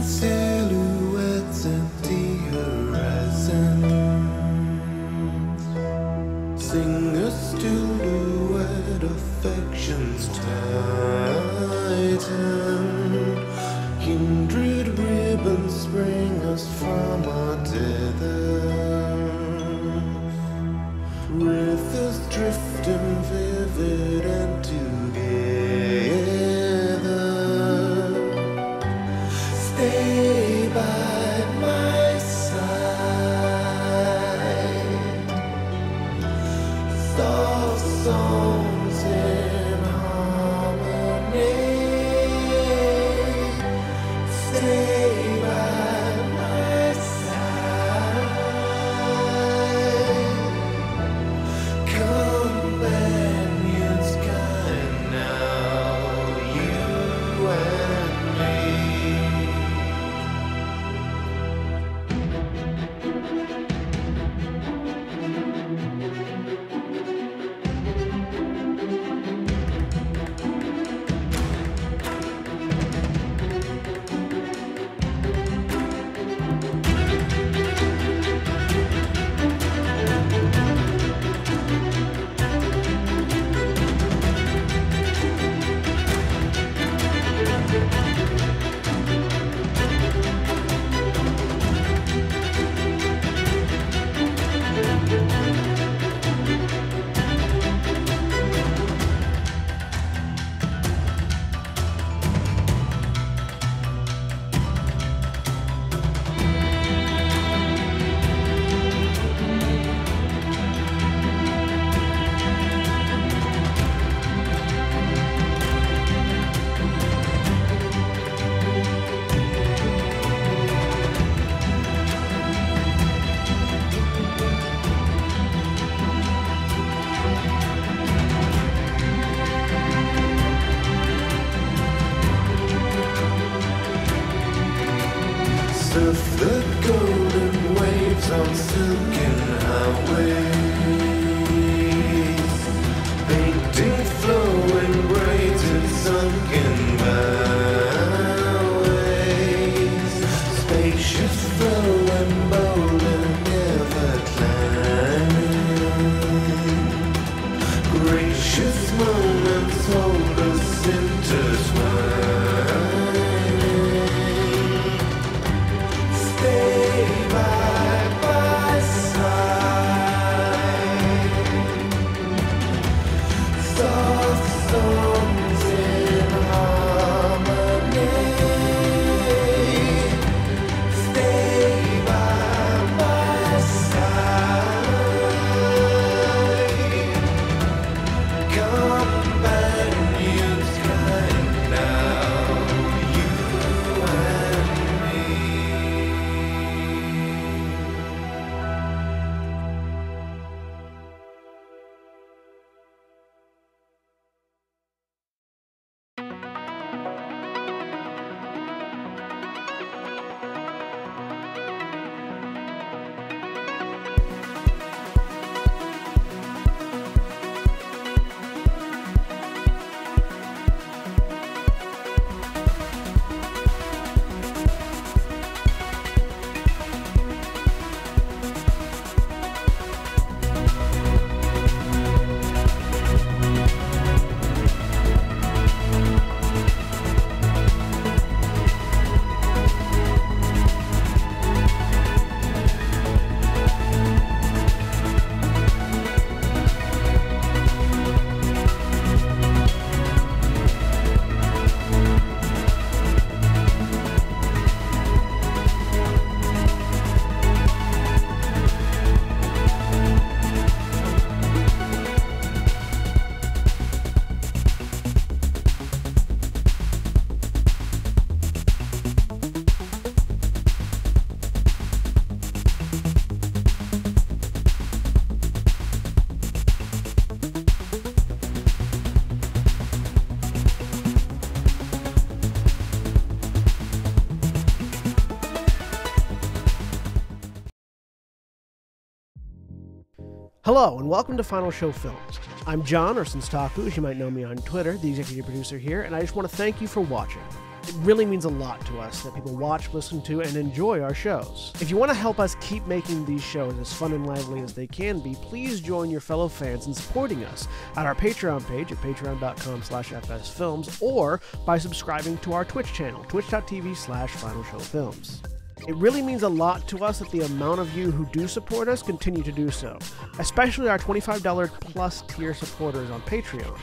silhouettes at the horizon. Sing a still duet, affections tighten. Kindred ribbons spring us from our tethers. Rivers drifting vivid and together. Stay by my side. Soft songs in harmony. Stay by my side. Companions kind now, you and me. Surf the golden waves on silken highways, painting flowing braids in sunken byways. Spacious flowing bold and ever climbing. Gracious moments hold us intertwined. Stay by my side. Soft songs in harmony. Stay by my side. Companions kind now, you and me. Hello, and welcome to Final Show Films. I'm John, or Senstaku, as you might know me on Twitter, the executive producer here, and I just want to thank you for watching. It really means a lot to us that people watch, listen to, and enjoy our shows. If you want to help us keep making these shows as fun and lively as they can be, please join your fellow fans in supporting us at our Patreon page at patreon.com/fsfilms or by subscribing to our Twitch channel, twitch.tv/finalshowfilms. It really means a lot to us that the amount of you who do support us continue to do so, especially our $25 plus tier supporters on Patreon.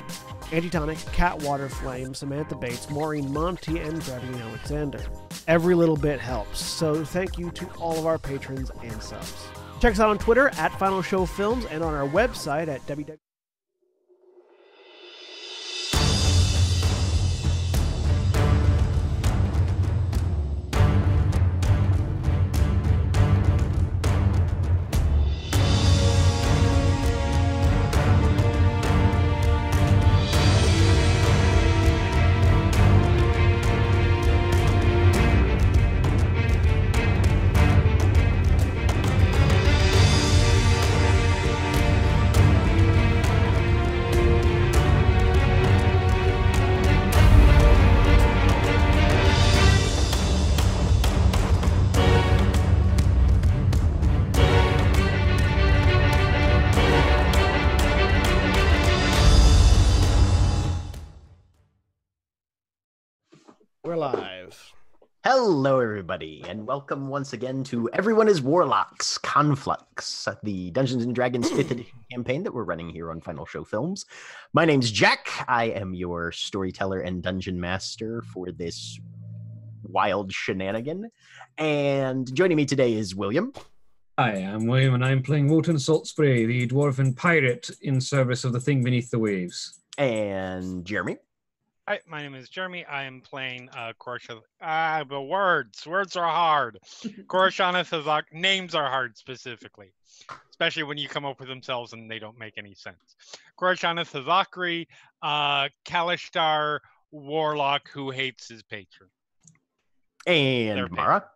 Antitonic, Cat Waterflame, Samantha Bates, Maureen Monty, and Gravity Alexander. Every little bit helps, so thank you to all of our patrons and subs. Check us out on Twitter at Final Show Films and on our website at www. We're live. Hello, everybody, and welcome once again to Everyone is Warlocks, Conflux, the Dungeons & Dragons 5th edition campaign that we're running here on Final Show Films. My name's Jack. I am your storyteller and dungeon master for this wild shenanigan. And joining me today is William. Hi, I'm William, and I'm playing Wotan Saltspray, the dwarven pirate in service of the thing beneath the waves. And Jeremy. Hi, my name is Jeremy. I am playing Korosha. The words are hard. Koroshana Thazak. Names are hard specifically, especially when you come up with themselves and they don't make any sense. Koroshana Thazakri, Kalishtar Warlock who hates his patron. And Mara.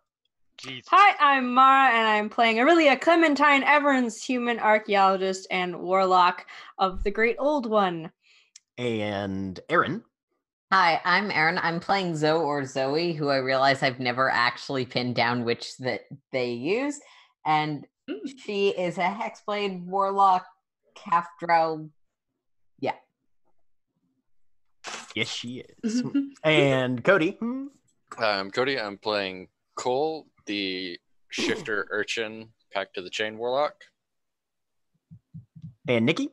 Jesus. Hi, I'm Mara, and I'm playing Aurelia Clementine Evans, human archaeologist and warlock of the Great Old One. And Aaron. Hi, I'm Erin. I'm playing Zoe or Zoe, who I realize I've never actually pinned down which that they use. And she is a Hexblade Warlock, Half-Drow. Yeah. Yes, she is. And Cody. I'm Cody. I'm playing Cole, the Shifter Urchin, Pact to the Chain Warlock. And Nikki.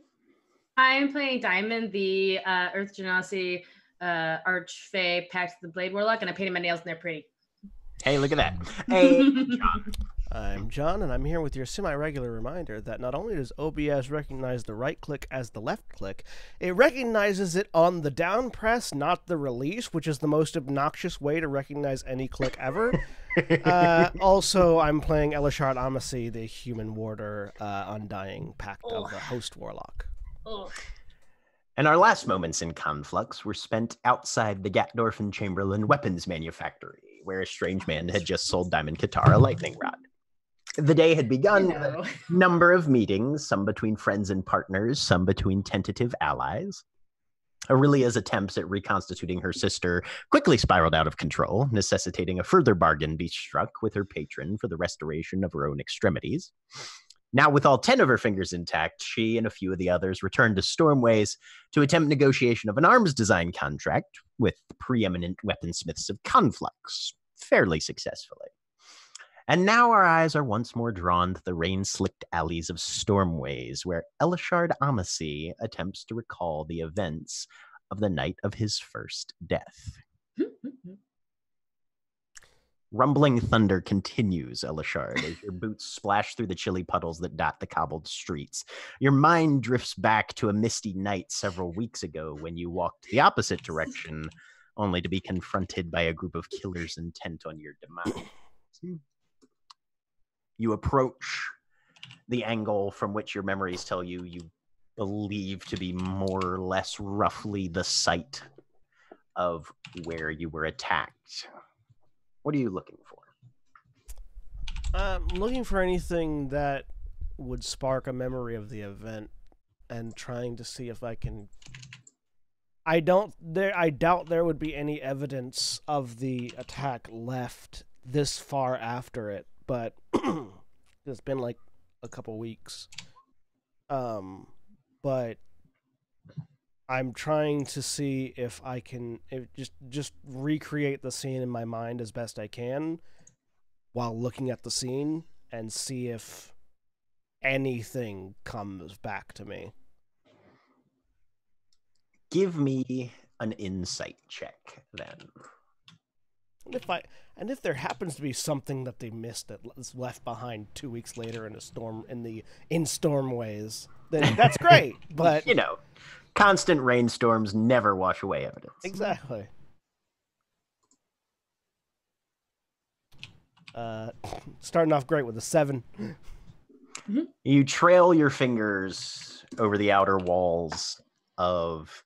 Hi, I'm playing Diamond, the Earth Genasi Archfey Pact of the Blade Warlock, and I painted my nails and they're pretty. Hey, look at that. Hey, John. I'm John, and I'm here with your semi-regular reminder that not only does OBS recognize the right click as the left click, it recognizes it on the down press, not the release, which is the most obnoxious way to recognize any click ever. Also, I'm playing Elishard Amasi, the human warder, Undying Pact of the Host Warlock. And our last moments in Conflux were spent outside the Gatdorf and Chamberlain weapons manufactory, where a strange man had just sold Diamond Katar a lightning rod. The day had begun with a number of meetings, some between friends and partners, some between tentative allies. Aurelia's attempts at reconstituting her sister quickly spiraled out of control, necessitating a further bargain be struck with her patron for the restoration of her own extremities. Now, with all 10 of her fingers intact, she and a few of the others returned to Stormways to attempt negotiation of an arms design contract with the preeminent weaponsmiths of Conflux, fairly successfully. And now our eyes are once more drawn to the rain-slicked alleys of Stormways, where Elishard Amasi attempts to recall the events of the night of his first death. Rumbling thunder continues, Elishard, as your boots splash through the chilly puddles that dot the cobbled streets. Your mind drifts back to a misty night several weeks ago when you walked the opposite direction, only to be confronted by a group of killers intent on your demise. You approach the angle from which your memories tell you believe to be more or less roughly the site of where you were attacked. What are you looking for? I'm looking for anything that would spark a memory of the event and trying to see if I can... I doubt there would be any evidence of the attack left this far after it, but it's been like a couple weeks. But I'm trying to see if I can just recreate the scene in my mind as best I can while looking at the scene and see if anything comes back to me. Give me an insight check then. And if there happens to be something that they missed that is left behind 2 weeks later in stormways, then that's great. But constant rainstorms never wash away evidence. Exactly. Starting off great with a 7. You trail your fingers over the outer walls of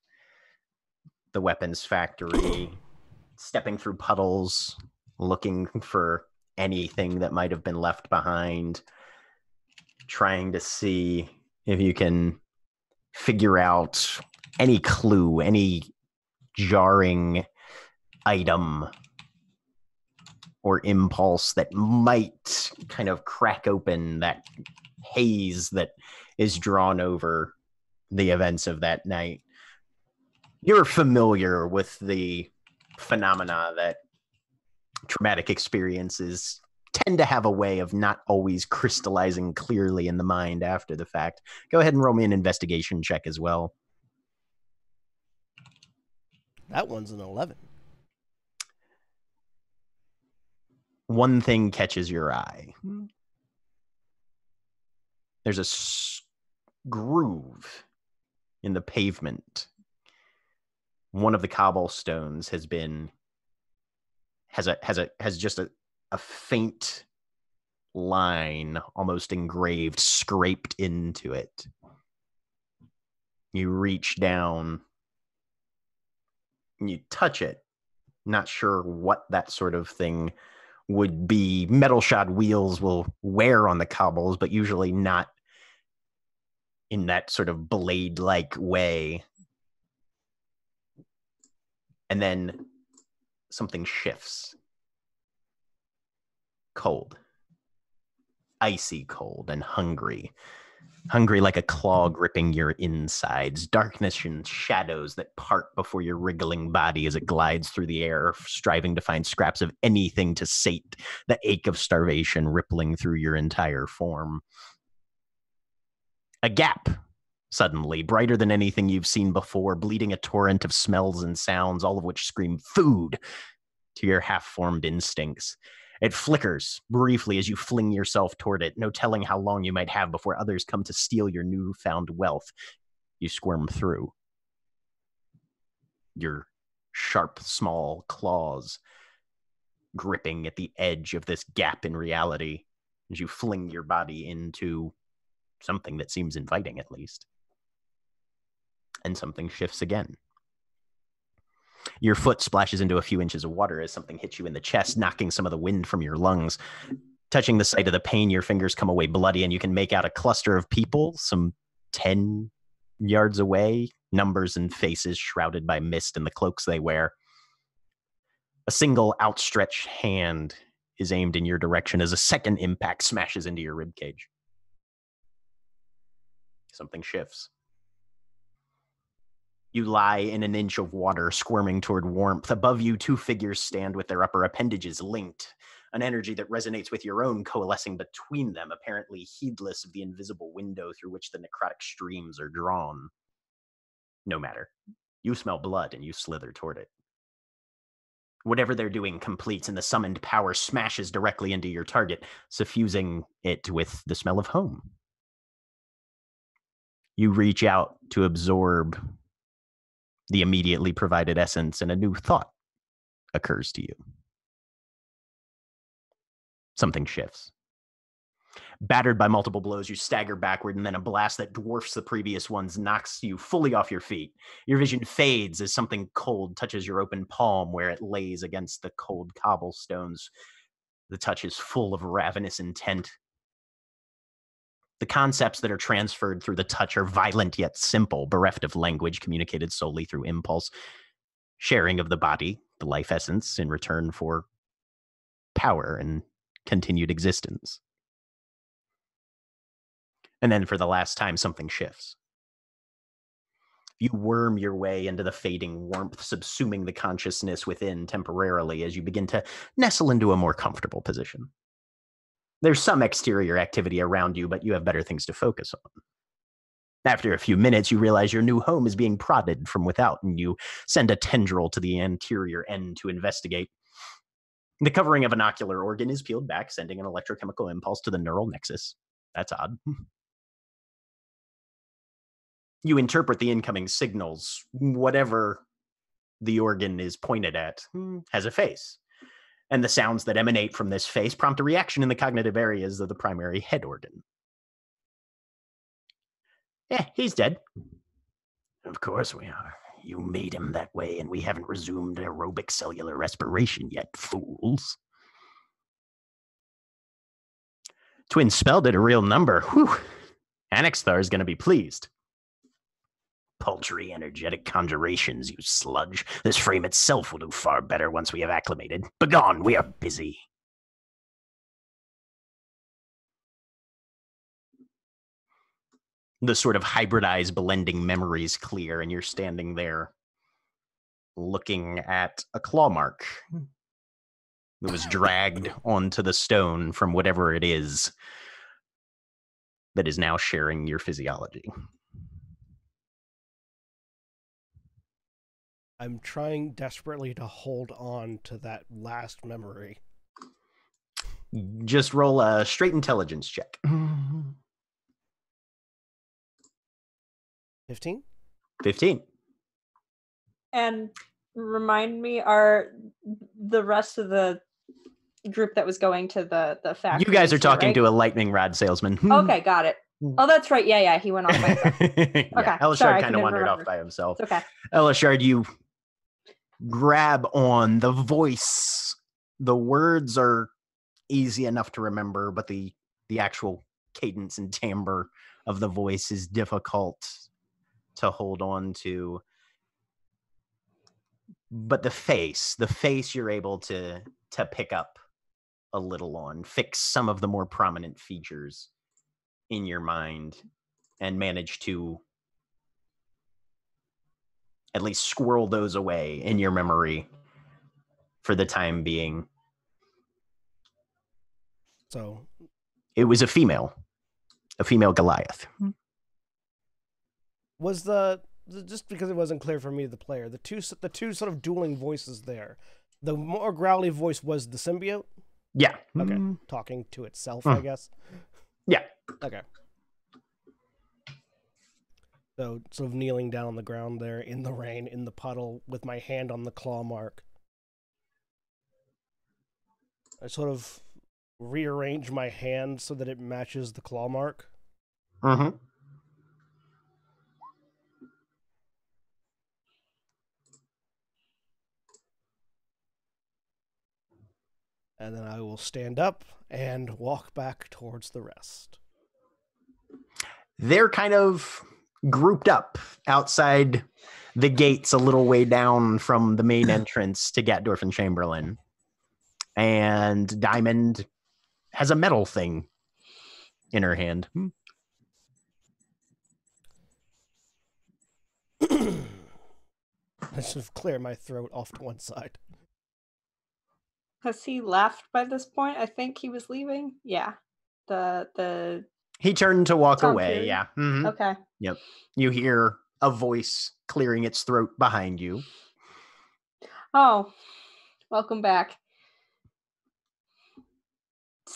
the weapons factory, stepping through puddles, looking for anything that might have been left behind, trying to see if you can figure out any clue, any jarring item or impulse that might kind of crack open that haze that is drawn over the events of that night. You're familiar with the phenomena that traumatic experiences tend to have a way of not always crystallizing clearly in the mind after the fact. Go ahead and roll me an investigation check as well. That one's an 11. One thing catches your eye. There's a groove in the pavement. One of the cobblestones has just a faint line, almost engraved, scraped into it. You reach down, and you touch it, not sure what that sort of thing would be. Metal shod wheels will wear on the cobbles, but usually not in that sort of blade-like way. And then something shifts. Cold. Icy cold and hungry. Hungry like a claw gripping your insides. Darkness and shadows that part before your wriggling body as it glides through the air, striving to find scraps of anything to sate the ache of starvation rippling through your entire form. A gap. Suddenly, brighter than anything you've seen before, bleeding a torrent of smells and sounds, all of which scream food to your half-formed instincts. It flickers briefly as you fling yourself toward it, no telling how long you might have before others come to steal your newfound wealth. You squirm through. Your sharp, small claws gripping at the edge of this gap in reality as you fling your body into something that seems inviting, at least. And something shifts again. Your foot splashes into a few inches of water as something hits you in the chest, knocking some of the wind from your lungs. Touching the site of the pain, your fingers come away bloody, and you can make out a cluster of people, some 10 yards away, numbers and faces shrouded by mist and the cloaks they wear. A single outstretched hand is aimed in your direction as a second impact smashes into your ribcage. Something shifts. You lie in an inch of water, squirming toward warmth. Above you, 2 figures stand with their upper appendages linked, an energy that resonates with your own coalescing between them, apparently heedless of the invisible window through which the necrotic streams are drawn. No matter. You smell blood and you slither toward it. Whatever they're doing completes, and the summoned power smashes directly into your target, suffusing it with the smell of home. You reach out to absorb the immediately provided essence, and a new thought occurs to you. Something shifts. Battered by multiple blows, you stagger backward, and then a blast that dwarfs the previous ones knocks you fully off your feet. Your vision fades as something cold touches your open palm where it lays against the cold cobblestones. The touch is full of ravenous intent. The concepts that are transferred through the touch are violent yet simple, bereft of language, communicated solely through impulse, sharing of the body, the life essence, in return for power and continued existence. And then for the last time, something shifts. You worm your way into the fading warmth, subsuming the consciousness within temporarily as you begin to nestle into a more comfortable position. There's some exterior activity around you, but you have better things to focus on. After a few minutes, you realize your new home is being prodded from without, and you send a tendril to the anterior end to investigate. The covering of an ocular organ is peeled back, sending an electrochemical impulse to the neural nexus. That's odd. You interpret the incoming signals. Whatever the organ is pointed at has a face. And the sounds that emanate from this face prompt a reaction in the cognitive areas of the primary head organ. He's dead. Of course we are. You made him that way, and we haven't resumed aerobic cellular respiration yet, fools. Twin spelled it a real number. Whew. Annexthar is going to be pleased. Paltry, energetic conjurations, you sludge. This frame itself will do far better once we have acclimated. Begone, we are busy. The sort of hybridized, blending memories clear, and you're standing there looking at a claw mark that was dragged onto the stone from whatever it is that is now sharing your physiology. I'm trying desperately to hold on to that last memory. Just roll a straight intelligence check. 15? 15. And remind me, are the rest of the group that was going to the factory? You guys are talking right? to a lightning rod salesman. Okay, got it. Oh, that's right. Yeah, he went off by himself. Okay. Elishard sorry, I kind of couldn't wandered remember. off by himself. It's okay. Elishard, you grab on the voice. The words are easy enough to remember, but the actual cadence and timbre of the voice is difficult to hold on to. But the face you're able to pick up a little on, fix some of the more prominent features in your mind, and manage to at least squirrel those away in your memory for the time being. So it was a female Goliath. Was just because it wasn't clear for me, the player, the two sort of dueling voices there, the more growly voice was the symbiote? Yeah. Okay. Talking to itself, I guess. Yeah. Okay. So sort of kneeling down on the ground there in the rain, in the puddle, with my hand on the claw mark. I sort of rearrange my hand so that it matches the claw mark. Mm-hmm. And then I will stand up and walk back towards the rest. They're kind of grouped up outside the gates a little way down from the main entrance to Gatdorf and Chamberlain. And Diamond has a metal thing in her hand. I sort of clear my throat off to one side. Has he left by this point? I think he was leaving. Yeah. He turned to walk Tom away. Fury? Yeah. Mm-hmm. Okay. Yep. You hear a voice clearing its throat behind you. Oh, welcome back.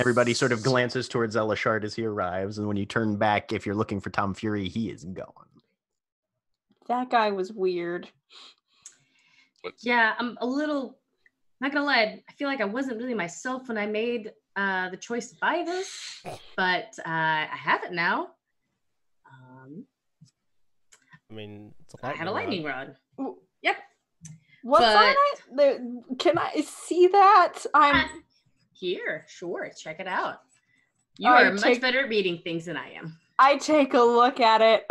Everybody sort of glances towards Elishard as he arrives, and when you turn back, if you're looking for Tom Fury, he is gone. That guy was weird. Yeah, I'm a little, not gonna lie, I feel like I wasn't really myself when I made the choice to buy this, but I have it now. I mean, it's I had a lightning rod. Yep. What's on it? Can I see that? Here, sure, check it out. You are much better at reading things than I am. I take a look at it.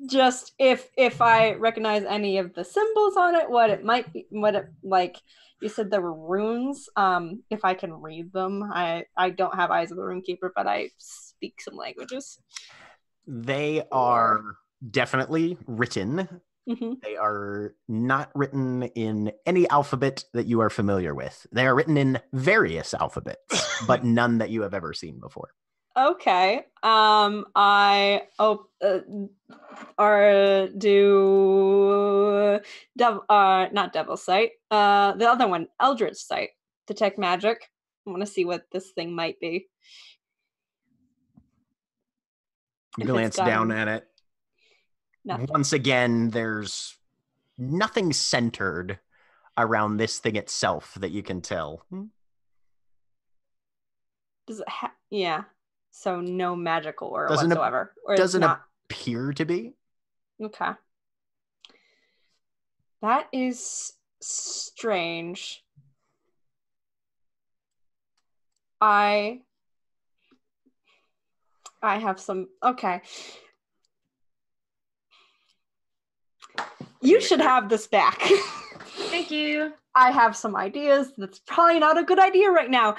Just if I recognize any of the symbols on it, what it might be, what it like. You said there were runes. If I can read them, I don't have Eyes of the Runekeeper, but I speak some languages. They are definitely written. Mm-hmm. They are not written in any alphabet that you are familiar with. They are written in various alphabets, but none that you have ever seen before. Okay. Not Devil's Sight. The other one, Eldritch Sight. Detect magic. I want to see what this thing might be. Glance down at it. Nothing. Once again, there's nothing centered around this thing itself that you can tell. Does it yeah. So no magical aura Doesn't whatsoever. Or doesn't it's not. appear to be. Okay. That is strange. I have some. Okay. You should have this back. Thank you. I have some ideas. That's probably not a good idea right now.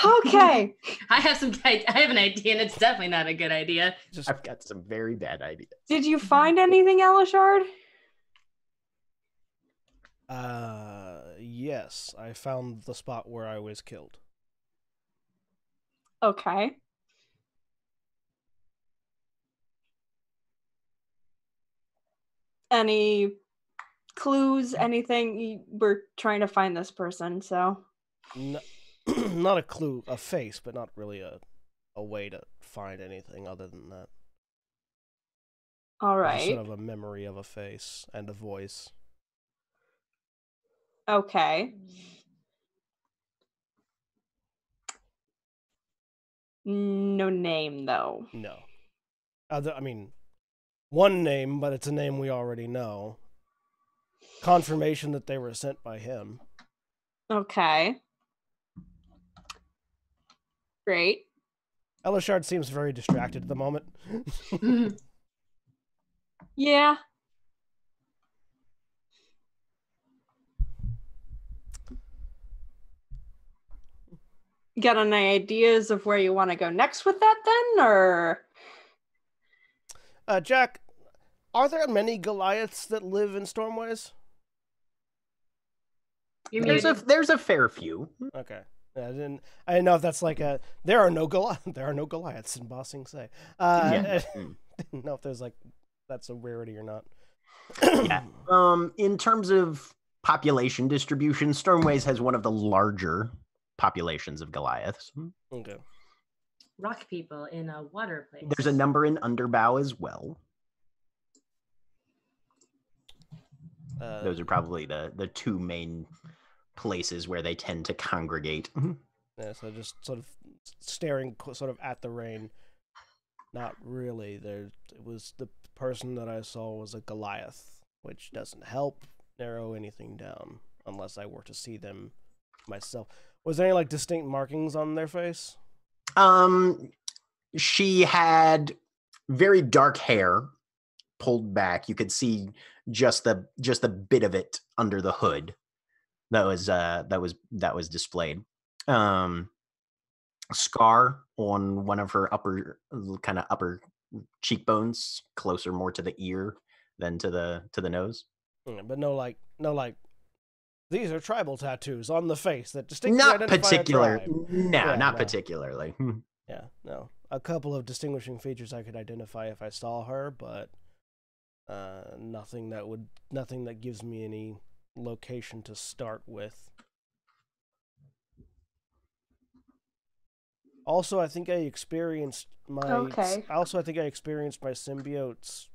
Okay. I have an idea, and it's definitely not a good idea. I've got some very bad ideas. Did you find anything, Elishard? Yes. I found the spot where I was killed. Okay. Any clues, anything? We're trying to find this person, so. No, not a clue, a face, but not really a way to find anything other than that. All Just right. sort of a memory of a face and a voice. Okay. No name, though. No. I mean, one name, but it's a name we already know. Confirmation that they were sent by him. Okay. Great. Elishard seems very distracted at the moment. Yeah. Got any ideas of where you want to go next with that then, or? Jack, are there many Goliaths that live in Stormways? There's a fair few. Okay. I didn't know if that's like there are no Goliaths in Ba Sing Se. I didn't know if there's that's a rarity or not. Yeah. In terms of population distribution, Stormways has one of the larger populations of Goliaths. Okay. Rock people in a water place. There's a number in Underbow as well. Those are probably the two main places where they tend to congregate. Yeah, so just sort of staring sort of at the rain. Not really. It was the person that I saw was a Goliath, which doesn't help narrow anything down unless I were to see them myself. Was there any distinct markings on their face? She had very dark hair pulled back. You could see just the bit of it under the hood that was displayed. Scar on one of her upper cheekbones, closer more to the ear than to the nose. But no these are tribal tattoos on the face that distinctly not identify particular. a tribe. No, Yeah, not no. particularly. Yeah, no. A couple of distinguishing features I could identify if I saw her, but nothing that gives me any location to start with. Also, I think I experienced my symbiotes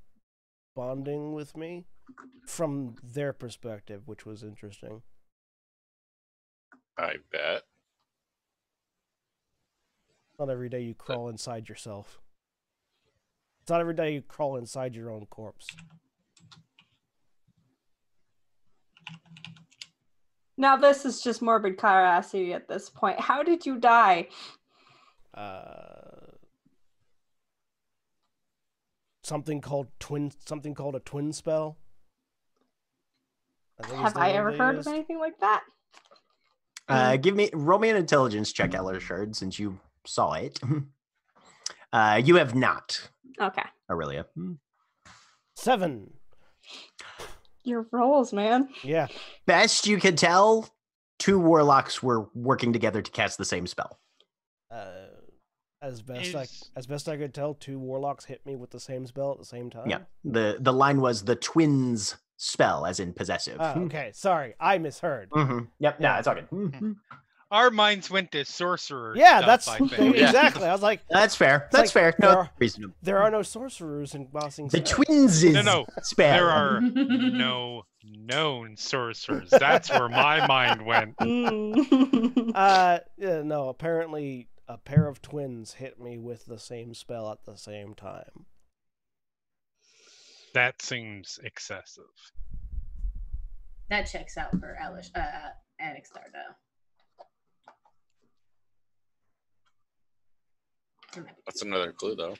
bonding with me from their perspective, which was interesting. I bet. Not every day you crawl inside yourself. It's not every day you crawl inside your own corpse. Now this is just morbid curiosity at this point. How did you die? something called a twin spell. Have I ever heard of anything like that? Roll me an intelligence check, Ellershard, since you saw it. You have not. Okay. Aurelia. 7. Your rolls, man. Yeah. Best you could tell, 2 warlocks were working together to cast the same spell. As best I could tell, 2 warlocks hit me with the same spell at the same time. Yeah. The line was the twins spell, as in possessive. Okay. Sorry, I misheard. Mm-hmm. Yep. Yeah. No, it's all good. Our minds went to sorcerer. Yeah, stuff, that's I think. exactly. I was like, That's fair. It's That's like fair. No, there are- reasonable. there are no sorcerers in Bossing. The twins is No, spell. There are no known sorcerers. That's where my mind went. Yeah, no. Apparently, a pair of twins hit me with the same spell at the same time. That seems excessive. That checks out for Annixtar, though. That's another clue, though.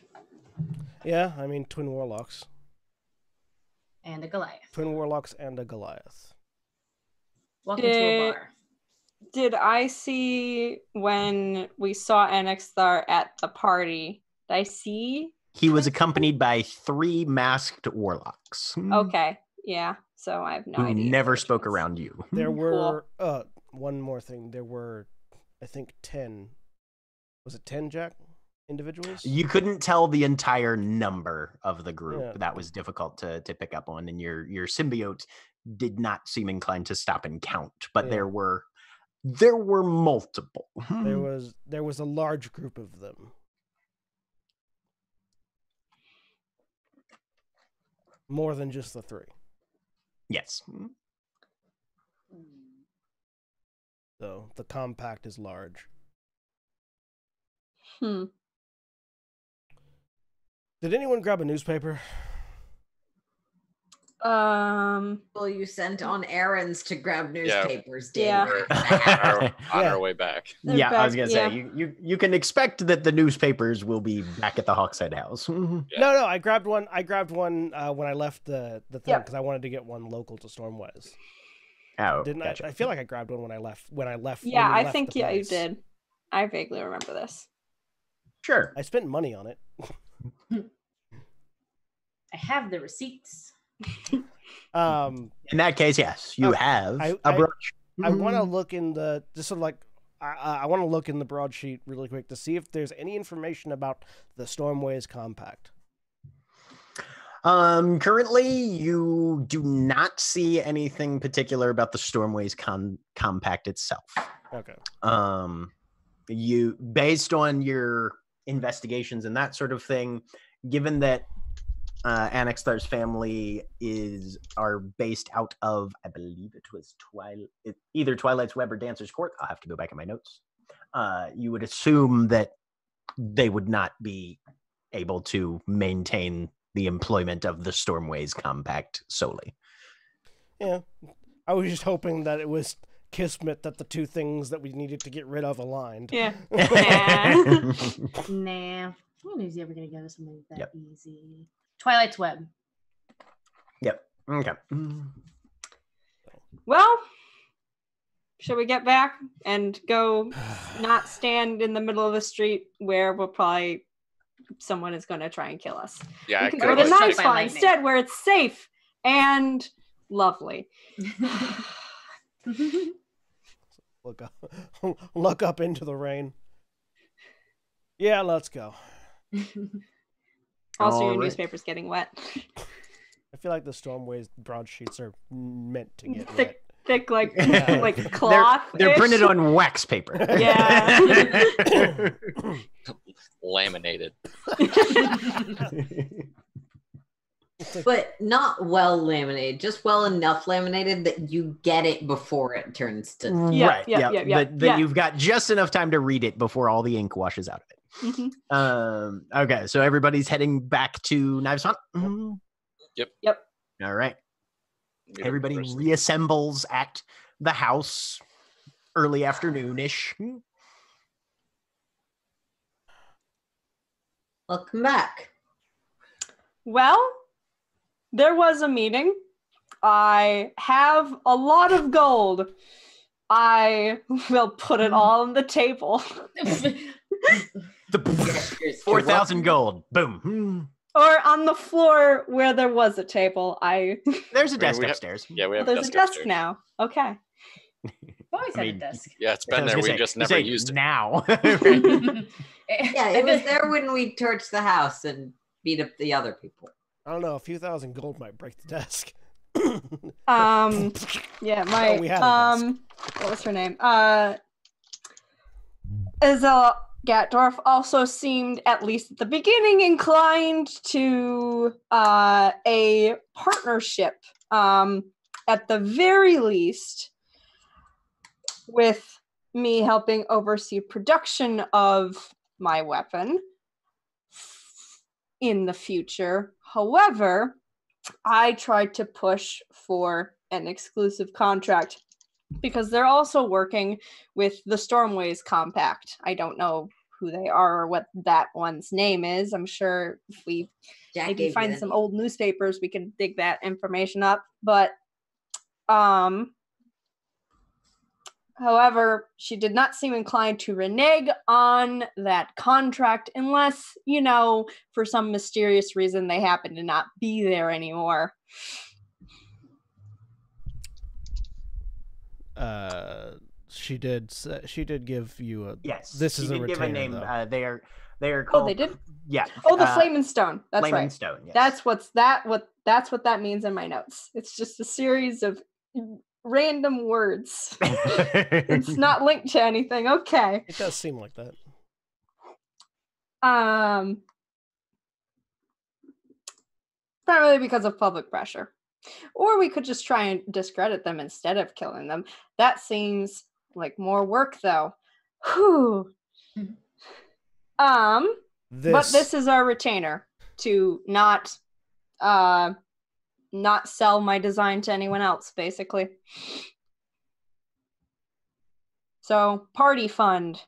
Yeah, I mean twin warlocks. And a Goliath. Twin warlocks and a Goliath. Welcome to a bar. Did I see when we saw Annixtar at the party? Did I see? He was accompanied by 3 masked warlocks. Okay, yeah. So I have no Who idea. never which spoke ones. around you. There were one more thing. There were, I think, 10. Was it 10, Jack? Individuals? You couldn't tell the entire number of the group. Yeah. That was difficult to pick up on, and your symbiote did not seem inclined to stop and count. But Yeah. there were multiple. There was a large group of them. More than just the 3. Yes. So the compact is large. Did anyone grab a newspaper? Well, you sent on errands to grab newspapers, Yeah. didn't We're you? on our way back. They're Yeah, I was back- gonna say you can expect that the newspapers will be back at the Hawkshead house. No, I grabbed one. When I left the thing Yep. because I wanted to get one local to Stormwise. Oh, Didn't gotcha. I feel like I grabbed one when I left. Yeah, when we I left think the you place. did. I vaguely remember this. Sure. I spent money on it. I have the receipts. In that case, yes, you have I- a brooch. I want to look in the just sort of like I want to look in the broadsheet really quick to see if there's any information about the Stormways Compact. Currently, you do not see anything particular about the Stormways compact itself. Okay. You, based on your investigations and that sort of thing, given that Annixtar's family are based out of, I believe it was either Twilight's Web or Dancer's Court. I'll have to go back in my notes. You would assume that they would not be able to maintain the employment of the Stormways Compact solely. Yeah, I was just hoping that it was kismet that the 2 things that we needed to get rid of aligned. Yeah. Nah. When is he ever going to give us something that Yep. easy? Twilight's Web. Yep. Okay. Well, should we get back and go not stand in the middle of the street where someone is going to try and kill us? Yeah, We I can could go to have the Struck nice by spot lightning. instead where it's safe and lovely. Look up into the rain. Yeah, let's go. Also, your Alright. newspaper's getting wet. I feel like the Stormways broadsheets are meant to get Thick, wet. thick like Yeah. like cloth. They're printed on wax paper. Yeah. laminated. But not well laminated, just well enough laminated that you get it before it turns to. Yeah, Right. yeah, Yeah. yeah, yeah, That yeah. you've got just enough time to read it before all the ink washes out of it. Mhm. Okay, so everybody's heading back to Knives Hunt. Yep. All right. Need a Everybody person. reassembles at the house early afternoon-ish. Welcome back. Well, there was a meeting. I have a lot of gold. I will put it all on the table. The 4,000 gold. Boom. Or on the floor where there was a table. There's a desk upstairs. Yeah, we have There's a desk now. Okay. Always had a desk. Yeah, it's been there. We just never used it. Now. Yeah, it was there when we torched the house and beat up the other people. I don't know. A few thousand gold might break the desk. Yeah, my we had a desk. what was her name? Isabella Gatdorf also seemed, at least at the beginning, inclined to a partnership, at the very least, with me helping oversee production of my weapon in the future. However, I tried to push for an exclusive contract because they're also working with the Stormways Compact. I don't know who they are or what that one's name is. I'm sure if we maybe find some old newspapers, we can dig that information up. But however, she did not seem inclined to renege on that contract unless, for some mysterious reason they happen to not be there anymore. She did give you a Yes. This is she a did retainer, give a name. though. They are called. Oh, they did? Yeah. Oh, the Flame and Stone. That's Flame right. and Stone. Yes. That's what that means in my notes. It's just a series of random words. It's not linked to anything. Okay. It does seem like that. Primarily because of public pressure. Or we could just try and discredit them instead of killing them. That seems like more work, though. Whew. But this is our retainer to not sell my design to anyone else, basically. So, party fund.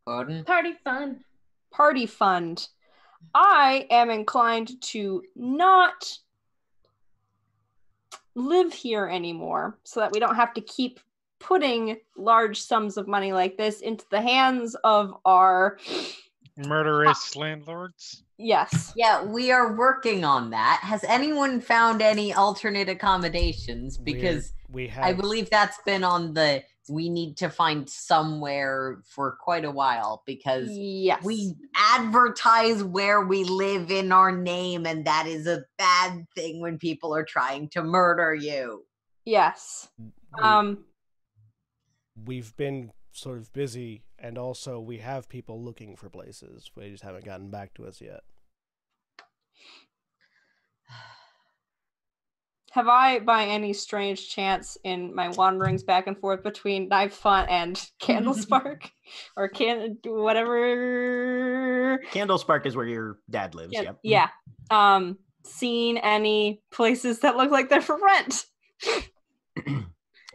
Gordon? Party fun. Party fund. I am inclined to not live here anymore so that we don't have to keep putting large sums of money like this into the hands of our Murderous landlords. Yes. Yeah, we are working on that. Has anyone found any alternate accommodations? Because we have. I believe that's been on the we need to find somewhere for quite a while, because yes, we advertise where we live in our name, and that is a bad thing when people are trying to murder you. Yes. We've been sort of busy, and also we have people looking for places. They just haven't gotten back to us yet. Have I, by any strange chance, in my wanderings back and forth between Knife Font and Candlespark, or whatever? Candlespark is where your dad lives. Yep. Yeah. Seen any places that look like they're for rent? I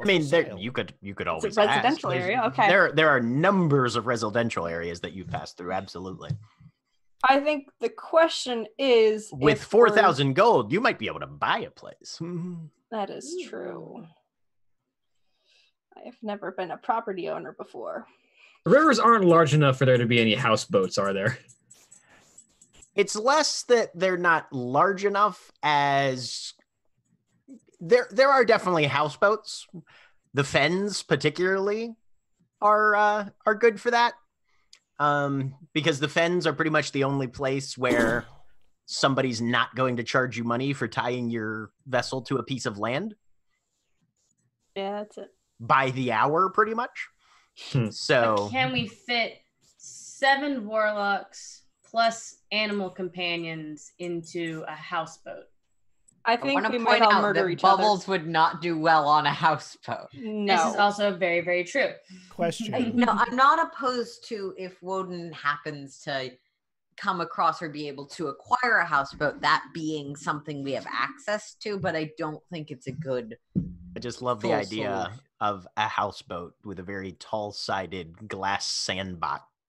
mean, you could always it's a residential ask. area. Okay. There are numbers of residential areas that you pass through. Absolutely. I think the question is, with 4,000 gold, you might be able to buy a place. That is true. I have never been a property owner before. The rivers aren't large enough for there to be any houseboats, are there? It's less that they're not large enough as there are definitely houseboats. The fens, particularly, are good for that. Because the fens are pretty much the only place where somebody's not going to charge you money for tying your vessel to a piece of land. Yeah, that's it. By the hour, pretty much. So but can we fit 7 warlocks plus animal companions into a houseboat? I think we might all murder each other. Bubbles would not do well on a houseboat. No. This is also very, very true. Question. No, I'm not opposed to if Woden happens to come across or be able to acquire a houseboat, that being something we have access to, but I don't think it's a good. I just love the idea of a houseboat with a very tall-sided glass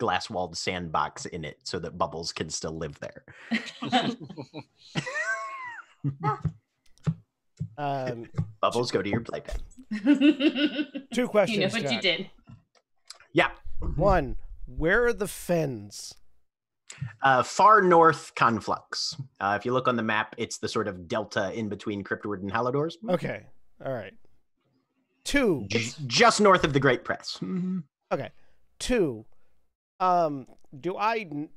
glass-walled sandbox in it so that Bubbles can still live there. Bubbles, go to your playpen. 2 questions. You know what Jack. you did. Yeah. 1, where are the fens? Far north Conflux. If you look on the map, it's the sort of delta in between Cryptward and Halidors. Okay. All right. 2. It's just north of the Great Press. Okay. 2. Do I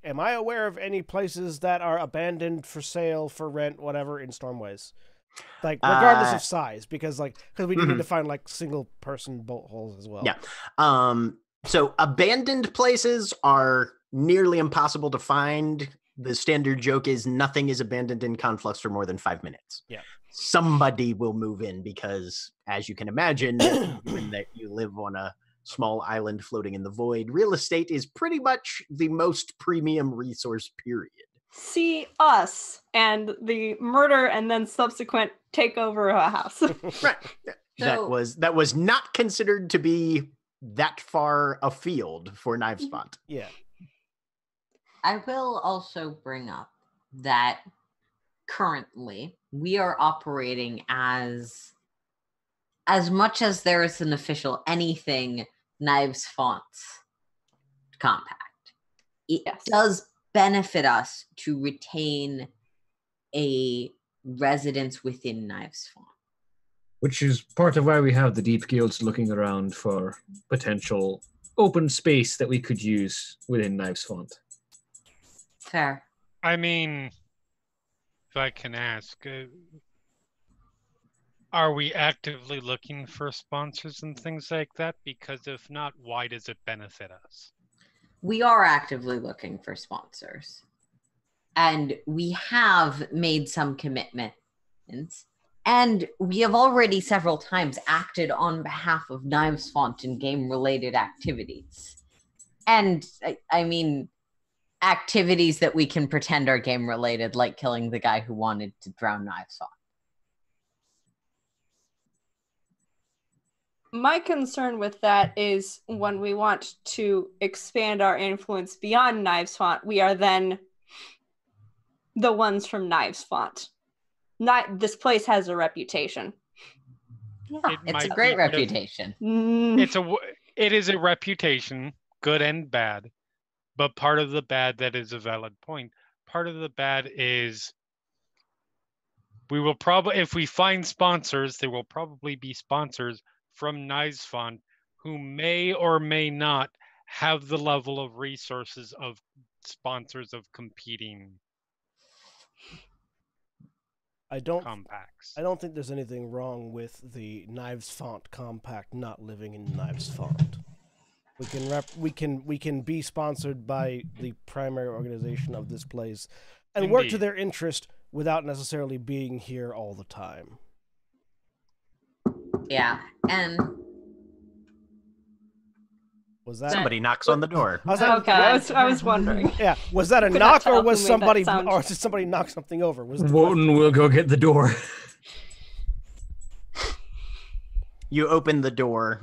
am I aware of any places that are abandoned for sale, for rent, whatever in Stormways? Like regardless of size, because we do need to find like single person bolt holes as well. Yeah. So abandoned places are nearly impossible to find. The standard joke is nothing is abandoned in Conflux for more than 5 minutes. Yeah. Somebody will move in because, as you can imagine, when that you live on a small island floating in the void, real estate is pretty much the most premium resource, period. See us and the murder and then subsequent takeover of a house. Right. So- That was not considered to be that far afield for Knives Font. Yeah. I will also bring up that currently we are operating as much as there is an official anything Knives Fonts compact. It does benefit us to retain a residence within Knives Font. Which is part of why we have the Deep Guilds looking around for potential open space that we could use within Knives Font. Fair. I mean, if I can ask, are we actively looking for sponsors and things like that? Because if not, why does it benefit us? We are actively looking for sponsors. And we have made some commitments. And we have already several times acted on behalf of Knives Font in game-related activities. And, I mean, activities that we can pretend are game-related, like killing the guy who wanted to drown Knives Font. My concern with that is when we want to expand our influence beyond Knives Font, we are then the ones from Knives Font. This place has a reputation. Yeah, It it's a might great be part of- reputation. It is a reputation, good and bad, but part of the bad that is a valid point. Part of the bad is we will probably, if we find sponsors, there will probably be sponsors from Knives Font who may or may not have the level of resources of sponsors of competing compacts. I don't think there's anything wrong with the Knives Font compact not living in Knives Font. We can be sponsored by the primary organization of this place and work to Indeed. their interest without necessarily being here all the time. Yeah, and Was that Somebody knocks on the door. Was that- Okay, I was wondering. Yeah, was that a Could not knock tell or who was made that somebody sound. or did somebody knock something over? Was the Wotan will go get the door. You open the door,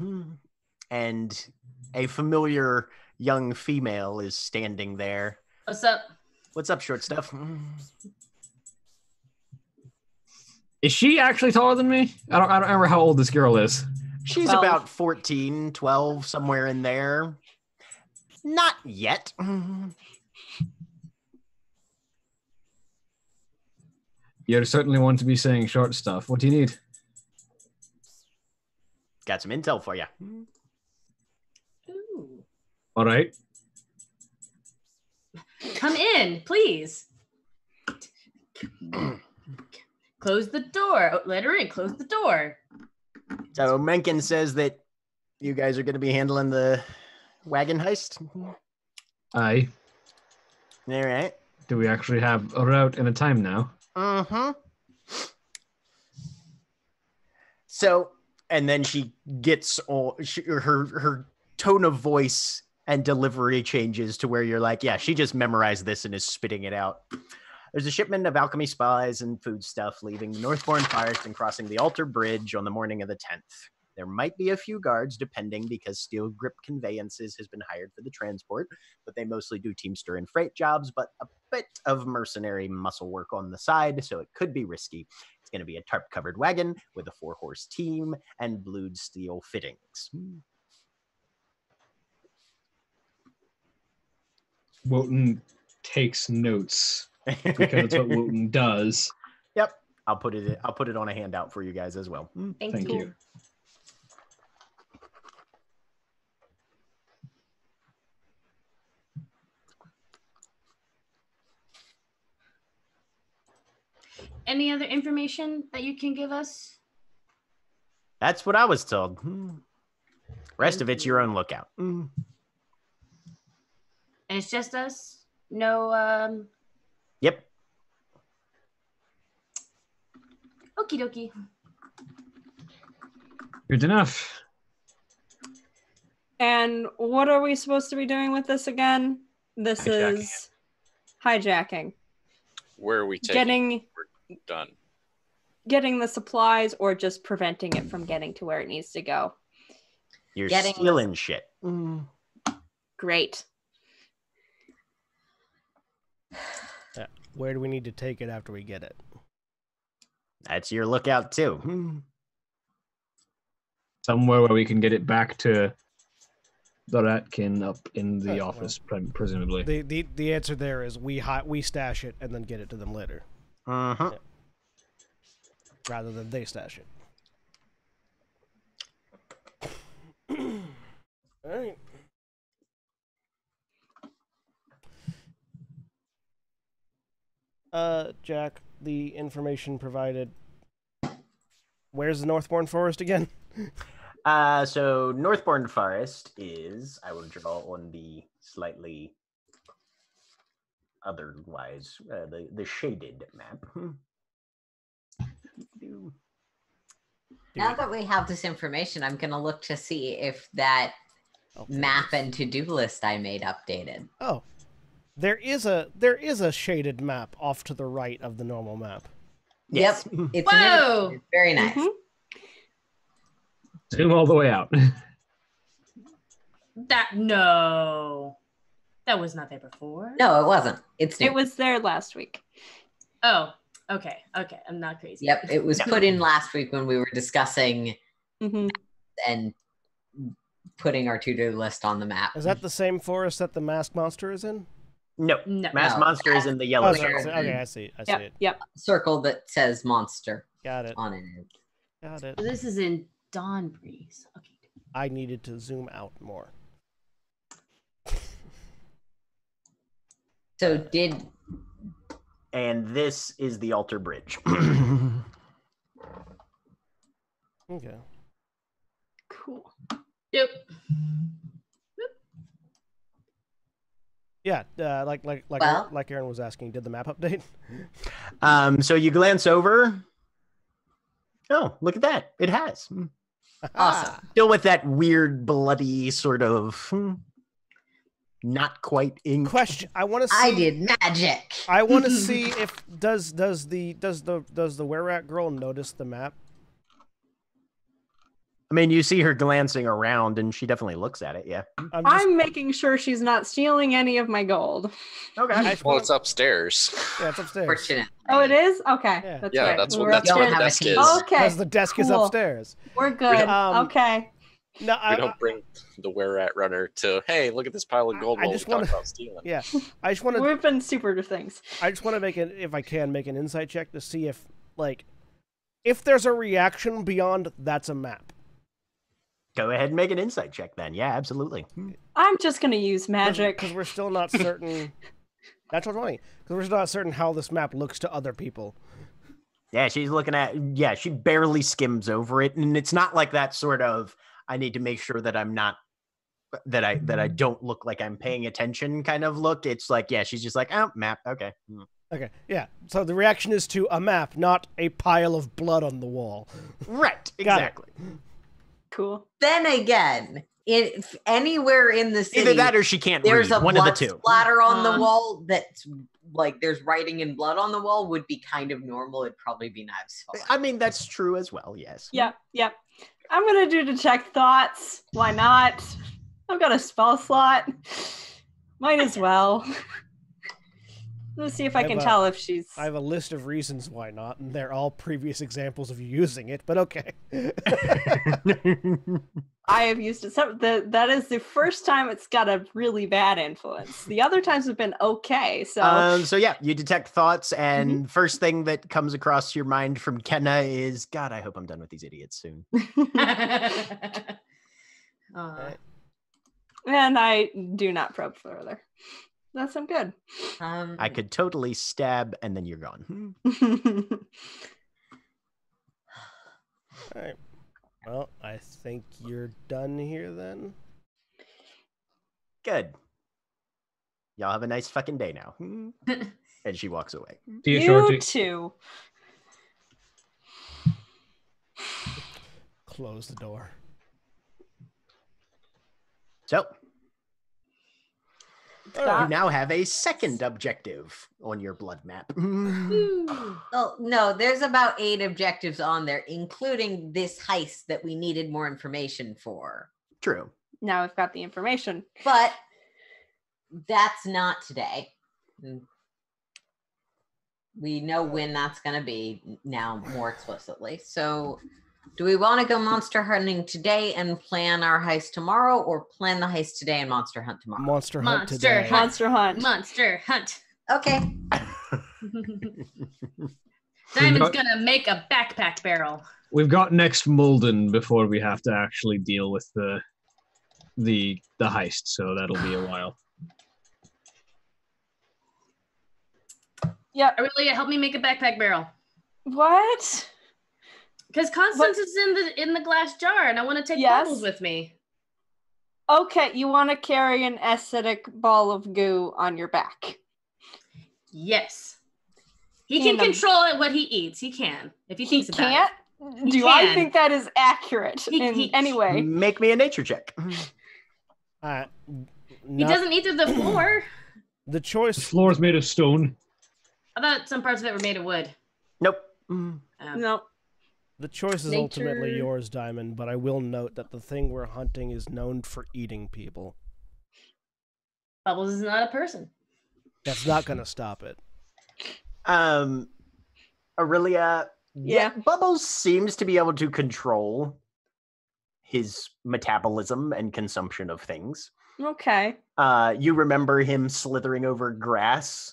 and a familiar young female is standing there. What's up? What's up, short stuff? Is she actually taller than me? I don't remember how old this girl is. She's 12. about 14, 12, somewhere in there. Not yet. You're certainly one to be saying short stuff. What do you need? Got some intel for you. Ooh. All right. Come in, please. Close the door. Oh, let her in. Close the door. So Mencken says that you guys are going to be handling the wagon heist. Aye. All right. Do we actually have a route and a time now? Mm-hmm. So, and then she gets all her tone of voice and delivery changes to where you're like, yeah, she just memorized this and is spitting it out. There's a shipment of alchemy supplies and food stuff leaving the Northbourne Forest and crossing the Altar Bridge on the morning of the 10th. There might be a few guards, depending, because Steel Grip Conveyances has been hired for the transport, but they mostly do Teamster and freight jobs, but a bit of mercenary muscle work on the side, so it could be risky. It's going to be a tarp-covered wagon with a 4-horse team and blued steel fittings. Wotan takes notes because it's what Wotan does. Yep, I'll put it on a handout for you guys as well. Thank you. Any other information that you can give us? That's what I was told. Rest of it's your own lookout. And it's just us? No, Yep. okie dokie. Good enough. And what are we supposed to be doing with this again? This Hijacking is hijacking. Where are we taking? We're done. Getting the supplies or just preventing it from getting to where it needs to go. You're Getting- stealing shit. Great. Where do we need to take it after we get it? That's your lookout too. Somewhere where we can get it back to the Ratkin up in the Oh, office, presumably. The answer there is we stash it and then get it to them later, Uh-huh. rather than they stash it. All right. Jack, the information provided. Where's the Northbourne Forest again? So Northbourne Forest is, I will draw on the slightly otherwise, the shaded map. Now that we have this information, I'm going to look to see if that map and to-do list I made updated. Oh, there is a shaded map off to the right of the normal map. Yes. Yep. It's Whoa! It's very nice. Mhm. Zoom all the way out. No. That was not there before. No, it wasn't. It's new. It was there last week. Oh, okay. Okay. I'm not crazy. Yep, it was put in last week when we were discussing Mm-hmm. and putting our to-do list on the map. Is that the same forest that the masked monster is in? No. No. Mass No. Monster is in the yellow Oh, circle. okay, I see. I see Yep. it. Yep. Circle that says monster Got it. on it. Got it. So this is in Dawn Breeze. Okay. I needed to zoom out more. So did And this is the Altar Bridge. Okay. Cool. Yep. Yeah, like Well- Aaron was asking, did the map update? So you glance over. Oh, look at that. It has. awesome. Still with that weird, bloody sort of not quite ink. Question. I want to see. I did magic. I want to see if does the were-rat girl notice the map? I mean, you see her glancing around, and she definitely looks at it. Yeah. I'm making sure she's not stealing any of my gold. Okay. I just Well, wanna- it's upstairs. yeah, it's upstairs. Fortunate. Oh, it is? Okay. Yeah. That's Yeah, right. that's We're what Don't the have a desk key. is. Okay. Because the desk is Cool. upstairs. We're good. Um, Okay. No, We don't bring the were-rat runner to, hey, look at this pile of gold I while we just talk wanna- about stealing. yeah. I just want to. We've been super things. I just want to make an, if I can, make an insight check to see if, like, if there's a reaction beyond that's a map. Go ahead and make an insight check then. Yeah, absolutely. I'm just going to use magic. Because we're still not certain. Natural 20. Because we're still not certain how this map looks to other people. Yeah, she's looking at, yeah, she barely skims over it. And it's not like that sort of, I need to make sure that I'm not, that I don't look like I'm paying attention kind of look. It's like, yeah, she's just like, oh, map. Okay. Okay, yeah. So the reaction is to a map, not a pile of blood on the wall. Right. Got it. Exactly. Cool. Then again, if anywhere in the city, Either that or she can't there's read. a One of the blood two. splatter on the wall that's like there's writing in blood on the wall would be kind of normal. It'd probably be Knives' fault. I mean, that's true as well. Yes. Yep. Yep. I'm gonna do detect thoughts. Why not? I've got a spell slot. Might as well. Let's see if I can tell if she's. I have a list of reasons why not, and they're all previous examples of you using it, but okay. I have used it. That is the first time it's got a really bad influence. The other times have been okay. So yeah, you detect thoughts, and first thing that comes across your mind from Kenna is, God, I hope I'm done with these idiots soon. And I do not probe further. That's I'm good. I could totally stab, and then you're gone. All right. Well, I think you're done here then. Good. Y'all have a nice fucking day now. And she walks away. See you, You Shorty. too. Close the door. So, you Stop. now have a second objective on your blood map. Oh, no, there's about 8 objectives on there, including this heist that we needed more information for. True. Now we've got the information. But that's not today. We know when that's going to be now more explicitly. So do we want to go monster hunting today and plan our heist tomorrow, or plan the heist today and monster hunt tomorrow? Monster hunt today. Monster hunt. Monster hunt. Okay. Diamond's gonna make a backpack barrel. We've got next Mulden before we have to actually deal with the heist, so that'll be a while. Yep. Aurelia, help me make a backpack barrel. What? Because Constance is in the glass jar, and I want to take Yes. bubbles with me. Okay, you want to carry an acidic ball of goo on your back. Yes. He can And a- control what he eats. He can, if he thinks about Can't? He Do I can. think that is accurate in He- any way? Make me a nature check. it. He doesn't eat through the floor. The The choice. floor is made of stone. I thought some parts of it were made of wood. Nope. No. The choice is Nature. ultimately yours, Diamond, but I will note that the thing we're hunting is known for eating people. Bubbles is not a person. That's not going to stop it. Aurelia, Yeah. Bubbles seems to be able to control his metabolism and consumption of things. Okay. You remember him slithering over grass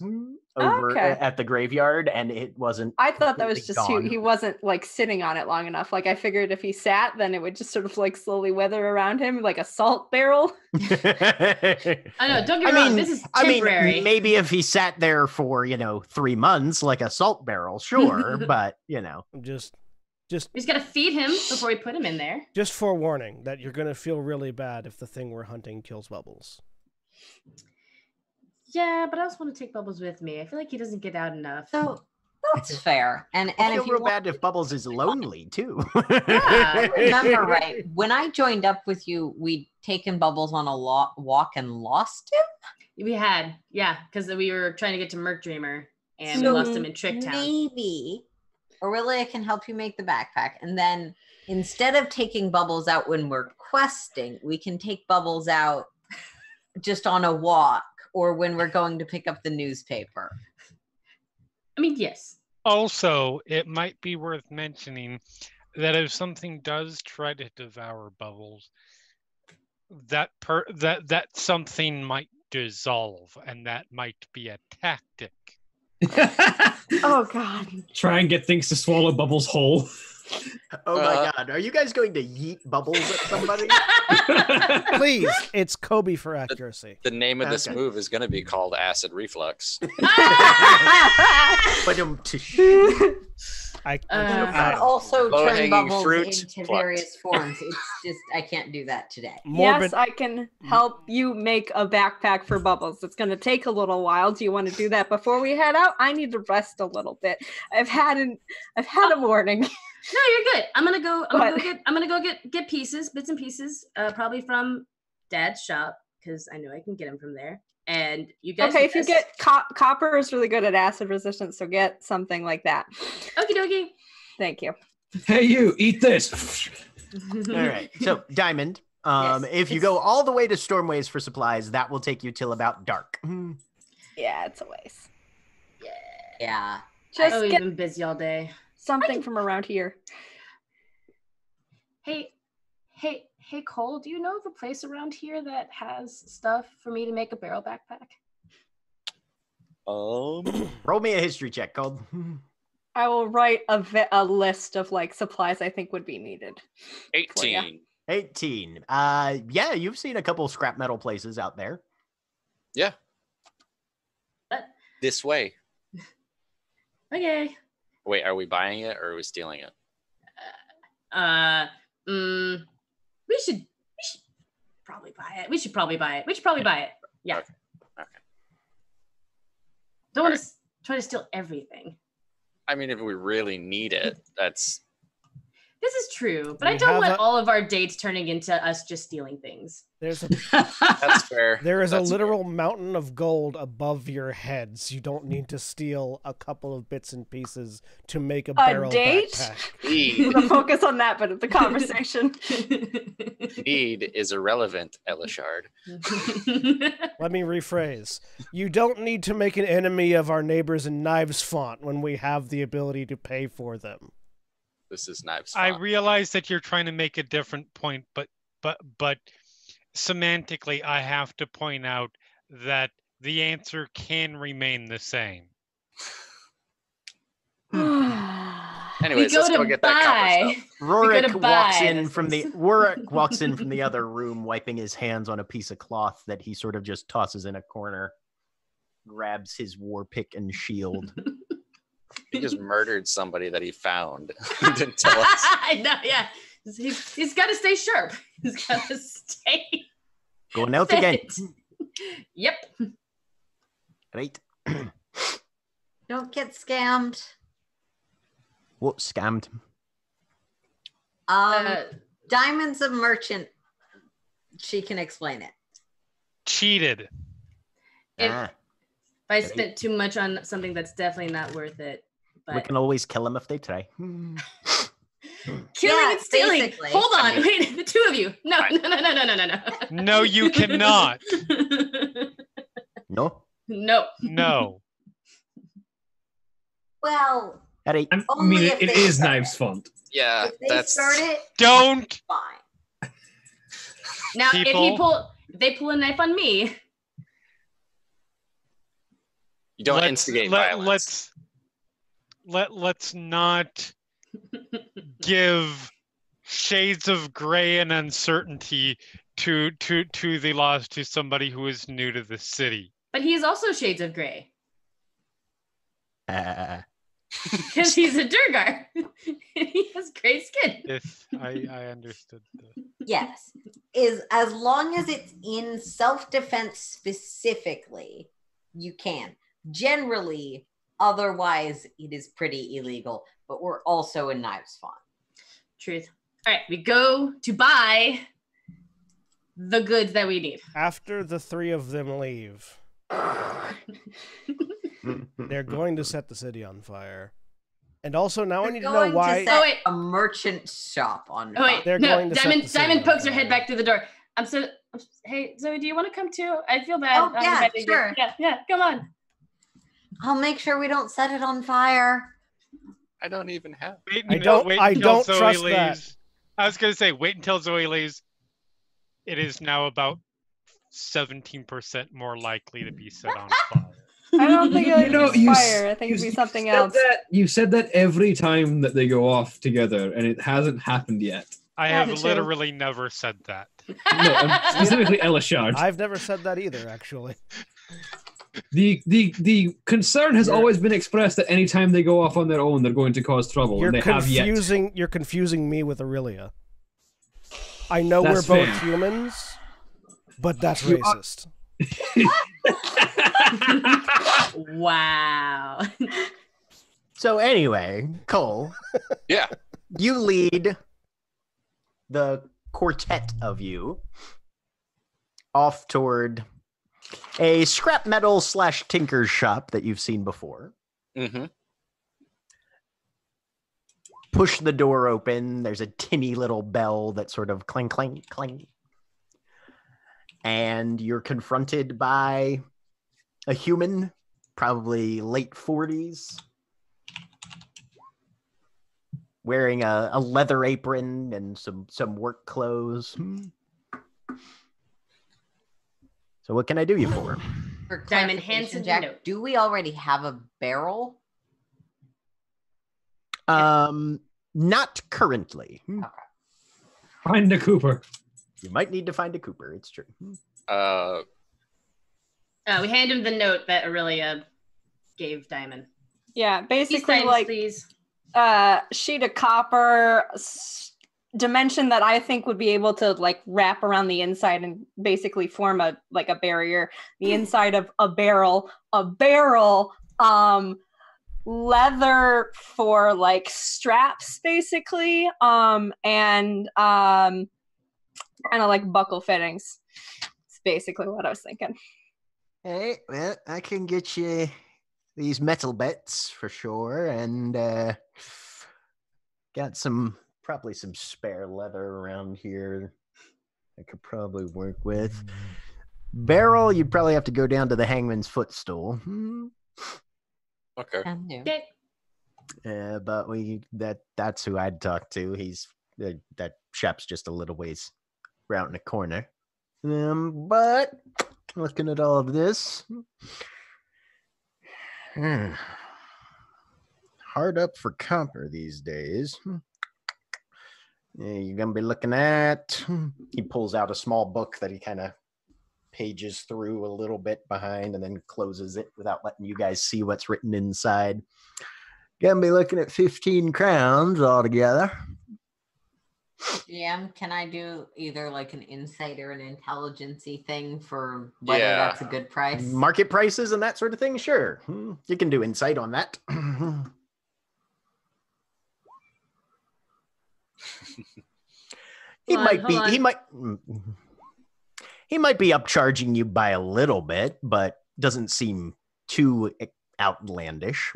over Okay. at the graveyard, and it wasn't. I thought that was completely just gone. he wasn't like sitting on it long enough. Like I figured if he sat, then it would just sort of like slowly weather around him like a salt barrel. I know. Don't get me wrong. This is temporary. Maybe if he sat there for 3 months, like a salt barrel, sure, but Just He's got to feed him before we put him in there. Just forewarning that you're going to feel really bad if the thing we're hunting kills Bubbles. Yeah, but I also want to take Bubbles with me. I feel like he doesn't get out enough. So that's fair. And I feel if you real want, bad if Bubbles is lonely too. yeah, remember right, when I joined up with you, we'd taken Bubbles on a walk and lost him. We had, yeah, because we were trying to get to Merc Dreamer and we So lost him in Trick Town. Maybe Aurelia can help you make the backpack, and then instead of taking Bubbles out when we're questing, we can take Bubbles out just on a walk or when we're going to pick up the newspaper. I mean, yes. Also, it might be worth mentioning that if something does try to devour Bubbles, that something might dissolve, and that might be a tactic. Oh God. Try and get things to swallow Bubbles whole. Oh my God, are you guys going to yeet Bubbles at somebody? Please, it's Kobe for accuracy. The name of this Okay. move is going to be called Acid Reflux. But And also turn Low-hanging Bubbles fruit into plucked. various forms. It's just, I can't do that today. Morbid. Yes, I can help you make a backpack for Bubbles. It's going to take a little while. Do you want to do that before we head out? I need to rest a little bit. I've had a morning. No, you're good. I'm gonna go What? get pieces, bits and pieces, probably from Dad's shop because I know I can get them from there. And you guys. Okay, if you get copper is really good at acid resistance, so get something like that. Okie dokie. Thank you. Hey, you, eat this. All right. So, Diamond, Yes, if you it's- go all the way to Stormways for supplies, that will take you till about dark. Yeah, it's a waste. Yeah. Just Oh, you've get been busy all day. something from around here. Hey, Cole, do you know of a place around here that has stuff for me to make a barrel backpack? Roll me a history check, Cold. I will write a list of like supplies I think would be needed. 18. 18. Yeah, you've seen a couple scrap metal places out there. Yeah. What? This way. Okay. Wait, are we buying it or are we stealing it? We should probably buy it. We should probably buy it. Yeah. Okay. Don't want to try to steal everything. I mean, if we really need it, that's This is true, but I We don't have want a- all of our dates turning into us just stealing things. There's a that's fair. There is a That's literal mountain of gold above your heads. You don't need to steal a couple of bits and pieces to make a barrel date? backpack. Need, We'll focus on that bit of the conversation. need is irrelevant, Elishard. Let me rephrase. You don't need to make an enemy of our neighbors in Knives Font when we have the ability to pay for them. This is Knives. I Font. realize that you're trying to make a different point, but semantically, I have to point out that the answer can remain the same. Anyways, go let's to go get that copper buy. stuff. Rorik gotta walks buy in this from the thing. Rorik walks in from the other room, wiping his hands on a piece of cloth that he sort of just tosses in a corner. Grabs his war pick and shield. He just murdered somebody that he found. He didn't tell us. I know, yeah. He's got to stay sharp. He's got to stay Going out again. fit. Yep. Right. Don't get scammed. What scammed? Diamond's a merchant. She can explain it. Cheated. If Ah, I spent too much on something that's definitely not worth it. we But can always kill him if they try. killing Yeah, and stealing. basically. Hold on, wait, the two of you. No. No, you cannot. No? No. No. Well, All right. I Only mean, if it they is start. Knives Font. Yeah, if they that's start it, Don't. fine. Now, People- if they pull a knife on me, you don't instigate violence. Let's not give shades of gray and uncertainty to the laws to somebody who is new to the city. but he's also shades of gray Uh, because he's a Durgar. He has gray skin. Yes, I understood. Yes, is as long as it's in self-defense specifically, you can. Generally, otherwise, it is pretty illegal. But we're also in Knives Font. Truth. All right, we go to buy the goods that we need. After the three of them leave, they're going to set the city on fire. And also, now I They're need to going know why. set Oh, wait. a merchant shop on Oh wait, They're no. going to set Diamond the city Diamond on pokes her head fire. back through the door. Hey Zoe, do you want to come too? I feel bad. Oh, yeah, inviting you. sure. Yeah, come on. I'll make sure we don't set it on fire. I don't even have. I don't trust that. I was going to say, wait until Zoe leaves. It is now about 17% more likely to be set on fire. I don't think it'll You know, be you fire. I think it'd be something else. You said that every time that they go off together, and it hasn't happened yet. I Yeah, have me too. literally never said that. No, I'm specifically Elishard. I've never said that either, actually. The concern has You're- always been expressed that any time they go off on their own, they're going to cause trouble, You're and they have yet. confusing me with Aurelia. I know That's we're both fair. humans, but that's You are- racist. Wow. So anyway, Cole, Yeah. you lead the quartet of you off toward a scrap metal / tinker's shop that you've seen before. Mm-hmm. push the door open. There's a tinny little bell that sort of clang, clang, clang. And you're confronted by a human, probably late 40s, wearing a leather apron and some work clothes. So what can I do you for? For Diamond clarification, hands in the Jack, note. do we already have a barrel? Not currently. Find the Cooper. You might need to find a Cooper. It's true. We hand him the note that Aurelia gave Diamond. Yeah, These basically diamonds, like please. sheet of copper, dimension that I think would be able to like wrap around the inside and basically form a barrier. The inside of a barrel, leather for like straps basically, and kind of like buckle fittings. It's basically what I was thinking. Hey, well, I can get you these metal bits for sure, and got probably some spare leather around here I could probably work with. Barrel, you'd probably have to go down to the Hangman's Footstool. Okay. Okay. But that's who I'd talk to. He's that shop's just a little ways around in the corner. But looking at all of this, hard up for copper these days. You're gonna be looking at. He pulls out a small book that he kind of pages through a little bit behind and then closes it without letting you guys see what's written inside. Gonna be looking at 15 crowns altogether. GM, can I do either like an insight or an intelligency thing for whether that's a good price? Market prices and that sort of thing? Sure. You can do insight on that. He might be upcharging you by a little bit, but doesn't seem too outlandish.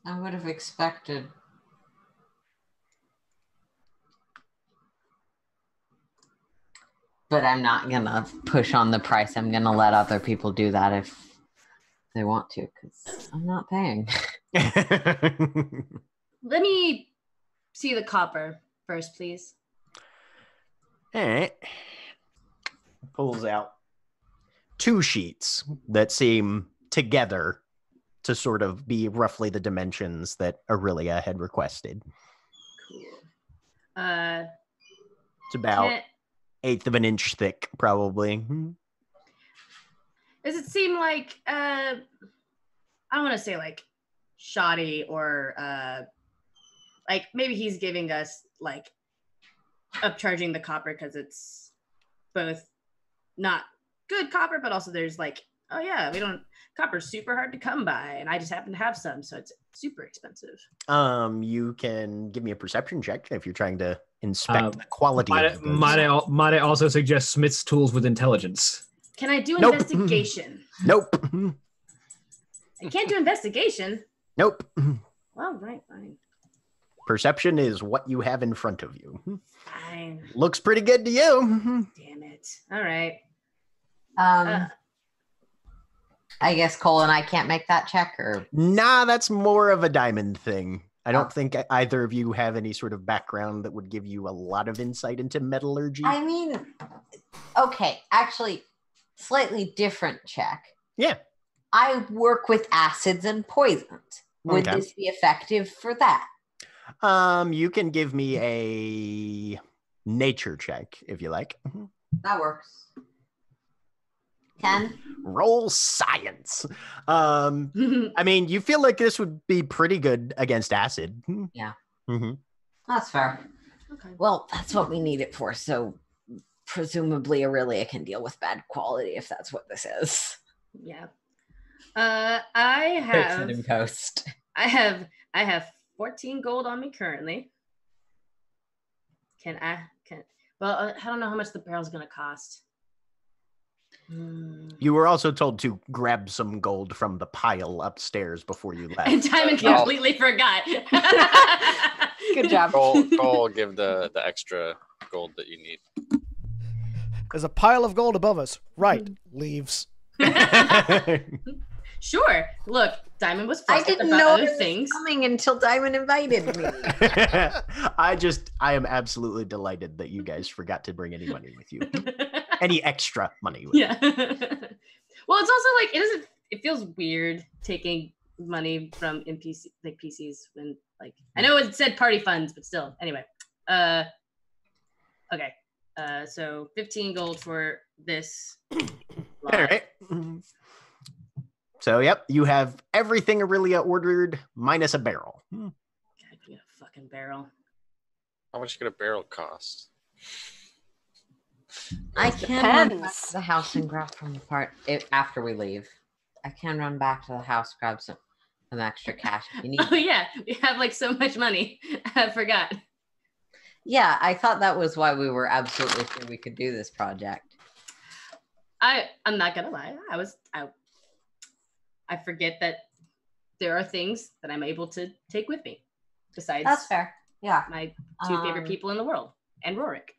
I would have expected. But I'm not gonna push on the price. I'm gonna let other people do that if they want to, because I'm not paying. Let me see the copper first, please. All right. Pulls out 2 sheets that seem together to sort of be roughly the dimensions that Aurelia had requested. Cool. It's about 1/8 of an inch thick, probably. Does it seem like I don't want to say like shoddy or like maybe he's giving us like upcharging the copper because it's both not good copper, but also there's like, oh yeah, copper's super hard to come by, and I just happen to have some, so it's super expensive. You can give me a perception check if you're trying to inspect the quality of the goods. Might I also suggest Smith's tools with intelligence? Can I do investigation? Nope. I can't do investigation. Nope. Well, right, fine. Perception is what you have in front of you. Fine. Looks pretty good to you. Damn it. All right. I guess Cole and I can't make that check, or Nah, that's more of a Diamond thing. I don't think either of you have any sort of background that would give you a lot of insight into metallurgy. I mean, okay, actually, slightly different check. Yeah. I work with acids and poisons. Would Okay. this be effective for that? You can give me a nature check if you like. That works. 10. Roll science. I mean, you feel like this would be pretty good against acid. Yeah. Mm-hmm. That's fair. Okay. Well, that's what we need it for. So presumably Aurelia can deal with bad quality if that's what this is. Yeah. I Fix it in post. have 14 gold on me currently. Well, I don't know how much the barrel's gonna cost. You were also told to grab some gold from the pile upstairs before you left. And Diamond Yeah. completely forgot. Good job. Cole, give the extra gold that you need. There's a pile of gold above us. Right. Leaves. Sure. Look, Diamond was I flustered didn't about know other it was things. coming until Diamond invited me. I am absolutely delighted that you guys forgot to bring any money with you. Any extra money with Yeah. Well, it's also like it feels weird taking money from NPC like PCs when like I know it said party funds, but still. Anyway. Okay. So 15 gold for this. All right. So, yep, you have everything Aurelia ordered minus a barrel. God, we got a fucking barrel. How much could a barrel cost? I can run back Depends. to the house and grab from the part after we leave. I can run back to the house, grab some extra cash if you need. Oh yeah, we have like so much money. I forgot. Yeah, I thought that was why we were absolutely sure we could do this project. I'm not gonna lie. I forget that there are things that I'm able to take with me besides That's fair. Yeah, my two favorite people in the world and Rorik.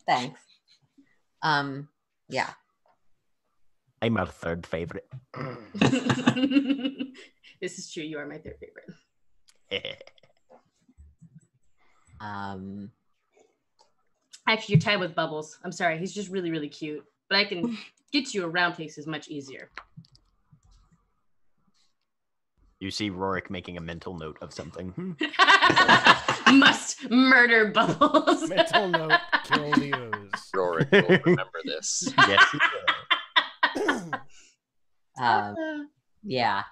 thanks. Yeah. I'm our third favorite. This is true. You are my third favorite. Actually, you're tied with Bubbles. I'm sorry. He's just really, really cute. But I can get you around places much easier. You see Rorik making a mental note of something. Must murder Bubbles. Mental note, kill the ooze. Rorik will remember this. Yes, he Yeah.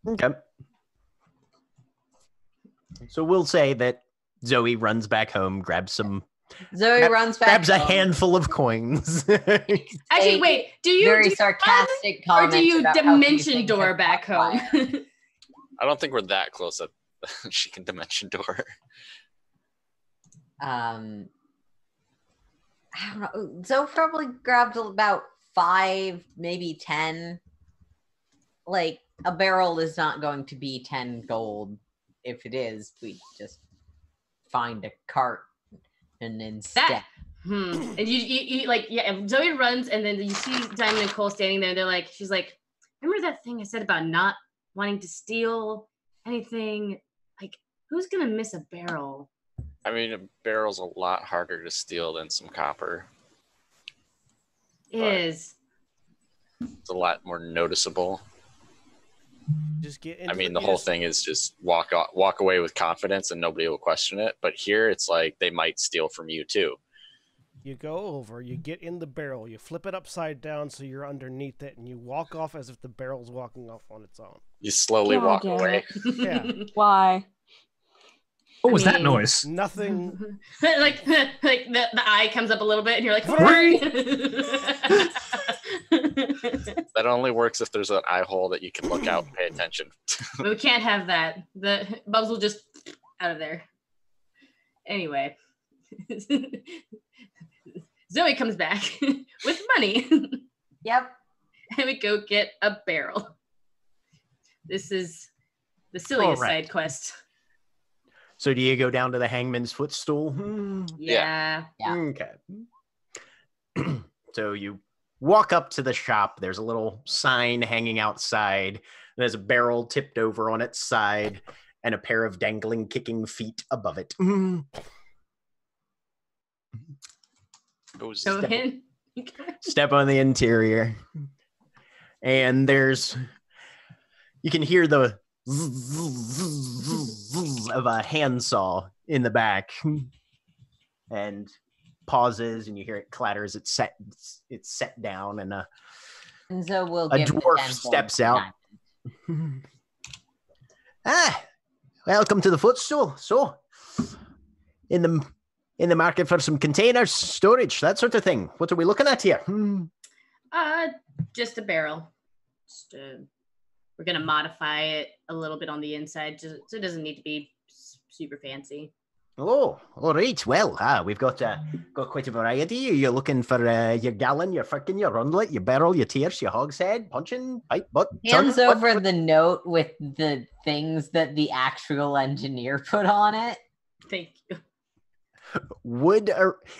will. Okay. So we'll say that Zoe runs back home, grabs some, Zoe runs back. grabs a home. handful of coins. Actually, wait. Do you Very do you sarcastic run, or comments do you about how few dimension things door have back caught home? fire. I don't think we're that close that she can dimension door. I don't know. Zoe probably grabbed about 5, maybe 10. Like a barrel is not going to be 10 gold. If it is, we just find a cart and then step. And you like, yeah, Zoe runs and then you see Diamond and Cole standing there and they're like, she's like, remember that thing I said about not wanting to steal anything? Like, who's gonna miss a barrel? I mean, a barrel's a lot harder to steal than some copper. It But- is. It's a lot more noticeable. Just get I mean, the whole thing is just walk away with confidence and nobody will question it. But here, it's like they might steal from you too. You go over, you get in the barrel, you flip it upside down so you're underneath it, and you walk off as if the barrel's walking off on its own. You slowly God walk damn away. Yeah. Why? What was that mean- noise? Nothing. like the eye comes up a little bit and you're like, That only works if there's an eye hole that you can look out and pay attention. we can't have that. The Bubs will just out of there. Anyway. Zoe comes back with money. Yep. And we go get a barrel. This is the silliest Alright. side quest. So do you go down to the hangman's footstool? Yeah. Yeah. Okay. So you walk up to the shop. There's a little sign hanging outside. There's a barrel tipped over on its side and a pair of dangling, kicking feet above it. Go Go step- in. Step on the interior. And you can hear the of a handsaw in the back, and pauses, and you hear it clatter as it's set down, and And Zoe will a give the dwarf 10 steps gold out. time. Welcome to the footstool. So, in the market for some containers, storage, that sort of thing. What are we looking at here? Just a barrel. We're gonna modify it a little bit on the inside, just so it doesn't need to be super fancy. Oh, all right. Well, we've got quite a variety. You're looking for your gallon, your firkin, your rundlet, your barrel, your tierce, your hogshead, puncheon, pipe, butt. Hands son, over the note with the things that the actual engineer put on it. Thank you.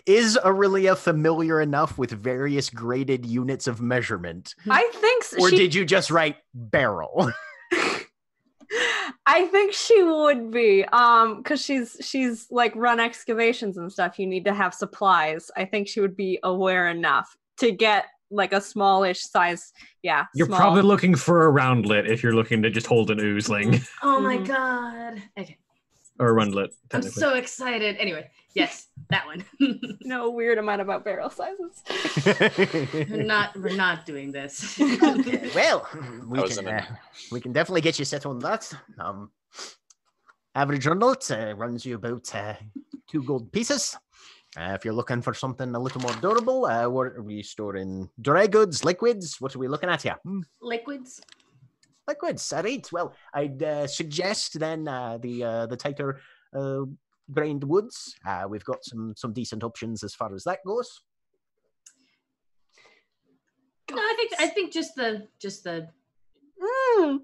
Is Aurelia familiar enough with various graded units of measurement? I think so. Or did you just write barrel? I think she would be, because she's like run excavations and stuff. You need to have supplies. I think she would be aware enough to get like a smallish size. Yeah, You're small. probably looking for a roundlet if you're looking to just hold an oozling Oh my Mhm. god. Okay. or a rundlet. I'm Technically. so excited. Anyway, yes, that one. No weird amount about barrel sizes. We're not doing this. Okay, well, was in it. we can definitely get you set on that. Average rundlet runs you about 2 gold pieces. If you're looking for something a little more durable, what are we storing? Dry goods, liquids? What are we looking at here? Liquids. Liquids, all right. Well, I'd suggest then the tighter grained woods. We've got some decent options as far as that goes. No, I think just the Mm.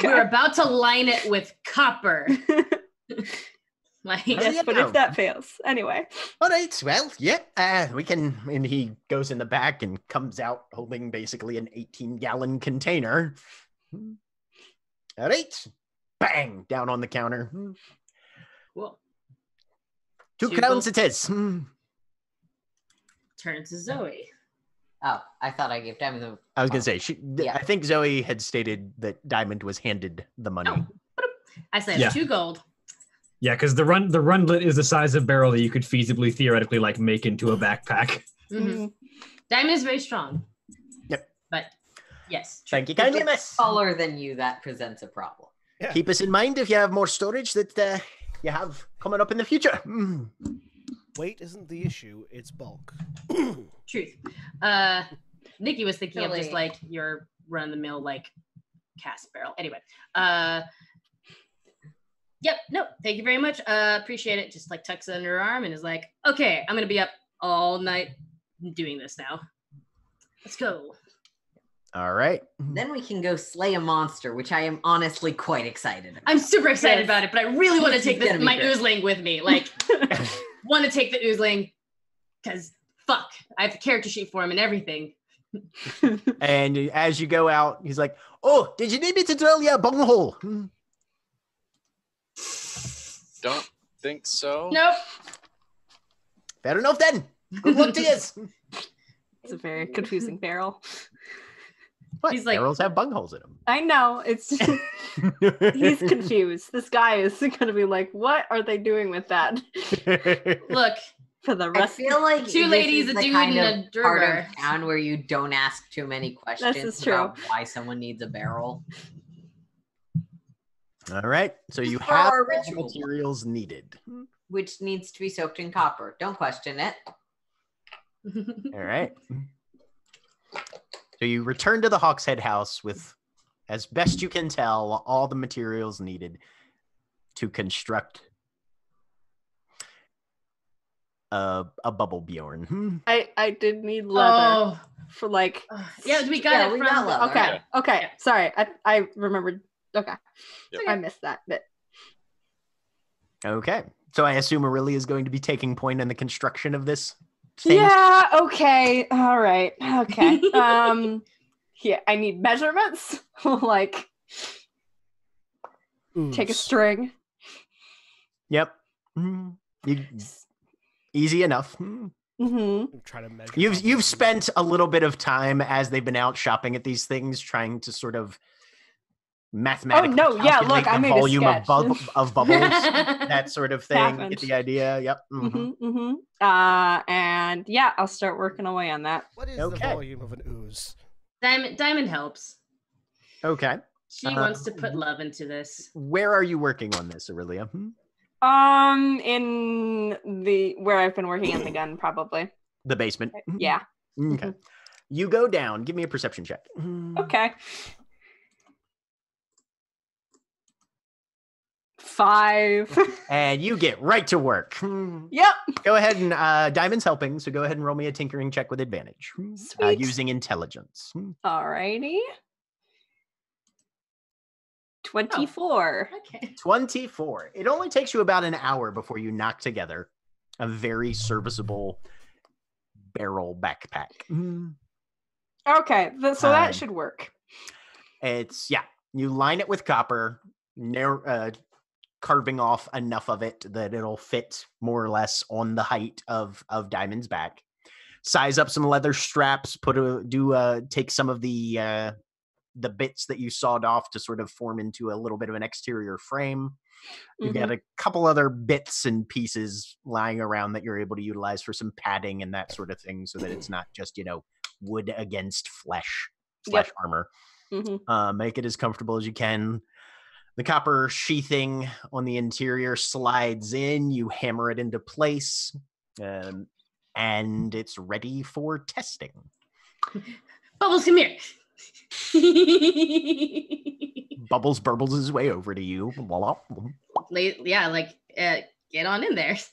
we're about to line it with copper. Like Yes, but if that fails, anyway. All right, well, yeah, we can. And he goes in the back and comes out holding basically an 18-gallon container. All right, bang, down on the counter. cool. 2 Two crowns gold- it is. Turn to Zoe. Oh, I thought I gave Diamond the. I was gonna say, Yeah. I think Zoe had stated that Diamond was handed the money. Oh. I said Yeah. 2 gold. Yeah, because the rundlet is the size of barrel that you could feasibly, theoretically, like make into a backpack. Mhm. Diamond is very strong. Yep. But yes. Thank you If kindly, it's miss. taller than you, that presents a problem. Yeah. Keep us in mind if you have more storage that you have coming up in the future. Weight isn't the issue; it's bulk. Truth. Nikki was thinking of just Really? like your run of the mill like cast barrel. Anyway. Yep, no, thank you very much. Appreciate it. Just like tucks it under her arm and is like, okay, I'm gonna be up all night doing this now. Let's go. All right. Then we can go slay a monster, which I am honestly quite excited about. I'm super excited Yes. about it, but I really want to This take is gonna be my great. oozling with me. Like, want to take the oozling because fuck, I have the character sheet for him and everything. And as you go out, he's like, "Oh, did you need me to drill you a bunghole?" Don't think so. Nope. Fair enough then. Good luck to you. It's a very confusing barrel. What? He's like- Barrels have bungholes in I know. It's them. he's confused. This guy is gonna be like, "What are they doing with that?" Look, For the I rest. feel like Two this ladies, is a the dude, kind and of a part Durgar. of town where you don't ask too many questions is true. about why someone needs a barrel. All right. So you For have our all the ritual. materials needed. Which needs to be soaked in copper. Don't question it. All right. So you return to the Hawkshead house with, as best you can tell, all the materials needed to construct a bubble Bjorn. I did need leather oh, for like. yeah, we got Yeah, it we from got the- leather. Okay. Yeah. Okay. Yeah. Sorry. I remembered. Okay. Yep. I missed that bit. Okay. So I assume Aurelia is going to be taking point in the construction of this thing. Yeah. Okay. All right. Okay. Yeah. I need measurements. Like, take a Ooze. string. Yep. Easy enough. Mm-hmm. Try to measure. You've spent a little bit of time as they've been out shopping at these things, trying to sort of mathematically Oh, no, yeah, look, calculate I the made a volume of, sketch. of bubbles, that sort of thing. Happened. Get the idea? Yep. Mhm. Mm-hmm. Mm-hmm. And yeah, I'll start working away on that. What is Okay. the volume of an ooze? Diamond helps. Okay. She wants to put love into this. Where are you working on this, Aurelia? In the where I've been working on the gun, probably. The basement. Yeah. Okay. You go down. Give me a perception check. Okay. 5. And you get right to work. Yep. Go ahead and Diamond's helping, so go ahead and roll me a tinkering check with advantage. Sweet. Using intelligence. Alrighty. 24. Okay. 24. It only takes you about an hour before you knock together a very serviceable barrel backpack. Okay, so that should work. It's, you line it with copper, carving off enough of it that it'll fit more or less on the height of Diamond's back. Size up some leather straps, take some of the bits that you sawed off to sort of form into a little bit of an exterior frame. You've got a couple other bits and pieces lying around that you're able to utilize for some padding and that sort of thing, so that it's not just, wood against flesh armor. Make it as comfortable as you can. The copper sheathing on the interior slides in, you hammer it into place, and it's ready for testing. Bubbles, come here. Bubbles burbles his way over to you. Get on in there. Just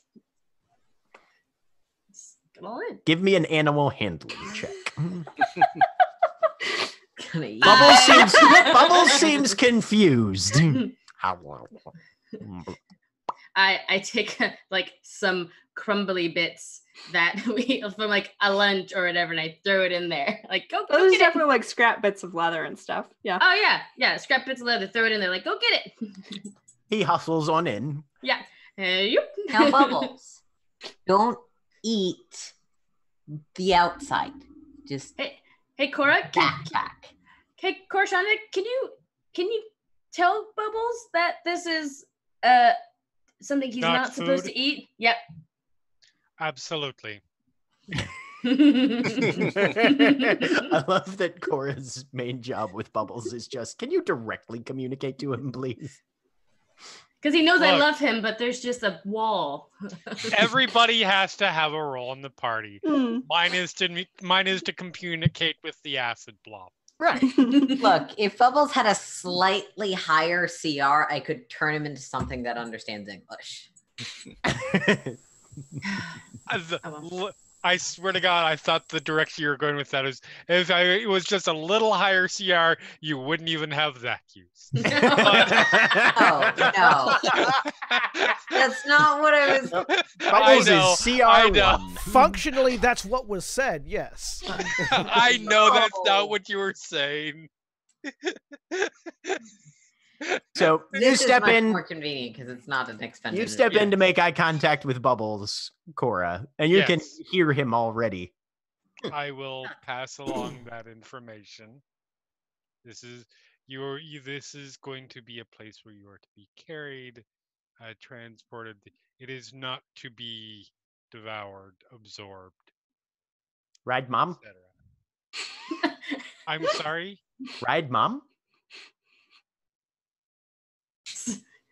get all in. Give me an animal handling check. Gonna Bubbles seems confused. I take some crumbly bits that we from a lunch or whatever, and I throw it in there. Go Those get definitely like scrap bits of leather and stuff. Yeah. Oh yeah, scrap bits of leather. Throw it in there. Go get it. He hustles on in. Yeah. Yep. Now, Bubbles, don't eat the outside. Just Hey, Cora. backpack. Hey, Korshana, can you tell Bubbles that this is something he's Not not supposed food? to eat? Yep. Absolutely. I love that Cora's main job with Bubbles is just, can you directly communicate to him, please? Because he knows I Look. love him, but there's just a wall. Everybody has to have a role in the party. Hmm. Mine is to communicate with the acid blob. Right. Look, if Bubbles had a slightly higher CR, I could turn him into something that understands English. I swear to God, I thought the direction you were going with that is if it was just a little higher CR, you wouldn't even have that use. Oh, no. That's not what I was... Bubbles know, is CR1. I know. Functionally, that's what was said, yes. I know that's not what you were saying. So you This is step much in. more convenient because it's not an expensive... You step in to make eye contact with Bubbles, Cora, and you can Yes. hear him already. I will pass along that information. This is this is going to be a place where you are to be carried, transported. It is not to be devoured, absorbed, Ride, Mom? etc. I'm sorry? Ride, Mom?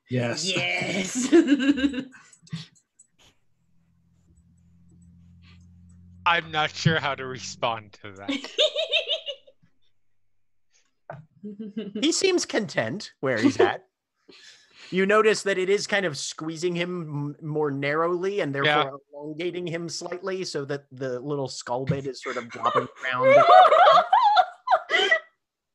Yes. Yes. I'm not sure how to respond to that. He seems content where he's at. You notice that it is kind of squeezing him more narrowly and therefore elongating him slightly so that the little skull bit is sort of dropping around.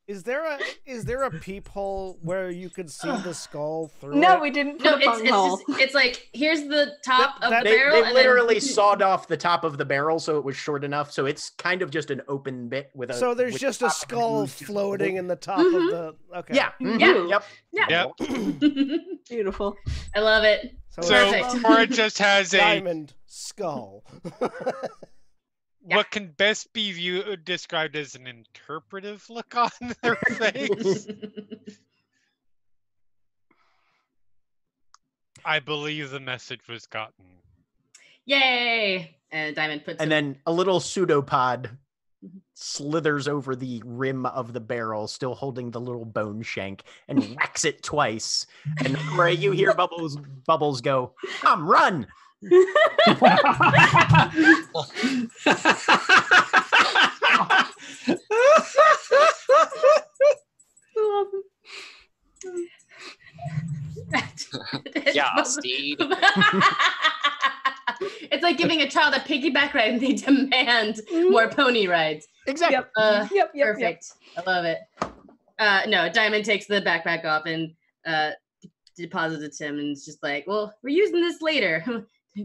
Is there a peephole where you could see the skull through No, it? we didn't put No, a bunghole. it's here's the top of the They barrel. and then- literally sawed off the top of the barrel so it was short enough. So it's kind of just an open bit with a. So there's with just the a top of the skull groove just floating open. in the top of the. Okay. Yeah. Yeah. Yep. Yep. Beautiful. I love it. So, So Perfect. Cora just has a diamond skull. what can best be described as an interpretive look on their face. I believe the message was gotten. Yay! And Diamond puts And him- then a little pseudopod slithers over the rim of the barrel, still holding the little bone shank, and whacks it twice. And where you hear Bubbles go, "Come, run!" piggyback ride and they demand more pony rides. Exactly. Yep. Perfect. I love it. No, Diamond takes the backpack off and deposits it to him and it's just like, well, we're using this later.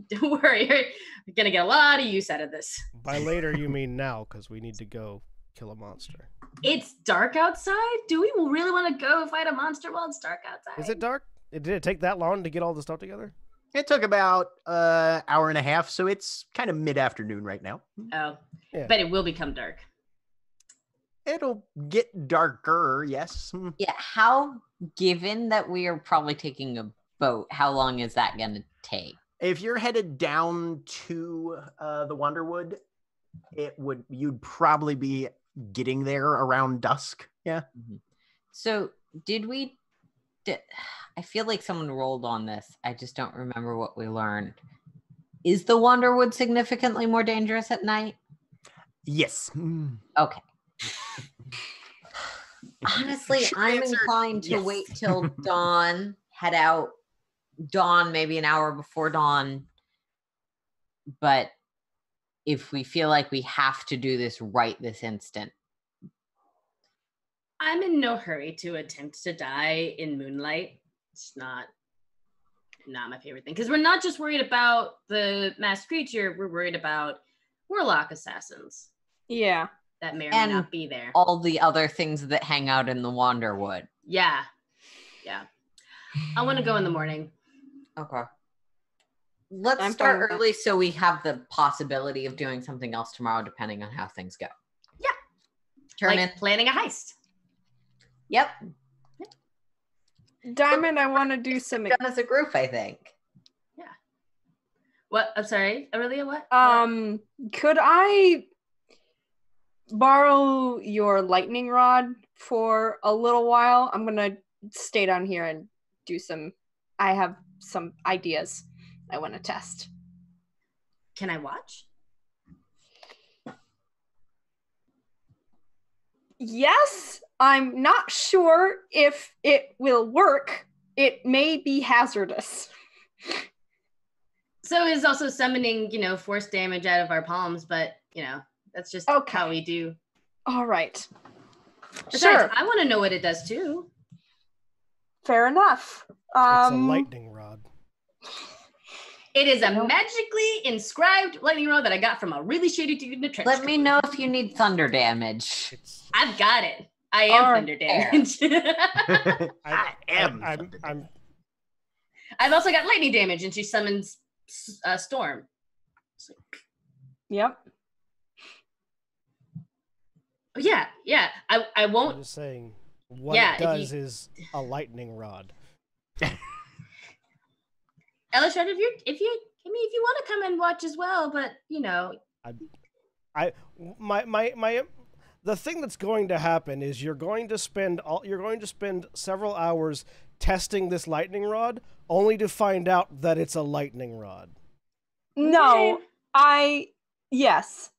Don't worry. You're going to get a lot of use out of this. By later, you mean now, because we need to go kill a monster. It's dark outside? Do we really want to go fight a monster while it's dark outside? Is it dark? Did it take that long to get all the stuff together? It took about an hour and a half, so it's kind of mid-afternoon right now. Oh, Yeah. but it will become dark. It'll get darker, yes. Yeah, how, given that we are probably taking a boat, how long is that going to take? If you're headed down to the Wonderwood, you'd probably be getting there around dusk. Yeah. So I feel like someone rolled on this. I just don't remember what we learned. Is the Wonderwood significantly more dangerous at night? Yes. Okay. Honestly, Short I'm answer, inclined to yes. wait till dawn, head out dawn, maybe an hour before dawn. But if we feel like we have to do this right this instant. I'm in no hurry to attempt to die in moonlight. It's not my favorite thing. Because we're not just worried about the masked creature, we're worried about Warlock assassins Yeah. that may or And may not be there. all the other things that hang out in the Wanderwood. Yeah. I want to go in the morning. Okay. Let's I'm fine start with that. early so we have the possibility of doing something else tomorrow, depending on how things go. Yeah. Turn Like in. planning a heist. Yep. Diamond, I want to do some. Done as a group, I think. What? I'm sorry, Aurelia, what? Could I borrow your lightning rod for a little while? I'm gonna stay down here and do some. I have some ideas I want to test. Can I watch? Yes, I'm not sure if it will work. It may be hazardous. So is also summoning, force damage out of our palms, but that's just Okay. how we do. All right. Besides, Sure. I want to know what it does too. Fair enough. It's a lightning rod. It is a Nope. magically inscribed lightning rod that I got from a really shady dude in a trench Let coat. me know if you need thunder damage. It's I've got it. I am Or thunder damage. I am. I'm I've also got lightning damage, and she summons a storm. Yep. Oh, yeah. I I'm won't. just saying what Yeah, it if does you- is a lightning rod. Elishard, if you want to come and watch as well, but The thing that's going to happen is you're going to spend several hours testing this lightning rod, only to find out that it's a lightning rod. No, yes.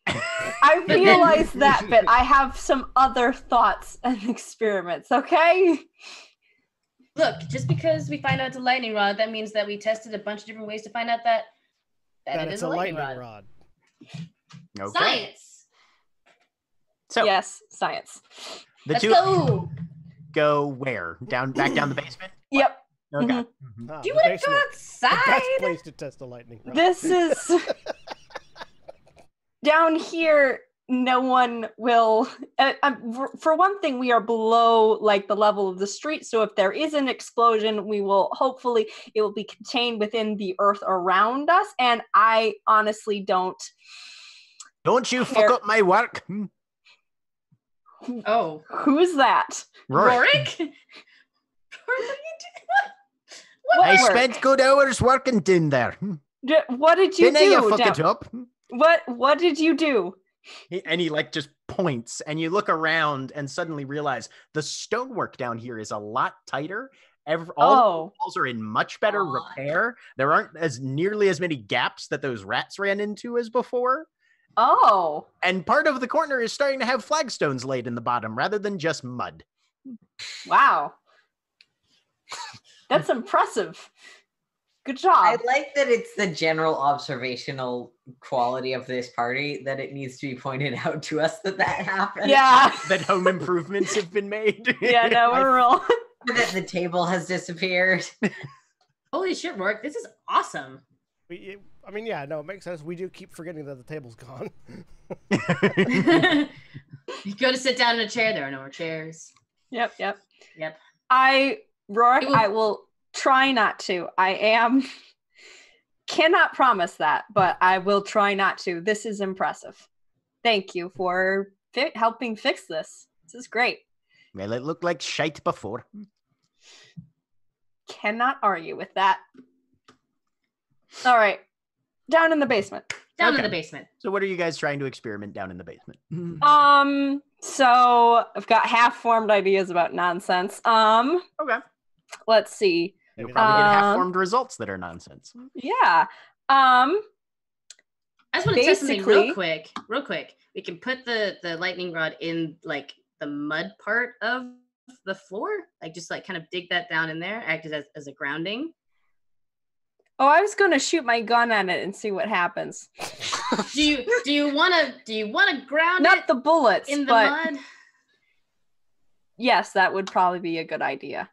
I realize that, but I have some other thoughts and experiments, okay? look, just because we find out it's a lightning rod, that means that we tested a bunch of different ways to find out that it it's is a a lightning lightning rod. rod. Okay. Science. So Yes, science. the Let's two go. go where? Back down the basement? Yep. Okay. Mhm. Ah, Do you the want to go basement. The best outside? place to test a lightning rod. This is down here. No one will. For one thing, we are below like the level of the street. So if there is an explosion, it will be contained within the earth around us. And I honestly don't. Don't you Here. fuck up my work. Oh, Who's that? Rorik? What are you doing? What I work? spent good hours working down there. What did you Didn't do? you fuck down- it up? What did you do? And he like just points, and you look around and suddenly realize the stonework down here is a lot tighter. All the walls are in much better God. repair. There aren't as nearly as many gaps that those rats ran into as before. Oh. And part of the corner is starting to have flagstones laid in the bottom rather than just mud. Wow. That's impressive. Good job. I like that it's the general observational quality of this party that it needs to be pointed out to us that happened. Yeah. That home improvements have been made. Yeah, no, we're rolling. That the table has disappeared. Holy shit, Rourke, this is awesome. I mean, yeah, no, it makes sense. We do keep forgetting that the table's gone. You go to sit down in a chair, there are no more chairs. Yep. Yep. Rourke, It will- I will try not to. Cannot promise that, but I will try not to. This is impressive. Thank you for helping fix this. This is great. Well, it looked like shite before. Cannot argue with that. All right. Down in the basement. Down in Okay. the basement. So what are you guys trying to experiment down in the basement? So I've got half-formed ideas about nonsense. Okay. Let's see. You'll probably get Um, half-formed results that are nonsense. Yeah. I just want to test something Basically- real quick. We can put the lightning rod in like the mud part of the floor, like just like kind of dig that down in there, act as a grounding. Oh, I was going to shoot my gun at it and see what happens. Do you want to ground Not it the bullets, in the but mud? yes, that would probably be a good idea.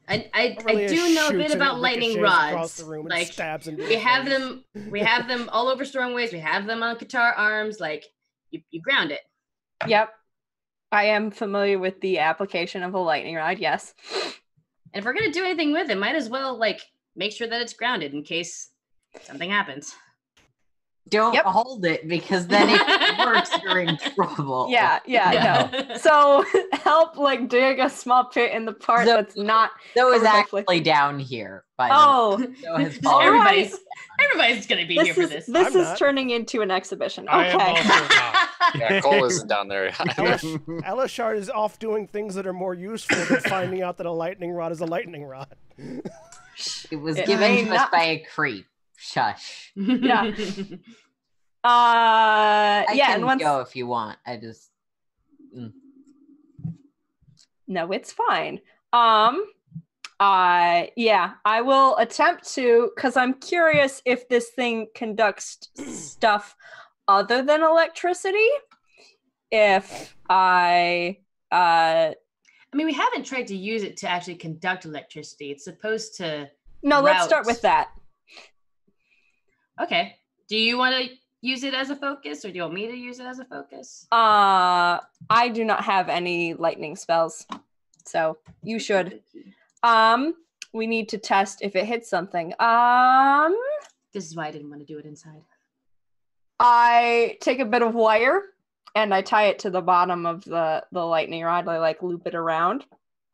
I Aurelia do know a shoots bit and it about lightning ricochets across rods. the room and Like stabs into we your have face. them all over Stormways. We have them on guitar arms. Like you ground it. Yep. I am familiar with the application of a lightning rod, yes. And if we're gonna do anything with it, might as well like make sure that it's grounded in case something happens. Don't Yep. hold it because then if it works, you're in trouble. Yeah, no. So help like dig a small pit in the part So- that's not Zoe is covered by actually flick- down here. By Oh, the way. Zoe has all fallen. right. Everybody's gonna be here for this. This I'm is not. turning into an exhibition. I am Okay. also not. Yeah, Cole isn't down there. Elishard is off doing things that are more useful than finding out that a lightning rod is a lightning rod. It was It given may to us not- by a creep. Shush. Yeah. I Yeah, can and once go if you want. I just No, it's fine. Yeah, I will attempt to, because I'm curious if this thing conducts stuff other than electricity. If I mean, we haven't tried to use it to actually conduct electricity. It's supposed to. no, let's start routes. with that. Okay. Do you want to use it as a focus, or do you want me to use it as a focus? I do not have any lightning spells, so you should. We need to test if it hits something. This is why I didn't want to do it inside. I take a bit of wire and I tie it to the bottom of the lightning rod. I like loop it around.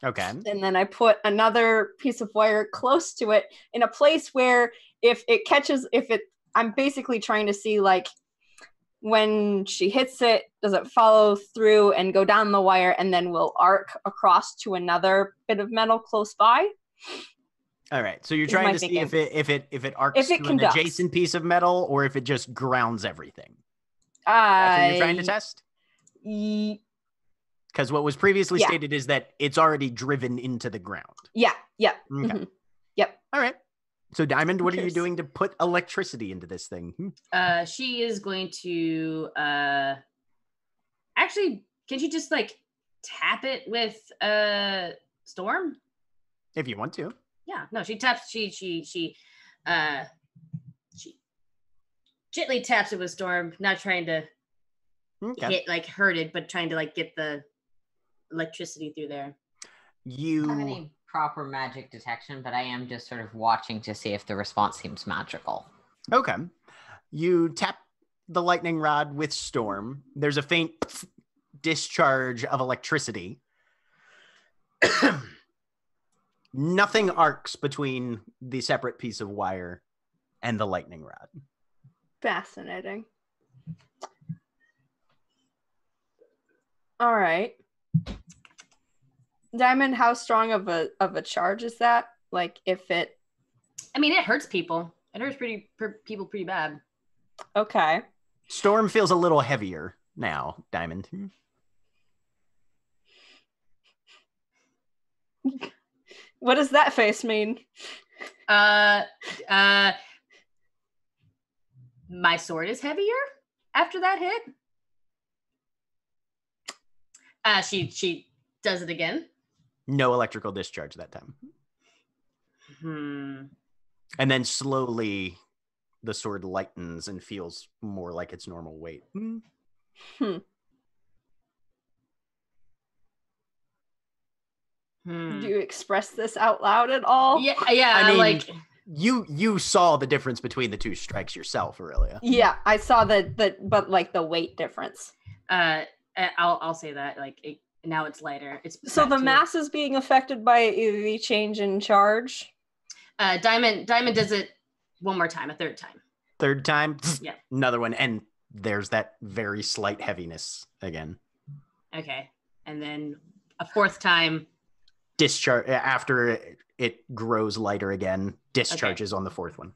Okay. And then I put another piece of wire close to it in a place where if it catches, I'm basically trying to see like when she hits it, does it follow through and go down the wire and then will arc across to another bit of metal close by? All right. So you're Is my trying to see if it arcs If it to conducts. an adjacent piece of metal or if it just grounds everything. That's what you're trying to test? Because what was previously Yeah. stated is that it's already driven into the ground. Yeah. Okay. Mhm. Yep. All right. So Diamond, what are you Cheers. doing to put electricity into this thing? She is going to actually, can you just like tap it with Storm? If you want to. Yeah, no, she taps she gently taps it with Storm, not trying to Okay. hurt it, but trying to like get the electricity through there. I don't have You any proper magic detection, but I am just sort of watching to see if the response seems magical. okay. You tap the lightning rod with Storm. There's a faint discharge of electricity. Nothing arcs between the separate piece of wire and the lightning rod. Fascinating. All right. Diamond, how strong of a charge is that? Like if it I mean, it hurts people. It hurts people pretty bad. okay. Storm feels a little heavier now, Diamond. What does that face mean? My sword is heavier after that hit. She does it again. No electrical discharge that time. And then slowly the sword lightens and feels more like its normal weight. Do you express this out loud at all? Yeah. I mean, like you saw the difference between the two strikes yourself, Aurelia. Yeah, I saw but like the weight difference. I'll say that now it's lighter. It's So the mass is being affected by the change in charge. Diamond does it one more time, a third time. Third time, Yeah. Another one, and there's that very slight heaviness again. Okay, and then a fourth time. Discharge after it grows lighter again. Discharges on the fourth one.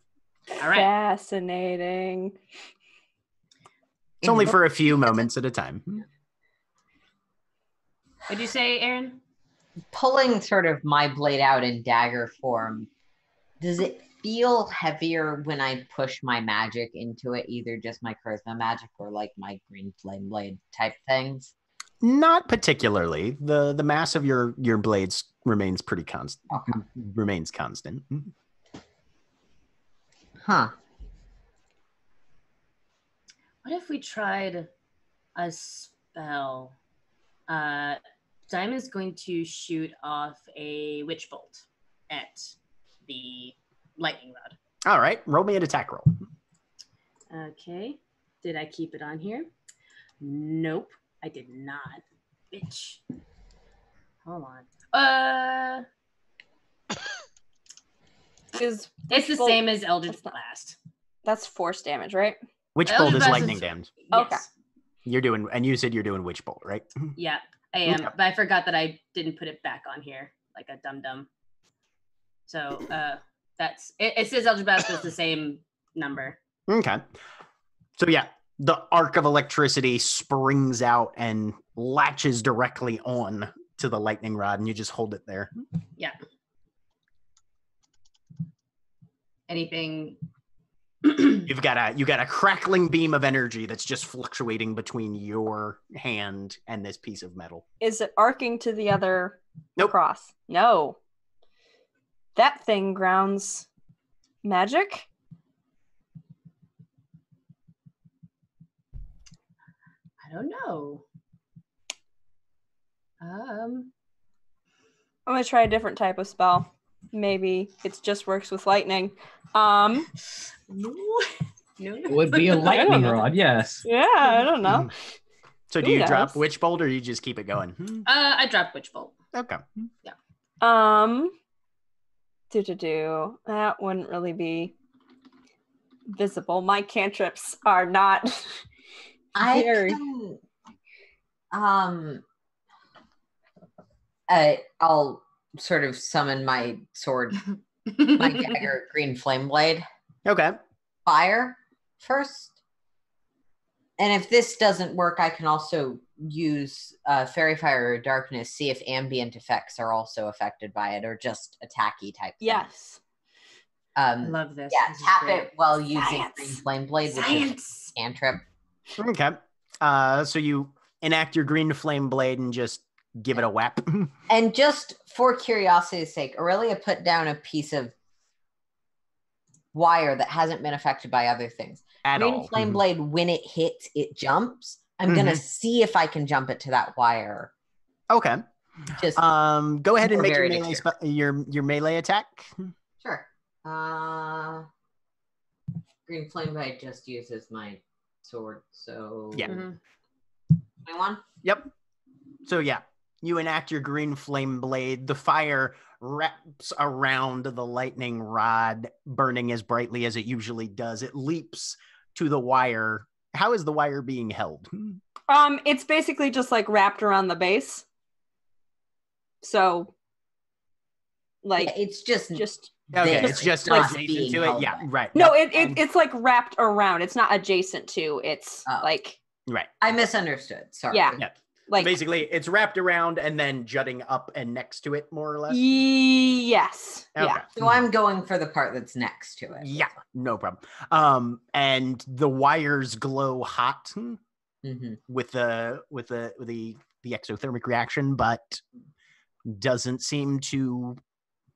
All right. Fascinating. It's only for a few moments at a time. What'd you say, Aaron? Pulling sort of my blade out in dagger form, does it feel heavier when I push my magic into it, either just my charisma magic or like my green flame blade type things? Not particularly. The mass of your blades remains pretty constant. Okay. Remains constant. Huh. What if we tried a spell? Diamond's going to shoot off a witch bolt at the lightning rod. All right, roll me an attack roll. Okay. Did I keep it on here? Nope, I did not. Bitch. Hold on. Is It's the bolt- same as Eldritch Blast. That's force damage, right? Witch Eldritch bolt is Blast lightning is- damage. Yes. Okay. You're doing, and you said you're doing witch bolt, right? Yeah, I am. Okay. But I forgot that I didn't put it back on here like a dum-dum. So that's it says Eldritch Blast was the same number. Okay. So yeah, the arc of electricity springs out and latches directly on to the lightning rod, and you just hold it there. Yeah. Anything? You got a crackling beam of energy that's just fluctuating between your hand and this piece of metal. Is it arcing to the other Nope. cross? No. That thing grounds magic? I don't know. I'm gonna try a different type of spell. Maybe it just works with lightning. No. It would be a lightning rod, yes. Yeah, I don't know. So do Who you drop knows? witch bolt or you just keep it going? I dropped Witch Bolt. Okay. That wouldn't really be visible. My cantrips are not I very. can, I'll sort of summon my sword, my dagger, green flame blade, Okay. fire first. And if this doesn't work, I can also use fairy fire or darkness, see if ambient effects are also affected by it or just attacky type things. Yes. I love this. Yeah, This is tap great. it while using Science. green flame blade, which is Science. cantrip. Okay. So you enact your green flame blade and just give it a whap. And just for curiosity's sake, Aurelia put down a piece of wire that hasn't been affected by other things. At Green all. flame blade, when it hits, it jumps. I'm gonna see if I can jump it to that wire. Okay. Just Go ahead and More make your varied melee, your melee attack. sure. Green flame blade just uses my sword, so Yeah. Mhm. 21. Yep. So yeah, you enact your green flame blade. The fire wraps around the lightning rod, burning as brightly as it usually does. It leaps to the wire. How is the wire being held? It's basically just like wrapped around the base. So, like, Yeah, it's just Okay, this, it's just not adjacent being to it. held Yeah, by. right. no, Yep. it's like wrapped around. It's not adjacent to. It's Oh. like Right. I misunderstood. Sorry. Yeah. Yeah. Like, Basically, it's wrapped around and then jutting up and next to it, more or less. yes. Okay. Yeah. So I'm going for the part that's next to it. Yeah, no problem. And the wires glow hot Mm-hmm. with the exothermic reaction, but doesn't seem to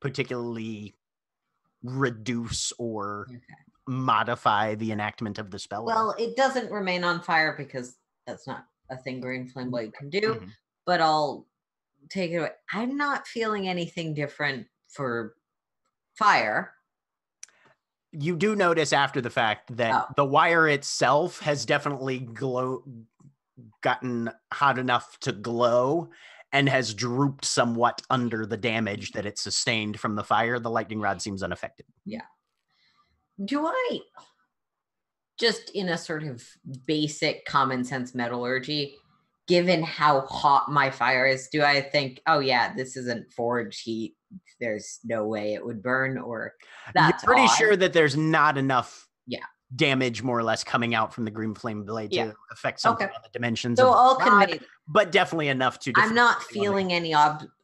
particularly reduce or modify the enactment of the spell. Well, it doesn't remain on fire because that's not a thing Green Flame Blade can do, Mhm. but I'll take it away. I'm not feeling anything different for fire. You do notice after the fact that the wire itself has definitely gotten hot enough to glow and has drooped somewhat under the damage that it sustained from the fire. The lightning rod seems unaffected. Yeah. Do I, just in a sort of basic common sense metallurgy, given how hot my fire is, do I think, oh yeah, this isn't forge heat, there's no way it would burn? Or that's You're pretty odd. sure that there's not enough Yeah. damage, more or less, coming out from the green flame blade Yeah. to affect something Okay. on the dimensions So of I'll the rod, convey. but definitely enough to. I'm not something on the- feeling any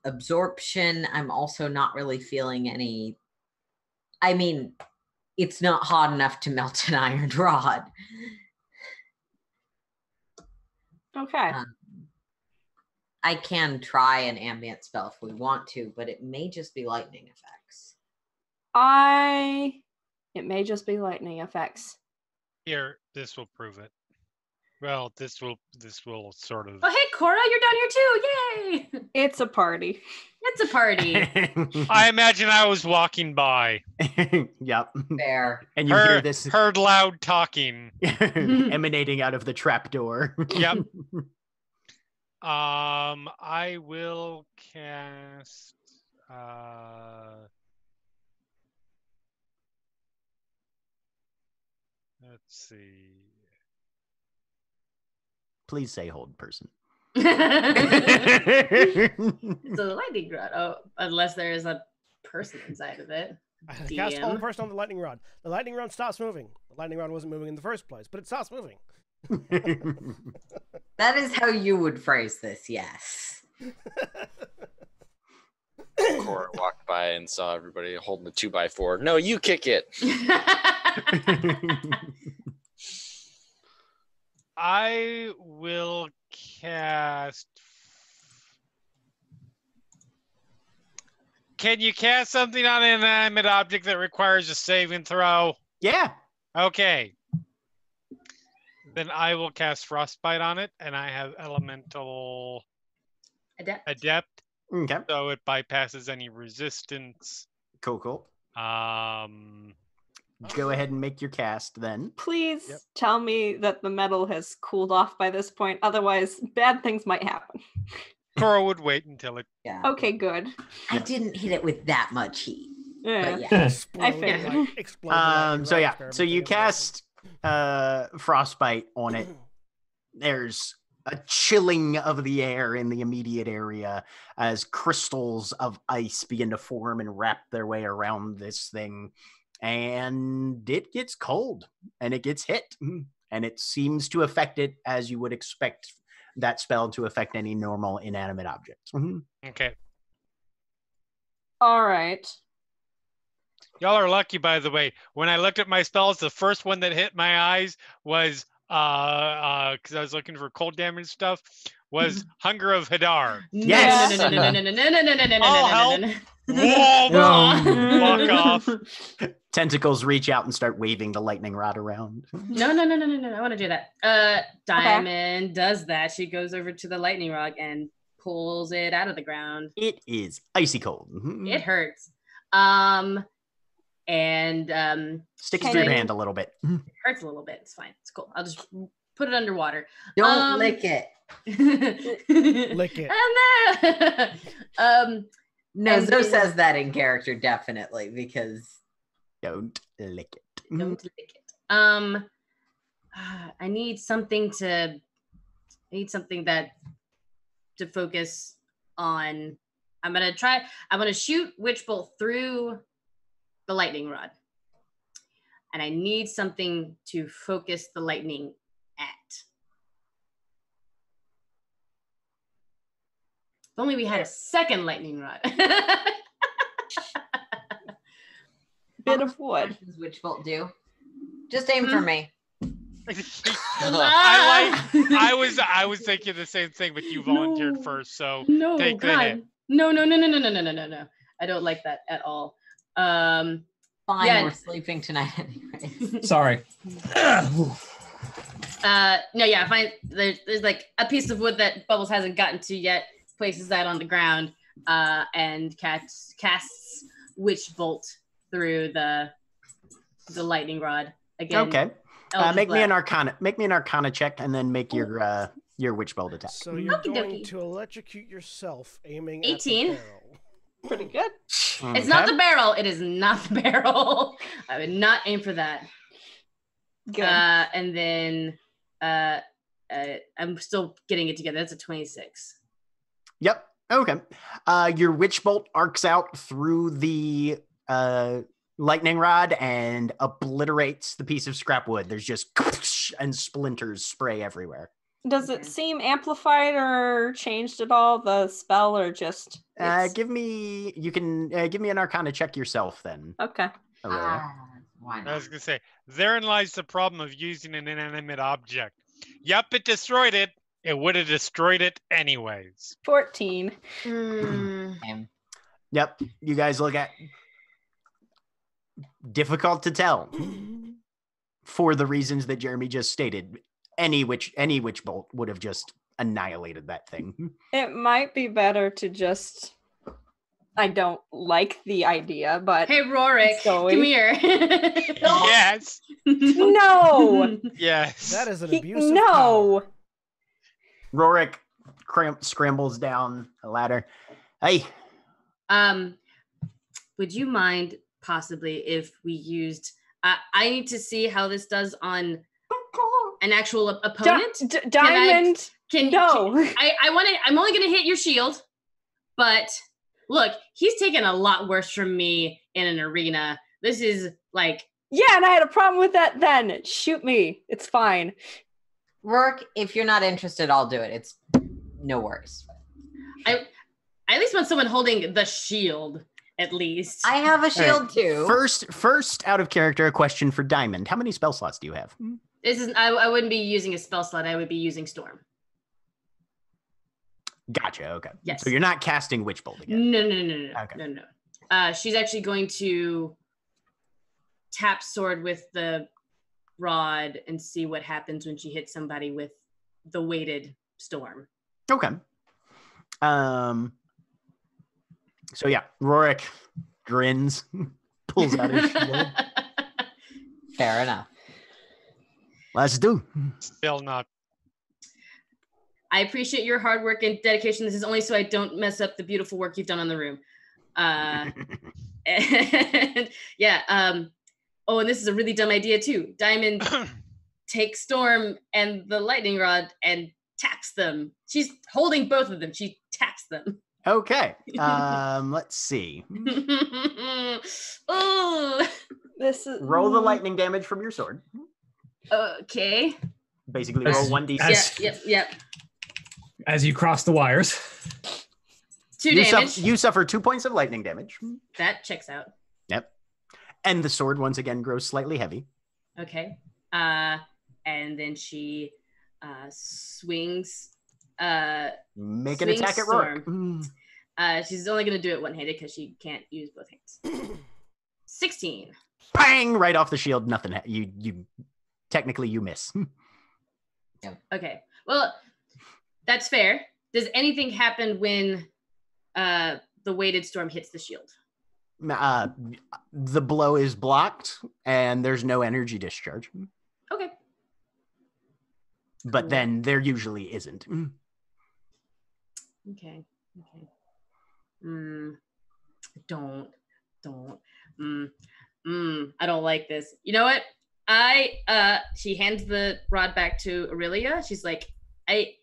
absorption. I'm also not really feeling any. I mean, it's not hot enough to melt an iron rod. Okay. I can try an ambient spell if we want to, but it may just be lightning effects. It may just be lightning effects. Here, this will prove it. Well, this will sort of. Oh, hey, Cora, you're down here too. Yay! It's a party. It's a party. I imagine I was walking by. Yep. Fair. And you hear this Heard loud talking. emanating out of the trapdoor. Yep. I will cast. Let's see. Please say hold person. It's a lightning rod. Oh, unless there is a person inside of it. Cast hold DM. person on the lightning rod. The lightning rod stops moving. The lightning rod wasn't moving in the first place, but it stops moving. That is how you would phrase this, yes. Cora walked by and saw everybody holding the 2x4. No, you kick it. I will cast. Can you cast something on an inanimate object that requires a saving throw? Yeah. Okay. Then I will cast Frostbite on it, and I have Elemental Adept, Okay. so it bypasses any resistance. Cool. Um, Go ahead and make your cast then. Please tell me that the metal has cooled off by this point. Otherwise, bad things might happen. Cora would wait until it. Yeah. Okay, good. I didn't hit it with that much heat. Yeah. But yeah. Explode, I figured. like, explode the lightning So rod yeah, experiment so you thing. cast frostbite on it. There's a chilling of the air in the immediate area as crystals of ice begin to form and wrap their way around this thing, and it gets cold and it gets hit, and it seems to affect it as you would expect that spell to affect any normal inanimate object. Okay. All right. Y'all are lucky, by the way. When I looked at my spells, the first one that hit my eyes was because I was looking for cold damage stuff, was Hunger of Hadar. Yes. All help. Whoa, walk off. Tentacles reach out and start waving the lightning rod around. No. I want to do that. Diamond does that. She goes over to the lightning rod and pulls it out of the ground. It is icy cold. It hurts. Sticks to your hand a little bit. It hurts a little bit. It's fine. It's cool. I'll just put it underwater. Don't lick it. Lick it. No, and Zoe then- says that in character, definitely, because Don't lick it. Don't lick it. I need something that to focus on. I'm gonna shoot Witch Bolt through the lightning rod. And I need something to focus the lightning at. only we had a second lightning rod. Bit of wood. What does Witch Bolt do? Just aim for me. I was thinking the same thing, but you volunteered No. first, so No, take the hit. God. No. I don't like that at all. Fine, Yeah. we're sleeping tonight anyway. Sorry. No, yeah, fine. There's like a piece of wood that Bubbles hasn't gotten to yet, places that on the ground, and casts Witch Bolt through the lightning rod again. Okay. Eldritch Make me an Blast. Arcana check, and then make your Witch Bolt attack. So you're Okie going dokie. to electrocute yourself, aiming 18. at the barrel. Pretty good. It's not the barrel. It is not the barrel. I would not aim for that. Good. And then I'm still getting it together. That's a 26. Yep. Okay. Your Witch Bolt arcs out through the lightning rod and obliterates the piece of scrap wood. There's just and splinters spray everywhere. Does it seem amplified or changed at all, the spell, or just... Give me an Arcana check yourself then. Okay. Aurelia. Why I not? was gonna say, therein lies the problem of using an inanimate object. Yep, it destroyed it. It would have destroyed it anyways. 14. Yep. You guys look at difficult to tell for the reasons that Jeremy just stated. Any witch bolt would have just annihilated that thing. It might be better to just... I don't like the idea, but... Hey, Rorik, Zoe. come here. Yes. No! Yes. That is an He- abuse no! of power. Rorik scrambles down a ladder. Hey, Would you mind possibly if we used... I need to see how this does on an actual opponent. Diamond! No! I'm only going to hit your shield, but look, he's taken a lot worse from me in an arena. This is like... Yeah, and I had a problem with that then. Shoot me. It's fine. Rourke, if you're not interested, I'll do it. It's no worries. I at least want someone holding the shield, at least. I have a shield too. first out of character, a question for Diamond. How many spell slots do you have? This is I wouldn't be using a spell slot. I would be using Storm. Gotcha. Okay. Yes. So you're not casting Witch Bolt again. No. Okay. No. She's actually going to tap sword with the rod and see what happens when she hits somebody with the weighted storm. Okay. So yeah, Rorik grins, pulls out his shield. Fair enough. Let's do. Still not. I appreciate your hard work and dedication. This is only so I don't mess up the beautiful work you've done on the room. And yeah. Oh, and this is a really dumb idea too. Diamond takes Storm and the lightning rod and taps them. She's holding both of them. She taps them. Okay. Let's see. Oh. This is... Roll the lightning damage from your sword. Okay. Basically, roll 1d6. Yep. As you cross the wires. 2 damage. You suffer 2 points of lightning damage. That checks out. Yep. And the sword once again grows slightly heavy. Okay. And then she swings. Make an Swing attack at Rourke. She's only going to do it one-handed because she can't use both hands. 16. Bang! Right off the shield. Nothing. You technically you miss. Okay. Well, that's fair. Does anything happen when the weighted storm hits the shield? The blow is blocked, and there's no energy discharge. Okay. But then there usually isn't. Okay. Don't. I don't like this. You know what? She hands the rod back to Aurelia. She's like, I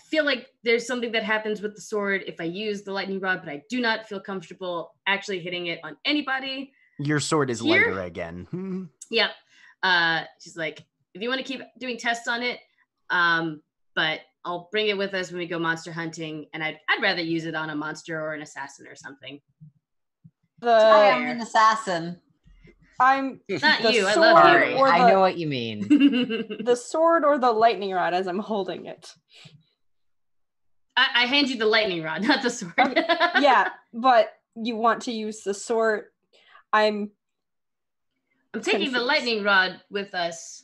feel like there's something that happens with the sword if I use the lightning rod, but I do not feel comfortable actually hitting it on anybody. Your sword is Here? lighter again. Yep. She's like, if you want to keep doing tests on it, but I'll bring it with us when we go monster hunting, and I'd rather use it on a monster or an assassin or something. I am Fair. an assassin. I'm Not the you. I sword love Sorry, you. or I the- know what you mean. the sword or the lightning rod as I'm holding it. I hand you the lightning rod, not the sword. Okay, Yeah, but you want to use the sword. I'm taking the confused. lightning rod with us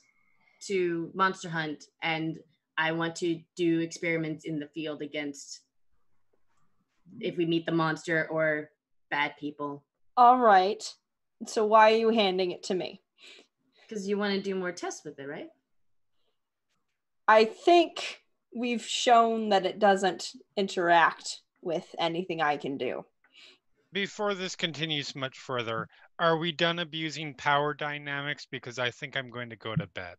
to monster hunt, and I want to do experiments in the field against if we meet the monster or bad people. all right. So why are you handing it to me? Because you want to do more tests with it, right? I think we've shown that it doesn't interact with anything I can do. Before this continues much further, are we done abusing power dynamics? Because I think I'm going to go to bed.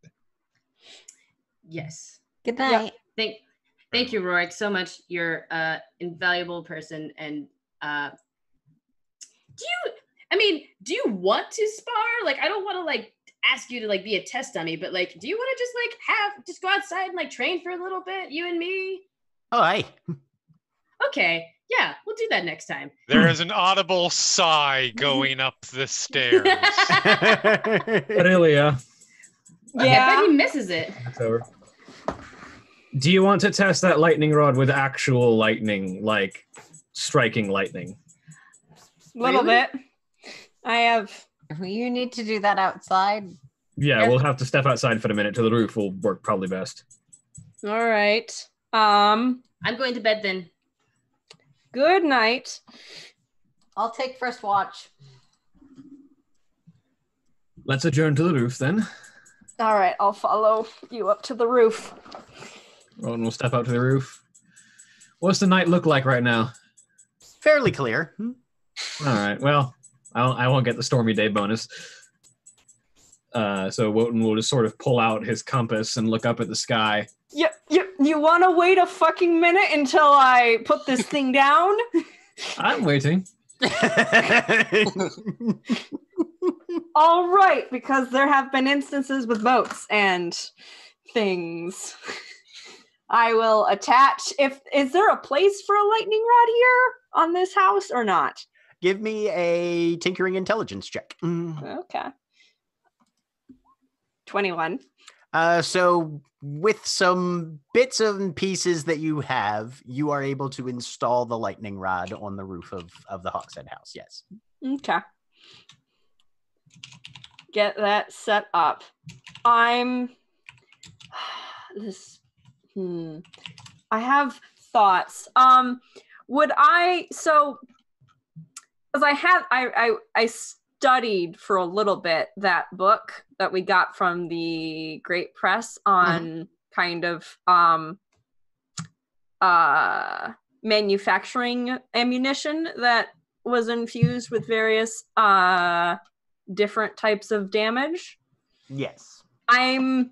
Yes. Good Yep. night. Thank you, Rorik, so much. You're an invaluable person, and do you want to spar? Like, I don't want to like ask you to like be a test dummy, but like, do you want to just like just go outside and like train for a little bit, you and me? Oh, hey. Okay, yeah, we'll do that next time. There is an audible sigh going up the stairs. Aurelia, Yeah, but he misses it. it's over. Do you want to test that lightning rod with actual lightning, like striking lightning? Little Really? bit. I have. You need to do that outside. Yeah, Yeah. we'll have to step outside for a minute to the roof. Will work probably best. All right. I'm going to bed then. Good night. I'll take first watch. Let's adjourn to the roof then. All right, I'll follow you up to the roof. And we'll step out to the roof. What's the night look like right now? Fairly clear. All right. Well, I won't get the stormy day bonus. So Wotan will just sort of pull out his compass and look up at the sky. You want to wait a fucking minute until I put this thing down? I'm waiting. All right, because there have been instances with boats and things. I will attach. Is there a place for a lightning rod here on this house or not? Give me a tinkering intelligence check. Okay. 21. So with some bits and pieces that you have, you are able to install the lightning rod on the roof of the Hawkshead house. Yes. Okay. Get that set up. I have thoughts. Would I because I studied for a little bit that book that we got from the Great Press on kind of manufacturing ammunition that was infused with various different types of damage. Yes. I'm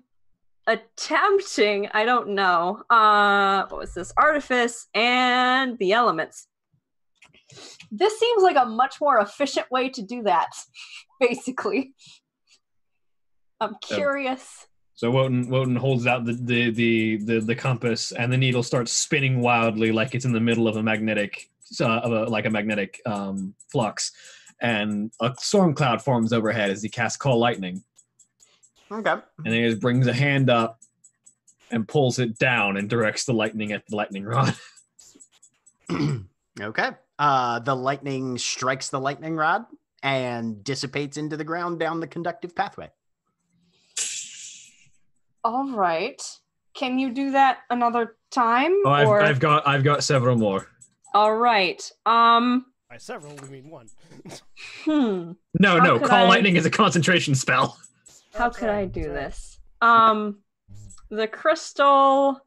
attempting, I don't know, what was this? Artifice and the elements. This seems like a much more efficient way to do that, basically. I'm curious. So Wotan holds out the compass, and the needle starts spinning wildly, like it's in the middle of a magnetic flux, and a storm cloud forms overhead as he casts Call Lightning. Okay. And he just brings a hand up and pulls it down and directs the lightning at the lightning rod. Okay. The lightning strikes the lightning rod and dissipates into the ground down the conductive pathway. All right. Can you do that another time? Oh, or... I've got several more. All right. By several, we mean one. No, How could Call I- Lightning is a concentration spell. How Oh, could sorry, I do sorry. this? The crystal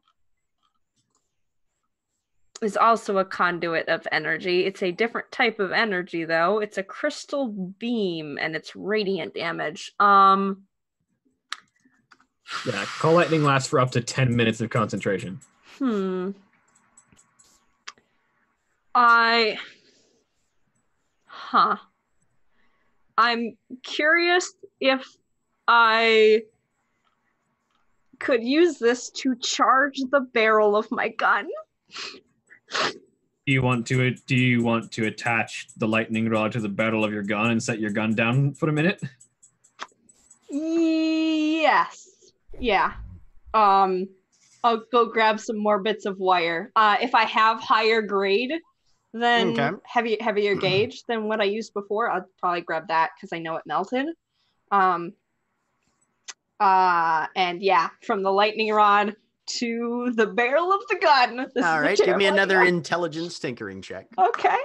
is also a conduit of energy. It's a different type of energy, though. It's a crystal beam, and it's radiant damage. Yeah, Call Lightning lasts for up to 10 minutes of concentration. I'm curious if I could use this to charge the barrel of my gun. Do you want to attach the lightning rod to the barrel of your gun and set your gun down for a minute? Yes. Yeah. I'll go grab some more bits of wire. If I have higher grade than Okay. heavier gauge than what I used before, I'll probably grab that because I know it melted. And yeah, from the lightning rod to the barrel of the gun. This All is a right, give me terrible another idea. intelligence tinkering check. Okay.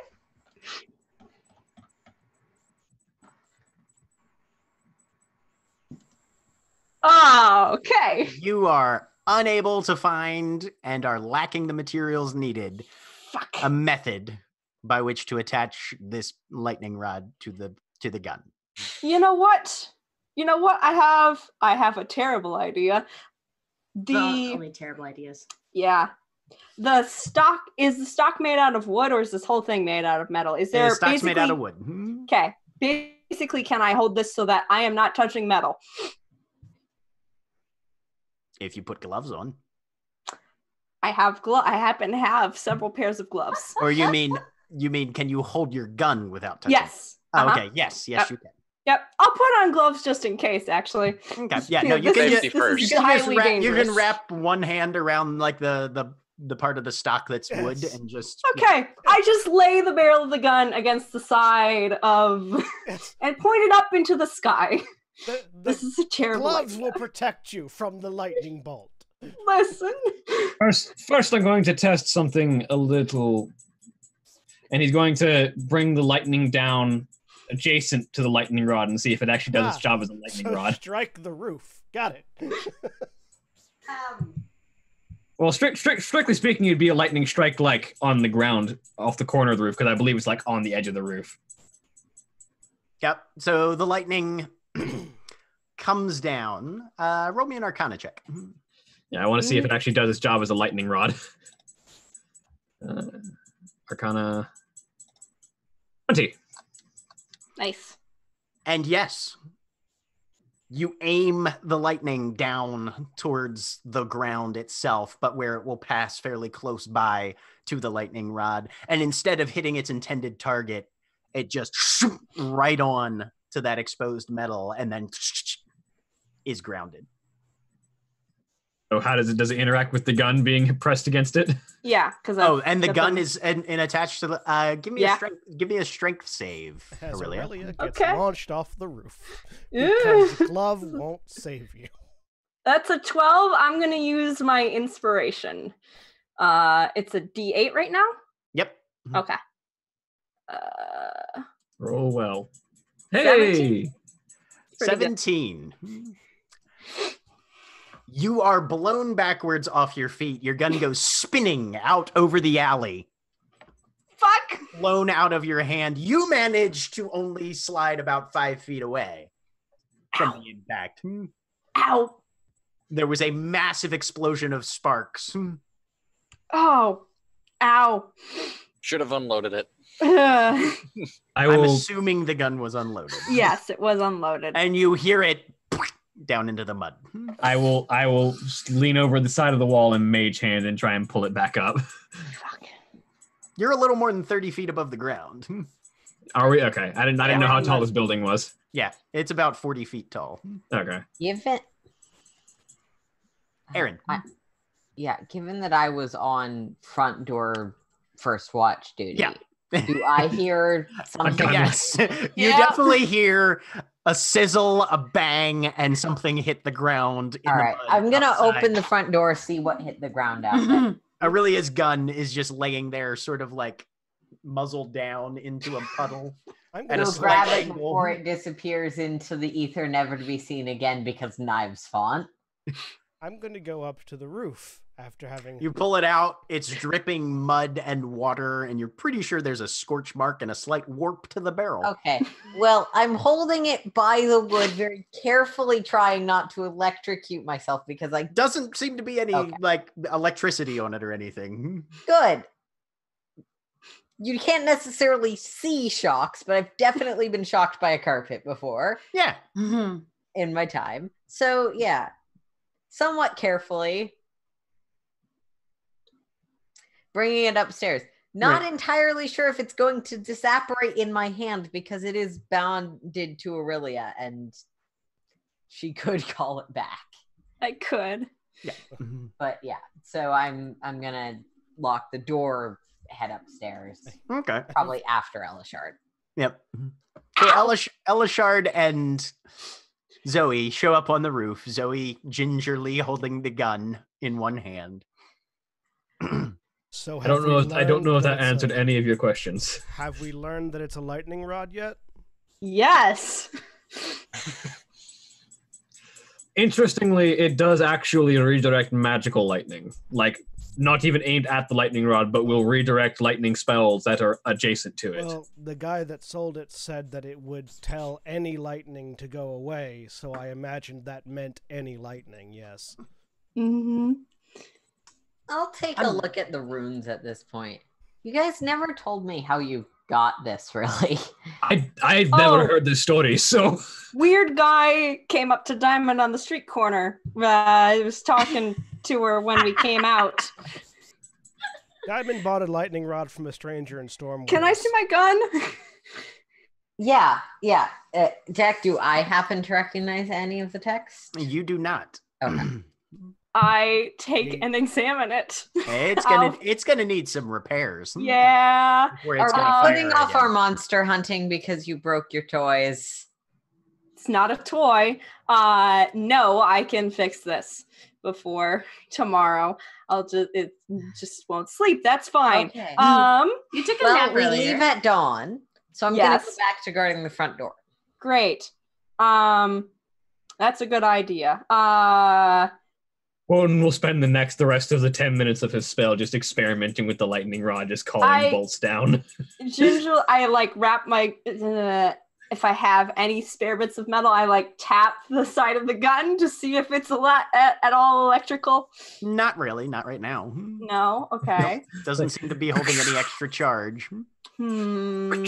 Oh, okay. You are unable to find and are lacking the materials needed. Fuck. A method by which to attach this lightning rod to the gun. You know what? I have a terrible idea. Only terrible ideas. Yeah. The stock made out of wood, or is this whole thing made out of metal? Is there The stock's made out of wood. Okay. Basically, can I hold this so that I am not touching metal? If you put gloves on. I happen to have several pairs of gloves. Or you mean can you hold your gun without touching? Yes. Oh, okay. Yes, you can. Yep. I'll put on gloves just in case, actually. Okay. Yeah, no, you can Safety just, first. This is you can highly you dangerous. can wrap one hand around like the part of the stock that's wood Yes. and just Okay, I just lay the barrel of the gun against the side of and point it up into the sky. The This is a terrible gloves idea. will protect you from the lightning bolt. Listen. First, I'm going to test something a little, and he's going to bring the lightning down adjacent to the lightning rod and see if it actually does its job as a lightning So rod. strike the roof. Got it. Well, strictly speaking, it'd be a lightning strike like on the ground off the corner of the roof because I believe it's like on the edge of the roof. Yep. So the lightning comes down. Roll me an Arcana check. Yeah, I want to see if it actually does its job as a lightning rod. Arcana 20. Nice. And yes, you aim the lightning down towards the ground itself, but where it will pass fairly close by to the lightning rod. And instead of hitting its intended target, it just right on to that exposed metal and then is grounded. So how does it interact with the gun being pressed against it? Yeah, because And the gun is and attached to the. Give me a strength save, As Aurelia. Aurelia gets Okay. launched off the roof. Because the glove won't save you. That's a 12. I'm gonna use my inspiration. It's a D8 right now. Yep. Okay. Roll well. Hey! 17. 17. You are blown backwards off your feet. Your gun goes spinning out over the alley, Fuck. blown out of your hand. You manage to only slide about 5 feet away from the impact. Ow. There was a massive explosion of sparks. Oh. Ow. Should have unloaded it. I I'm will. assuming the gun was unloaded. Yes, it was unloaded. And you hear it down into the mud. I will lean over the side of the wall and mage hand and try and pull it back up. Fuck. You're a little more than 30 feet above the ground. Are we okay? I didn't know how tall this building was. Yeah, it's about 40 feet tall. Okay. Given, Aaron. given that I was on front door first watch duty, Yeah. do I hear something? Yes. You Yeah. definitely hear a sizzle, a bang, and something hit the ground. All right, I'm gonna open the front door, see what hit the ground out there. Aurelia's gun is just laying there, sort of like muzzled down into a puddle. I'm At gonna a We'll slight grab it angle. before it disappears into the ether, never to be seen again because knives font. I'm gonna go up to the roof after having You pull it out, it's dripping mud and water, and you're pretty sure there's a scorch mark and a slight warp to the barrel. Okay, well, I'm holding it by the wood, very carefully trying not to electrocute myself because I Doesn't seem to be any Okay. like electricity on it or anything. good. You can't necessarily see shocks, but I've definitely been shocked by a carpet before Yeah. in my time. So yeah. somewhat carefully, bringing it upstairs. Not entirely sure if it's going to disapparate in my hand because it is bonded to Aurelia and she could call it back. I could. Yeah. But yeah, so I'm gonna lock the door, head upstairs. Okay. Probably after Elishard. Yep. So Elishard and Zoe show up on the roof. Zoe gingerly holding the gun in one hand. So I don't know if that it's answered any of your questions. Have we learned that it's a lightning rod yet? Yes. Interestingly, it does actually redirect magical lightning. Like, not even aimed at the lightning rod, but will redirect lightning spells that are adjacent to it. Well, the guy that sold it said that it would tell any lightning to go away, so I imagined that meant any lightning, yes. Mm-hmm. I'll take a look at the runes at this point. You guys never told me how you got this, really. I've never heard this story, so... Weird guy came up to Diamond on the street corner. I was talking to her when we came out. Diamond bought a lightning rod from a stranger in Stormwoods. Can I see my gun? Yeah. Jack, do I happen to recognize any of the text? You do not. Okay. I take and examine it. It's gonna need some repairs. Yeah. Before it's Are gonna we fire putting off again. our monster hunting because you broke your toys? It's not a toy. No, I can fix this before tomorrow. It just won't sleep. That's fine. Okay. You took a Well, nap we earlier. leave at dawn, so I'm gonna Yes. go back to guarding the front door. Great. That's a good idea. Odin will spend the rest of the 10 minutes of his spell just experimenting with the lightning rod, just calling bolts down. Gingerly, I like wrap my. If I have any spare bits of metal, I like tap the side of the gun to see if it's at all electrical. Not really, not right now. No, okay. Doesn't seem to be holding any extra charge. Hmm.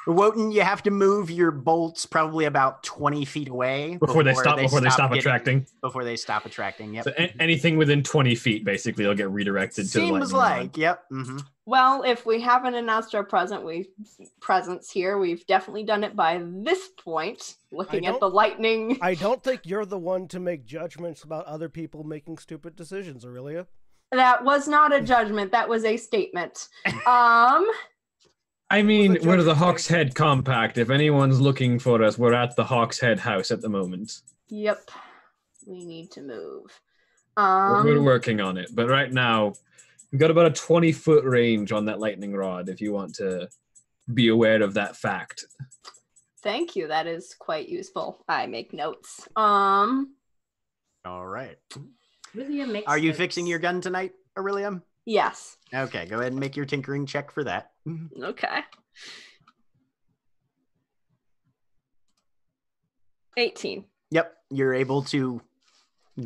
Wotan, you have to move your bolts probably about 20 feet away Before they stop getting- attracting. Before they stop attracting. Yep. So anything within 20 feet, basically, will get redirected to the lightning Seems rod. like, yep. Mm-hmm. Well, if we haven't announced our presence here, we've definitely done it by this point. Looking at the lightning. I don't think you're the one to make judgments about other people making stupid decisions, Aurelia. That was not a judgment. That was a statement. I mean, we're the Hawk's Head Compact. If anyone's looking for us, we're at the Hawk's Head house at the moment. Yep. We need to move. We're working on it, but right now, we've got about a 20-foot range on that lightning rod, if you want to be aware of that fact. Thank you. That is quite useful. I make notes. All right. Really a mix. Are you fixing your gun tonight, Aurelia? Yes. Okay, go ahead and make your tinkering check for that. Okay. 18. Yep, you're able to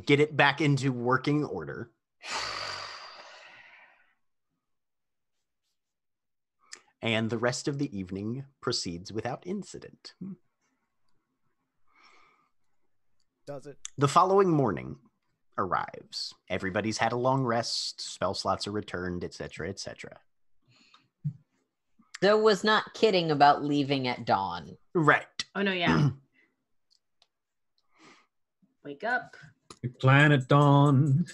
get it back into working order. And the rest of the evening proceeds without incident. Does it? The following morning arrives. Everybody's had a long rest, spell slots are returned, etc., etc. Zoe was not kidding about leaving at dawn. Right. Oh no, yeah. Wake up. We plan at dawn.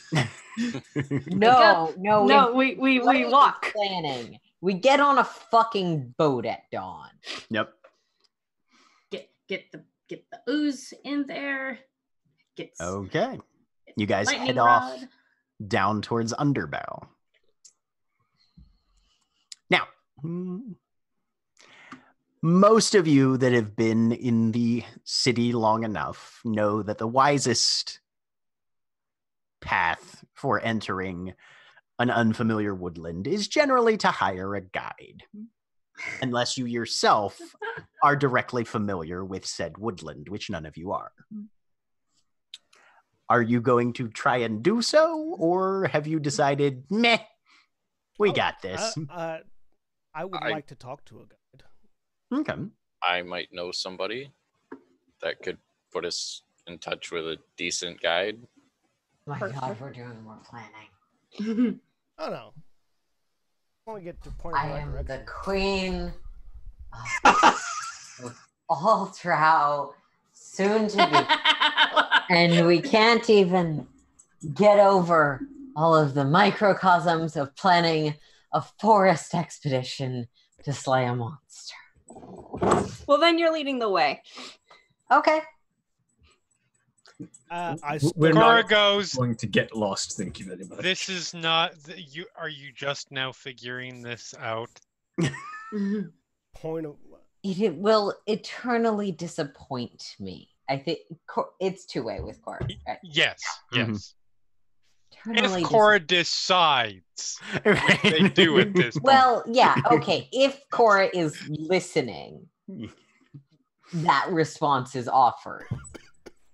No, we what are you walk. Planning. We get on a fucking boat at dawn. Yep. Get the ooze in there. Okay. You guys lightning head rod. off down towards Underbow. Now, most of you that have been in the city long enough know that the wisest path for entering an unfamiliar woodland is generally to hire a guide, unless you yourself are directly familiar with said woodland, which none of you are. Are you going to try and do so, or have you decided, meh, we got this? I would like to talk to a guide. Okay. I might know somebody that could put us in touch with a decent guide. My God, Perfect. we're doing more planning. Oh no. I want to get to point I in the right am direction. the queen of Ultra, soon to be. And we can't even get over all of the microcosms of planning a forest expedition to slay a monster. Well, then you're leading the way. Okay. We're Cora not goes. going to get lost. Thank you very much. This is not you. Are you just now figuring this out? Point of It will eternally disappoint me. I think it's two-way with Cora. Right? Yes. Mhm. Yes. Eternally If Cora decides, which they do at this point. Well, yeah, okay. If Cora is listening, that response is offered.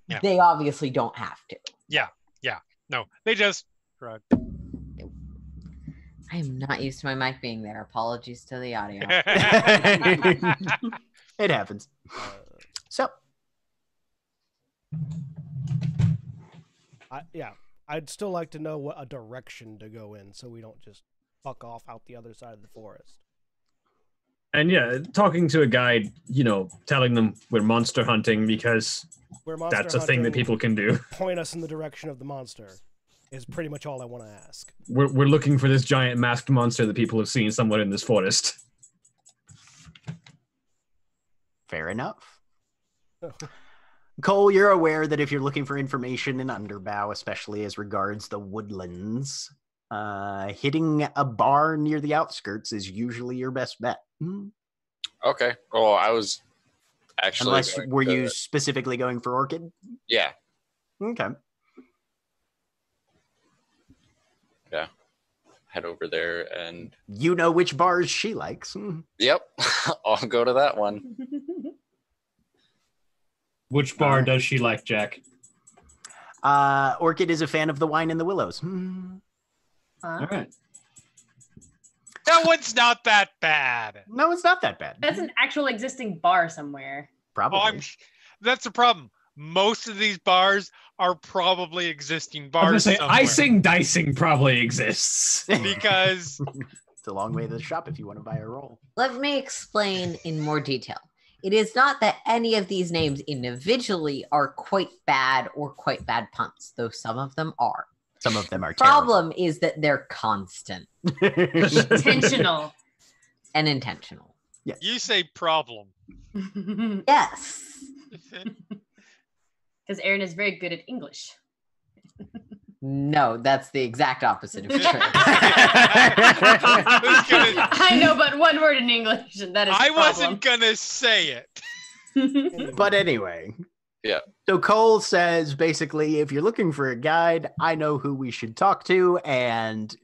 Yeah. They obviously don't have to. No, they just shrug. I am not used to my mic being there. Apologies to the audio. It happens. So, I'd still like to know what a direction to go in, so we don't just fuck off out the other side of the forest. And yeah, talking to a guide, telling them we're monster hunting because We're monster that's a thing that hunting, people can do. point us in the direction of the monster is pretty much all I want to ask. We're looking for this giant masked monster that people have seen somewhere in this forest. fair enough. Cole, you're aware that if you're looking for information in Underbow, especially as regards the woodlands, hitting a bar near the outskirts is usually your best bet. Okay. Well, I was actually. Unless, going were to- you specifically going for Orchid? Yeah. Okay. Yeah. Head over there and. You know which bars she likes. Yep. I'll go to that one. Which bar does she like, Jack? Orchid is a fan of the Wine in the Willows. All right. That one's not that bad. No, it's not that bad. That's an actual existing bar somewhere. Probably. Oh, that's the problem. Most of these bars are probably existing I was bars gonna say, somewhere. icing dicing probably exists. Because It's a long way to the shop if you want to buy a roll. Let me explain in more detail. It is not that any of these names individually are quite bad or quite bad puns, though some of them are. Some of them are terrible. Problem is that they're constant Intentional. and intentional. Yes. you say problem. Yes. Because Aaron is very good at English. No, that's the exact opposite of true. I know, but one word in English, and that is I problem. wasn't gonna say it. But anyway. Yeah. So Cole says basically, if you're looking for a guide, I know who we should talk to, and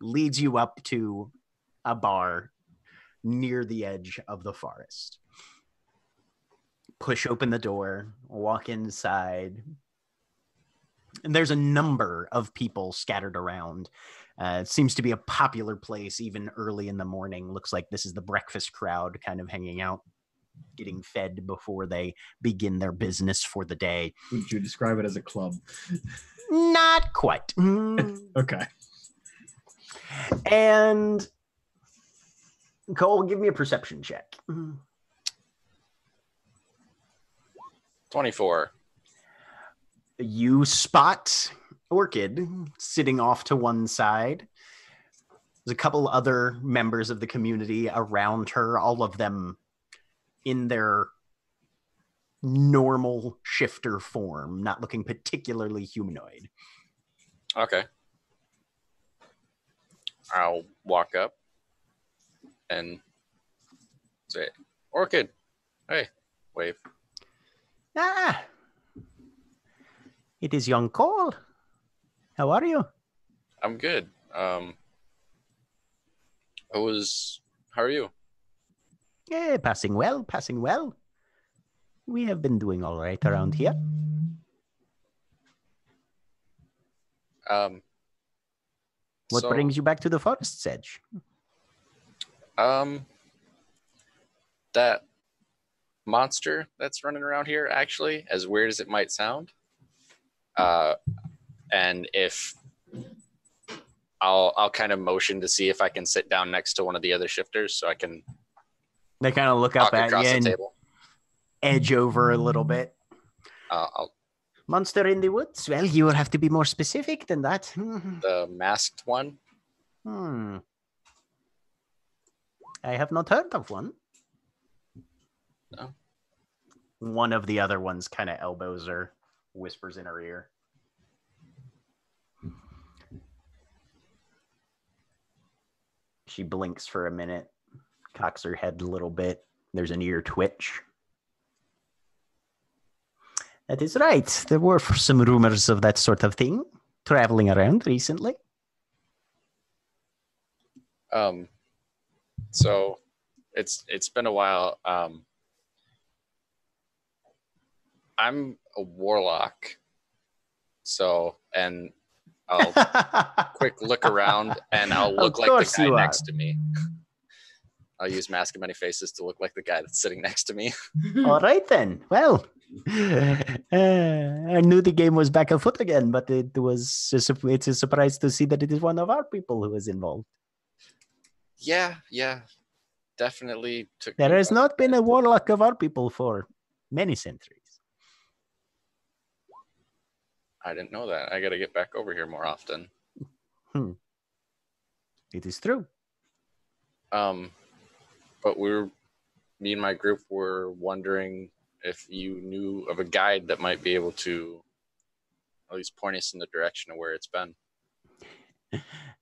leads you up to a bar near the edge of the forest. Push open the door, walk inside. And there's a number of people scattered around. It seems to be a popular place even early in the morning. Looks like this is the breakfast crowd kind of hanging out, getting fed before they begin their business for the day. Would you describe it as a club? Not quite. Okay. And Cole, give me a perception check. 24. You spot Orchid sitting off to one side. There's a couple other members of the community around her, all of them in their normal shifter form, not looking particularly humanoid. Okay. I'll walk up and say, Orchid, hey, wave. Ah, it is young Cole. How are you? I'm good. How are you? Yeah, passing well, passing well. We have been doing all right around here. What So, brings you back to the forest's edge? that monster that's running around here, actually, as weird as it might sound, and if I'll kind of motion to see if I can sit down next to one of the other shifters so I can They kind of look talk up at you across the and table. edge over a little bit. I'll Monster in the woods? Well, you will have to be more specific than that. the masked one. I have not heard of one. No. One of the other ones kind of elbows her, whispers in her ear. She blinks for a minute, cocks her head a little bit. There's an ear twitch. That is right. There were some rumors of that sort of thing traveling around recently. So it's been a while. I'm a warlock. So, and I'll quick look around and I'll look like the guy next to me. I'll use Mask of Many Faces to look like the guy that's sitting next to me. All right, then. Well, I knew the game was back afoot again, but it's a surprise to see that it is one of our people who is involved. Yeah, definitely. There has not been a warlock of our people for many centuries. I didn't know that. I got to get back over here more often. It is true. But me and my group were wondering if you knew of a guide that might be able to at least point us in the direction of where it's been.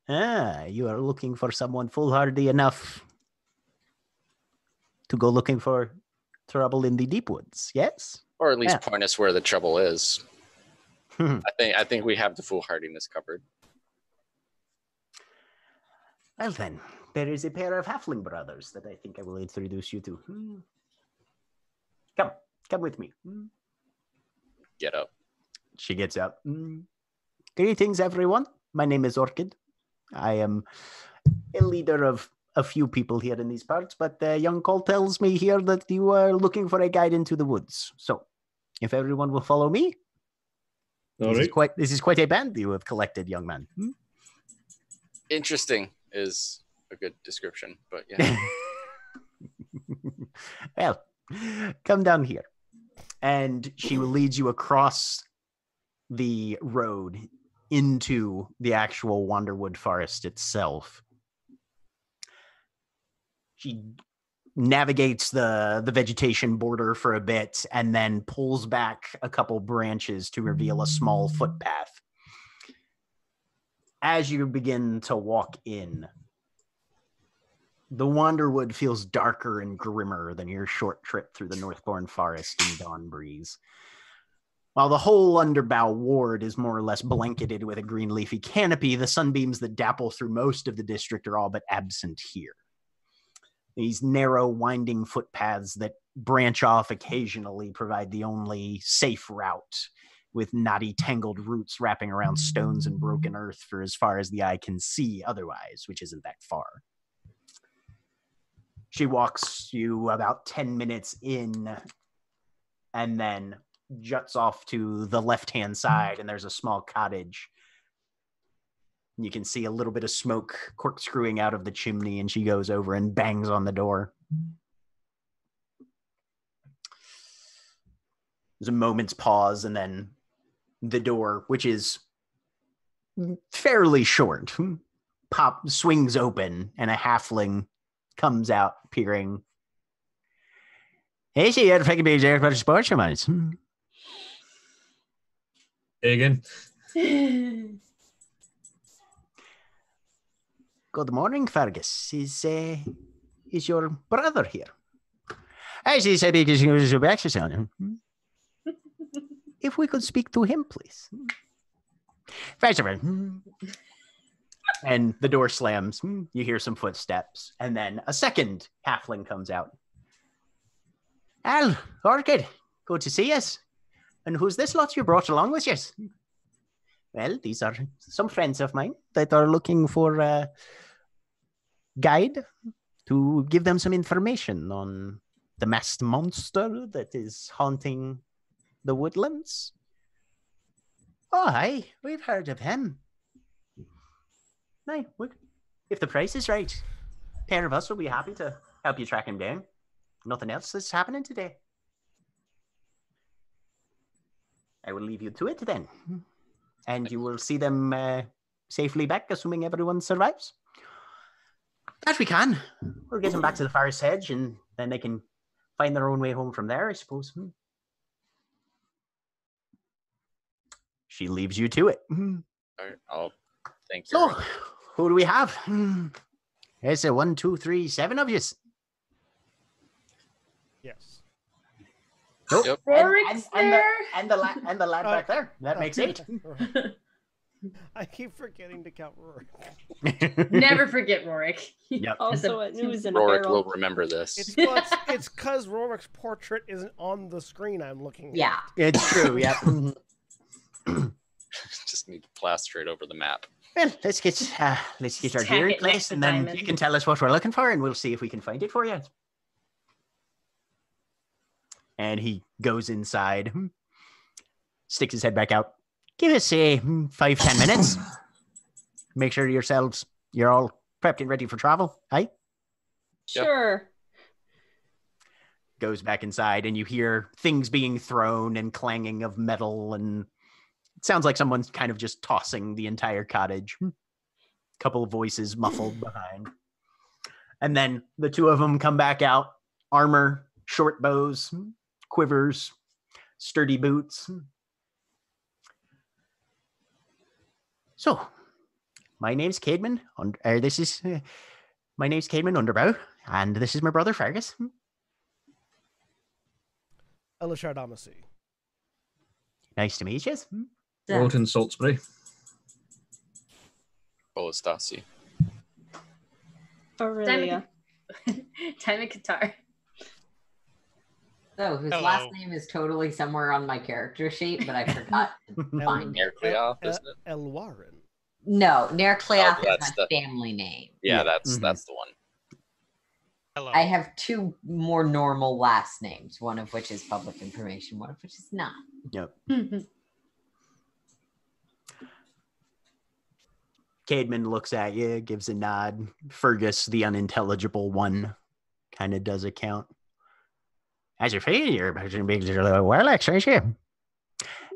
You are looking for someone foolhardy enough to go looking for trouble in the deep woods, yes? Or at least point us where the trouble is. I think we have the foolhardiness covered. Well then, there is a pair of halfling brothers that I think I will introduce you to. Come with me. Get up. She gets up. Greetings, everyone. My name is Orchid. I am a leader of a few people here in these parts, but young Cole tells me here that you are looking for a guide into the woods. So, if everyone will follow me, this is quite a band you have collected, young man. Interesting is a good description, but yeah. Well, come down here. And she leads you across the road into the actual Wanderwood Forest itself. She navigates the vegetation border for a bit and then pulls back a couple branches to reveal a small footpath. As you begin to walk in, the Wanderwood feels darker and grimmer than your short trip through the Northbourne Forest in Dawn Breeze. While the whole Underbow ward is more or less blanketed with a green leafy canopy, the sunbeams that dapple through most of the district are all but absent here. These narrow, winding footpaths that branch off occasionally provide the only safe route, with knotty, tangled roots wrapping around stones and broken earth for as far as the eye can see otherwise, which isn't that far. She walks you about 10 minutes in and then juts off to the left-hand side, and there's a small cottage. You can see a little bit of smoke corkscrewing out of the chimney, and she goes over and bangs on the door. There's a moment's pause, and then the door, which is fairly short, swings open, and a halfling comes out, peering. Hey, see you for the sports minds. Again. Good morning, Fergus. Is your brother here? I see. If we could speak to him, please. And the door slams. You hear some footsteps. And then a second halfling comes out. Al, Orchid, good to see us. And who's this lot you brought along with you? Well, these are some friends of mine that are looking for a guide to give them some information on the masked monster that is haunting the woodlands. Oh, aye, we've heard of him. Aye, if the price is right, a pair of us will be happy to help you track him down. Nothing else is happening today. I will leave you to it then. And you will see them safely back, assuming everyone survives. As we can. We'll get them back to the forest edge, and then they can find their own way home from there, I suppose. She leaves you to it. All right, I'll thank you. So, who do we have? There's a 1, 2, 3, 7 of you. Yes. Nope. Yep. Rorik's there. And the lad back there. That makes 8. I keep forgetting to count Rorik. Never forget Rorik. Yep. Also, a news in a Rorik barrel. will remember this. It's because Rorik's portrait isn't on the screen I'm looking at. Yeah. It's true, yep. Just need to plaster it over the map. Well, let's get our Tack gear in it next place, to and then Diamond. you can tell us what we're looking for, and we'll see if we can find it for you. And he goes inside, sticks his head back out. Give us 5-10 minutes. Make sure you're all prepped and ready for travel. Aye? Yep. Sure. Goes back inside, and you hear things being thrown and clanging of metal, and it sounds like someone's kind of just tossing the entire cottage. Couple of voices muffled behind. And then the two of them come back out. Armor, short bows, quivers, sturdy boots. So, my name's Caedmon. My name's Caedmon Underbow, and this is my brother Fergus. Elishard Amacy. Nice to meet you. Roten Salisbury. Bolestasi. Aurelia. Time and Qatar. So, whose Hello. last name is totally somewhere on my character sheet, but I forgot to find it. Nercleoff, isn't it? Elwarin. No, Nercleoff Oh, is that's my the- family name. Yeah, that's Mhm. that's the one. Hello. I have 2 more normal last names, one of which is public information, one of which is not. Yep. Caedmon looks at you, gives a nod. Fergus, the unintelligible one, kind of does a count. As you feel, you're about to be warlocks, aren't you?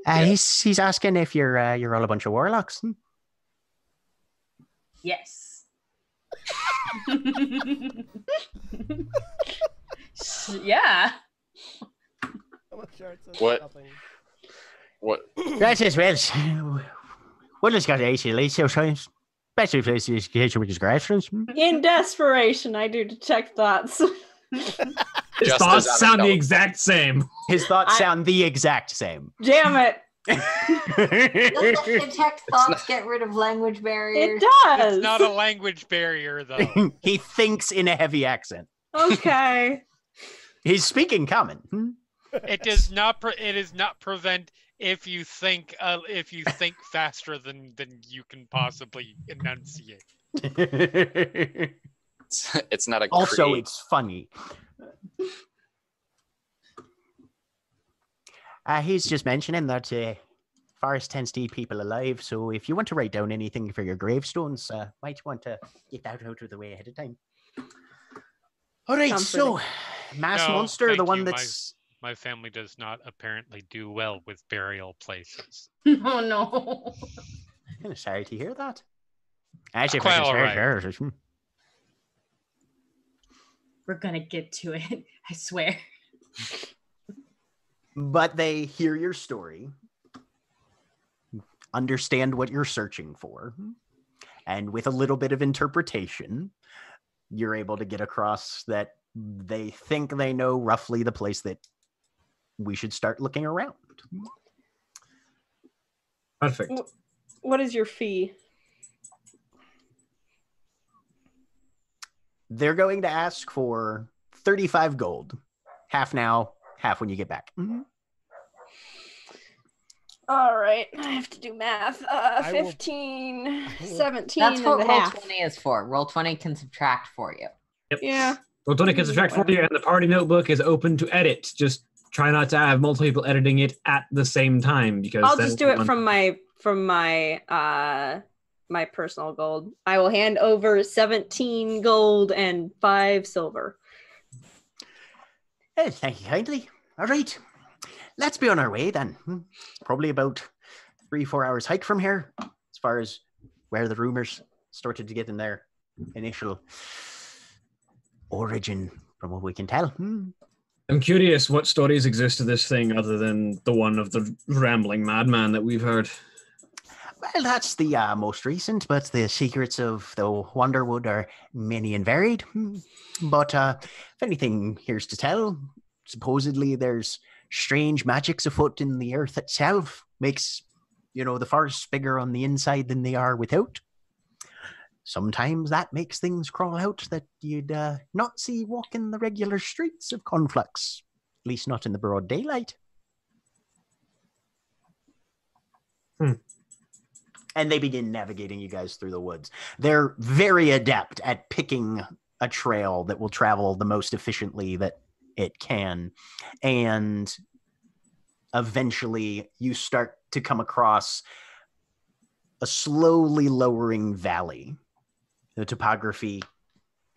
He's asking if you're all a bunch of warlocks. Yes. Yeah. Elishard says What? nothing. What? That's as well. What has got actually so times? Especially if it's education with his grassroots. In desperation, I do detect thoughts. His Just as thoughts sound the unintelligible. exact same. His thoughts I- sound the exact same. Damn it. Doesn't detect thoughts get rid of language barriers? It does. It's not a language barrier, though. He thinks in a heavy accent. Okay. He's speaking common. It does not. It does not prevent if you think faster than you can possibly enunciate. It's not a Also, create. it's funny. He's just mentioning that forest tends to eat people alive, so if you want to write down anything for your gravestones, might want to get that out of the way ahead of time. All right, so Mass No, Monster, the thank one you. that's... My family does not apparently do well with burial places. Oh no. I'm kind of sorry to hear that. Actually, Quite if I all can right. start there, We're gonna get to it. I swear. but they hear your story, understand what you're searching for, and with a little bit of interpretation, you're able to get across that they think they know roughly the place that we should start looking around. Perfect. What is your fee? They're going to ask for 35 gold. Half now, half when you get back. All right. I have to do math. will- 15, I will- 17 That's what and a roll half. 20 is for. Roll 20 can subtract for you. Yep. Yeah. Well, Tony can subtract for you, and the party notebook is open to edit. Just try not to have multiple people editing it at the same time, because I'll then just do it one- from my from my my personal gold. I will hand over 17 gold and 5 silver. Thank you kindly. All right. Let's be on our way then. Probably about 3-4 hours hike from here, as far as where the rumors started to get in their initial origin, from what we can tell. I'm curious what stories exist of this thing other than the one of the rambling madman that we've heard. Well, that's the most recent, but the secrets of the Wonderwood are many and varied. But if anything here's to tell, supposedly there's strange magics afoot in the earth itself. Makes, the forests bigger on the inside than they are without. Sometimes that makes things crawl out that you'd not see walking the regular streets of Conflux, at least not in the broad daylight. And they begin navigating you guys through the woods. They're very adept at picking a trail that will travel the most efficiently that it can. And eventually you start to come across a slowly lowering valley. The topography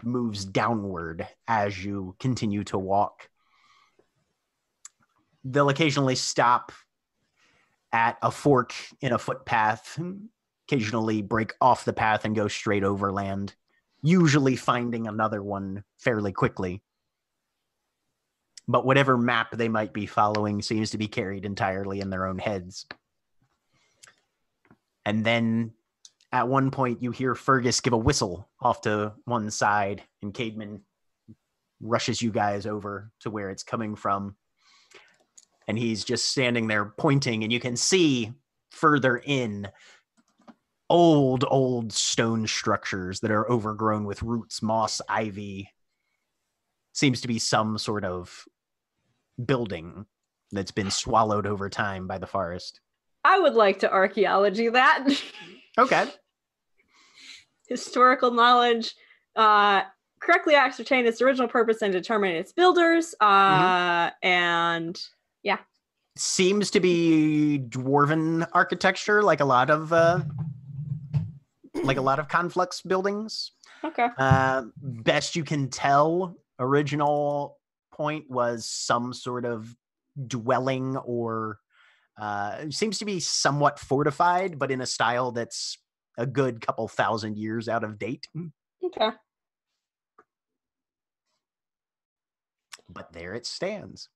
moves downward as you continue to walk. They'll occasionally stop at a fork in a footpath, occasionally break off the path and go straight overland, usually finding another one fairly quickly. But whatever map they might be following seems to be carried entirely in their own heads. And then at one point you hear Fergus give a whistle off to one side, and Caedmon rushes you guys over to where it's coming from. And he's just standing there pointing, and you can see further in old stone structures that are overgrown with roots, moss, ivy. Seems to be some sort of building that's been swallowed over time by the forest. I would like to archaeology that. Okay. Historical knowledge, correctly ascertain its original purpose and determine its builders, and yeah. Seems to be dwarven architecture, like a lot of Conflux buildings. Okay. Best you can tell, original point was some sort of dwelling, or seems to be somewhat fortified, but in a style that's a good couple thousand years out of date. Okay. But there it stands.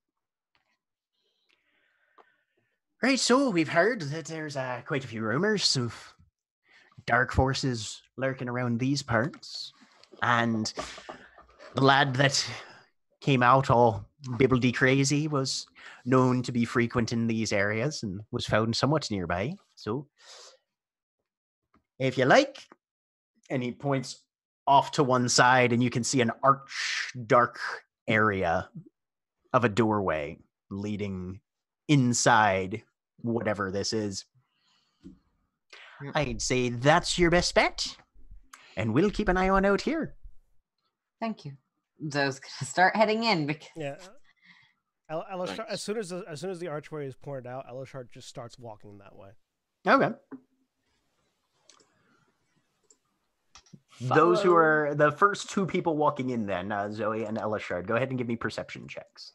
Right, so we've heard that there's quite a few rumors of dark forces lurking around these parts, and the lad that came out all bibbledy crazy was known to be frequent in these areas and was found somewhat nearby. So if you like, and he points off to one side, and you can see an arch dark area of a doorway leading inside whatever this is. I'd say that's your best bet, and we'll keep an eye on out here. Thank you. Zoe's gonna start heading in because Yeah. Elishard, as soon as the archway is pointed out, Elishard just starts walking that way. Okay. Those who are the first two people walking in then, Zoe and Elishard, go ahead and give me perception checks.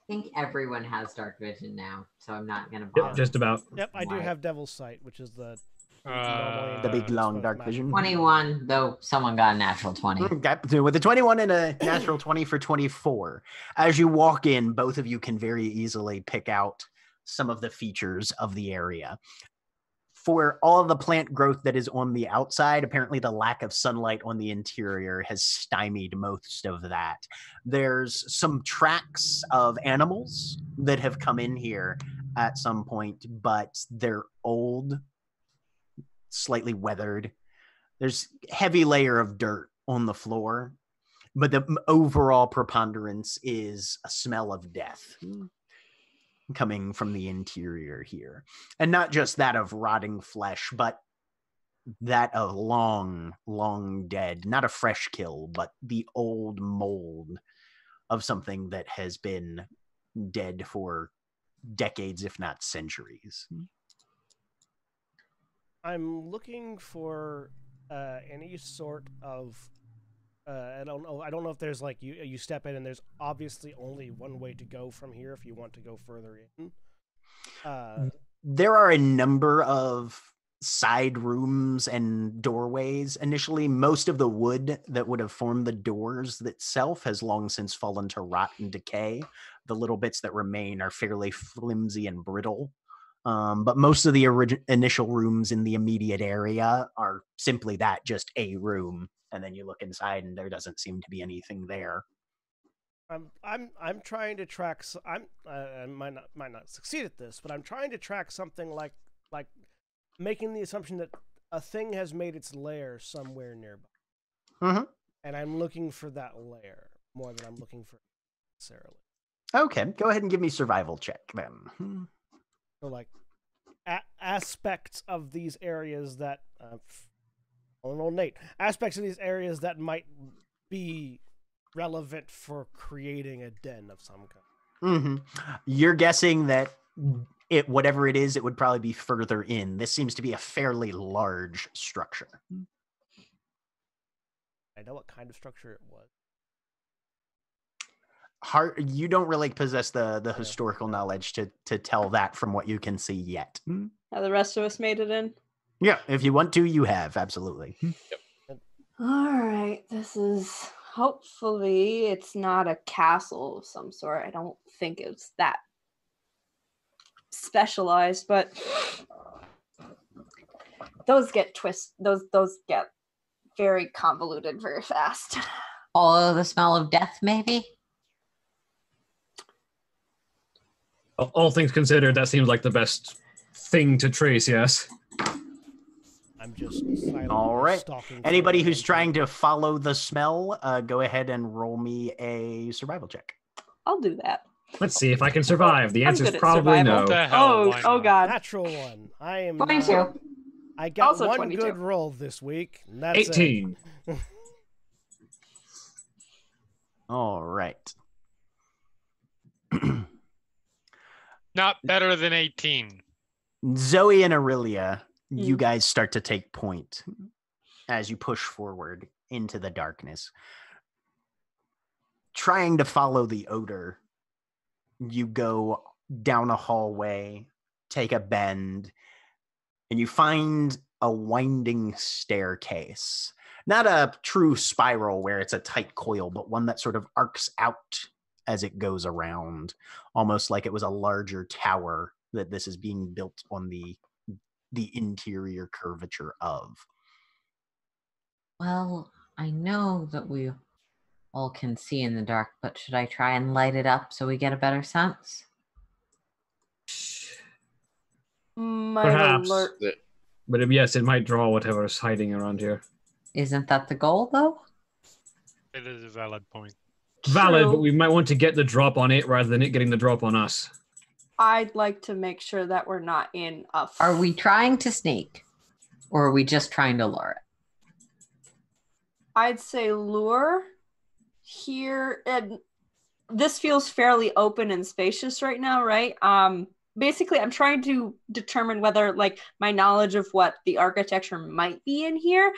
I think everyone has dark vision now, so I'm not gonna Yep, bother. just about. Yep, I do have Devil's Sight, which is the The big long dark vision. 21, though someone got a natural 20. Okay, with a 21 and a natural 20 for 24. As you walk in, both of you can very easily pick out some of the features of the area. For all of the plant growth that is on the outside, apparently the lack of sunlight on the interior has stymied most of that. There's some tracks of animals that have come in here at some point, but they're old, slightly weathered. There's a heavy layer of dirt on the floor, but the overall preponderance is a smell of death coming from the interior here. And not just that of rotting flesh, but that of long dead. Not a fresh kill, but the old mold of something that has been dead for decades, if not centuries. I'm looking for any sort of. I don't know if there's like you step in and there's obviously only one way to go from here if you want to go further in. There are a number of side rooms and doorways. Initially, most of the wood that would have formed the doors itself has long since fallen to rot and decay. The little bits that remain are fairly flimsy and brittle. But most of the initial rooms in the immediate area are simply that, just a room. And then you look inside and there doesn't seem to be anything there. I'm trying to track. I might not succeed at this, but I'm trying to track something like making the assumption that a thing has made its lair somewhere nearby. Mm-hmm. And I'm looking for that lair more than I'm looking for necessarily. Okay, go ahead and give me survival check then. So like aspects of these areas that Nate, aspects of these areas that might be relevant for creating a den of some kind. Mm-hmm. You're guessing that whatever it is, it would probably be further in. This seems to be a fairly large structure. I know what kind of structure it was. You don't really possess the historical knowledge to tell that from what you can see yet. Have the rest of us made it in? Yeah, if you want to, you have, absolutely. Yep. All right, this is hopefully it's not a castle of some sort. I don't think it's that specialized, but those get those get very convoluted very fast. Follow the smell of death, maybe? All things considered, that seems like the best thing to trace, yes. I'm just silently All right. stalking. Anybody who's trying to follow the smell, go ahead and roll me a survival check. I'll do that. Let's see if I can survive. The I'm answer is good at probably survival. no. What the hell? Why Oh not? god. Natural one. I am 22. I got Also one 22. good roll this week. And that's 18. All right. Not better than 18. Zoe and Aurelia, you guys start to take point as you push forward into the darkness. Trying to follow the odor, you go down a hallway, take a bend, and you find a winding staircase. Not a true spiral where it's a tight coil, but one that sort of arcs out as it goes around, almost like it was a larger tower that this is being built on the interior curvature of. Well, I know that we all can see in the dark, but should I try and light it up so we get a better sense? Might Perhaps. alert. But yes, it might draw whatever's hiding around here. Isn't that the goal, though? It is a valid point. Valid, True. but we might want to get the drop on it rather than it getting the drop on us. I'd like to make sure that we're not in a. Are we trying to sneak? Or are we just trying to lure it? I'd say lure here, and this feels fairly open and spacious right now, right? Basically, I'm trying to determine whether, like, my knowledge of what the architecture might be in here.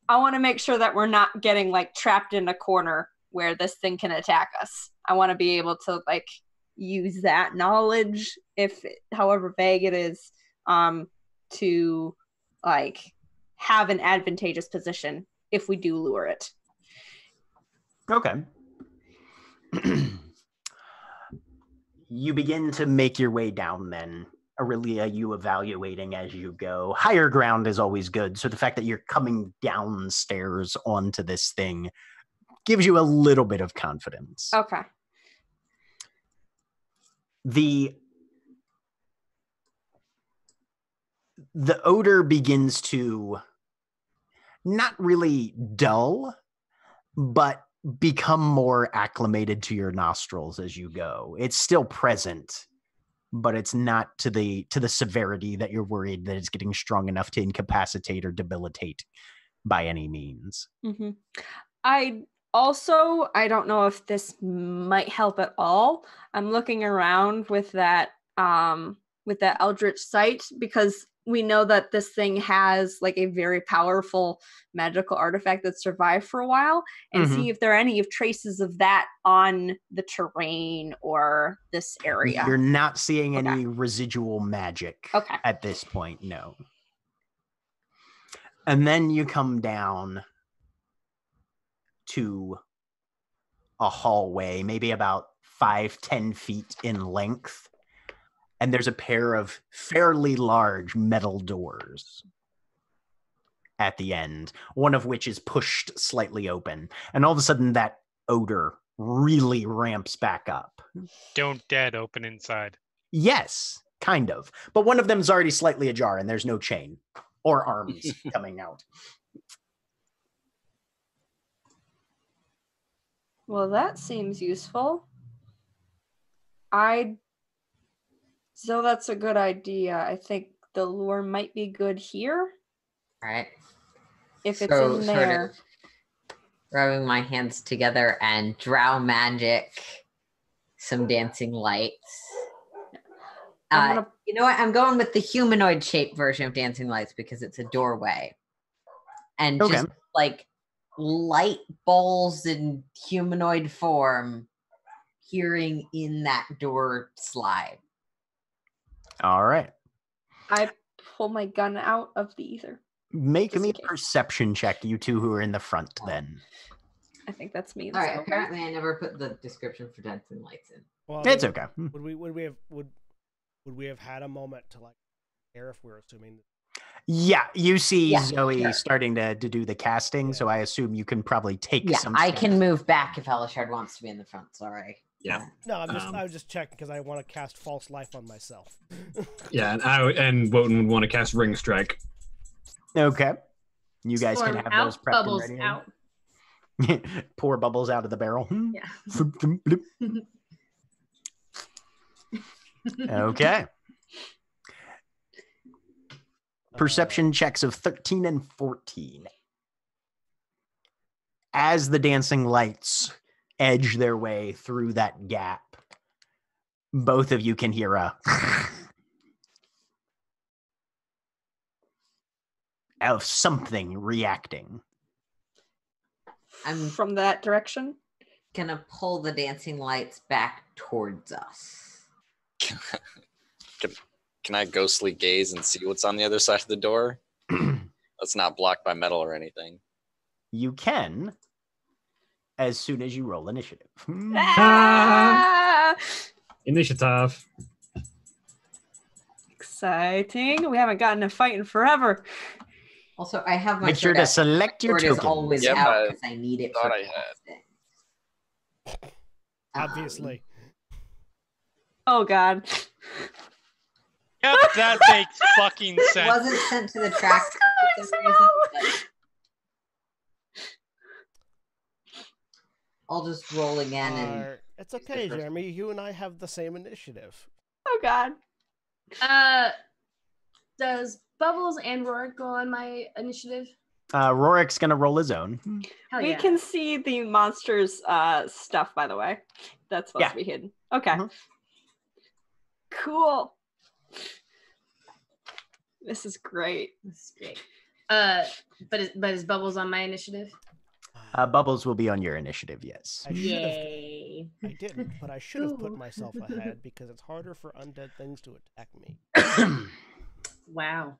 I want to make sure that we're not getting like trapped in a corner where this thing can attack us. I want to be able to like use that knowledge, however vague it is, to like have an advantageous position if we do lure it. Okay. You begin to make your way down then. Aurelia, you evaluating as you go. Higher ground is always good, so the fact that you're coming downstairs onto this thing gives you a little bit of confidence. Okay. The odor begins to not really dull, but become more acclimated to your nostrils as you go. It's still present, but it's not to the severity that you're worried that it's getting strong enough to incapacitate or debilitate by any means. Mm-hmm. I don't know if this might help at all. I'm looking around with that with that Eldritch Sight, because we know that this thing has like a very powerful magical artifact that survived for a while, and see if there are any traces of that on the terrain or this area. You're not seeing any residual magic at this point, no. And then you come down to a hallway, maybe about 5-10 feet in length. And there's a pair of fairly large metal doors at the end, one of which is pushed slightly open. And all of a sudden, that odor really ramps back up. Don't dead open inside. Yes, kind of. But one of them is already slightly ajar, and there's no chain or arms coming out. Well, that seems useful. So that's a good idea. I think the lure might be good here. Right. If it's in there. Sort of rubbing my hands together and drow magic some dancing lights. You know what? I'm going with the humanoid shaped version of dancing lights because it's a doorway. And just like light bowls in humanoid form peering in that door slide. All right. I pull my gun out of the ether. Make me a perception check, you two who are in the front then. I think that's me. All right, apparently I never put the description for dancing lights in. Well, it's okay. Would we have had a moment to like care if we're assuming Yeah, you see Zoe starting to do the casting, so I assume you can probably take some I can move back if Elishard wants to be in the front, sorry. Yeah. No, I was just checking because I want to cast False Life on myself. Yeah, and Wotan would want to cast Ring Strike. Okay. You guys can have those prepped bubbles and ready. out. Pour bubbles out of the barrel. Yeah. Okay. Perception checks of 13 and 14. As the dancing lights edge their way through that gap, both of you can hear a of something reacting. I'm from that direction. Gonna pull the dancing lights back towards us. Can I ghostly gaze and see what's on the other side of the door? That's not blocked by metal or anything. You can, as soon as you roll initiative. Initiative. Exciting. We haven't gotten a fight in forever. Also, I have my Make sure to select your sword is token. always out because I need it for had. Obviously. Oh God. Yep, that makes fucking sense. It wasn't sent to the track for some reason, but I'll just roll again and it's okay, Jeremy. You and I have the same initiative. Oh God. Does Bubbles and Rorik go on my initiative? Rorik's gonna roll his own. Hell We yeah. can see the monster's stuff, by the way. That's supposed to be hidden. Okay. Cool. This is great. This is great. But is Bubbles on my initiative? Bubbles will be on your initiative, yes. Yay. I didn't, but I should have put myself ahead because it's harder for undead things to attack me. Wow.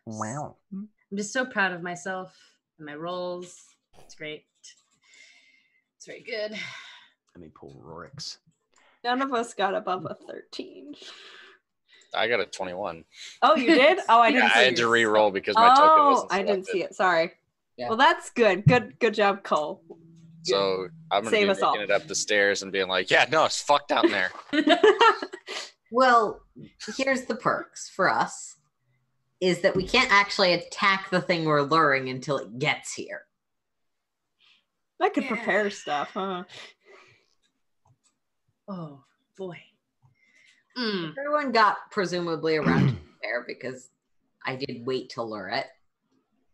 Wow. I'm just so proud of myself and my rolls. It's great. It's very good. Let me pull Rorik's. None of us got above a 13. I got a 21. Oh, you did? Oh, I didn't see I it. had to re-roll because my token wasn't I selected. didn't see it. Sorry. Yeah. Well, that's good. Good job, Cole. So I'm going to Save be us all. making it up the stairs and being like, yeah, no, it's fucked down there. well, here's the perks for us is that we can't actually attack the thing we're luring until it gets here. That could prepare stuff, huh? Oh boy. Everyone got presumably around to prepare because I did wait to lure it.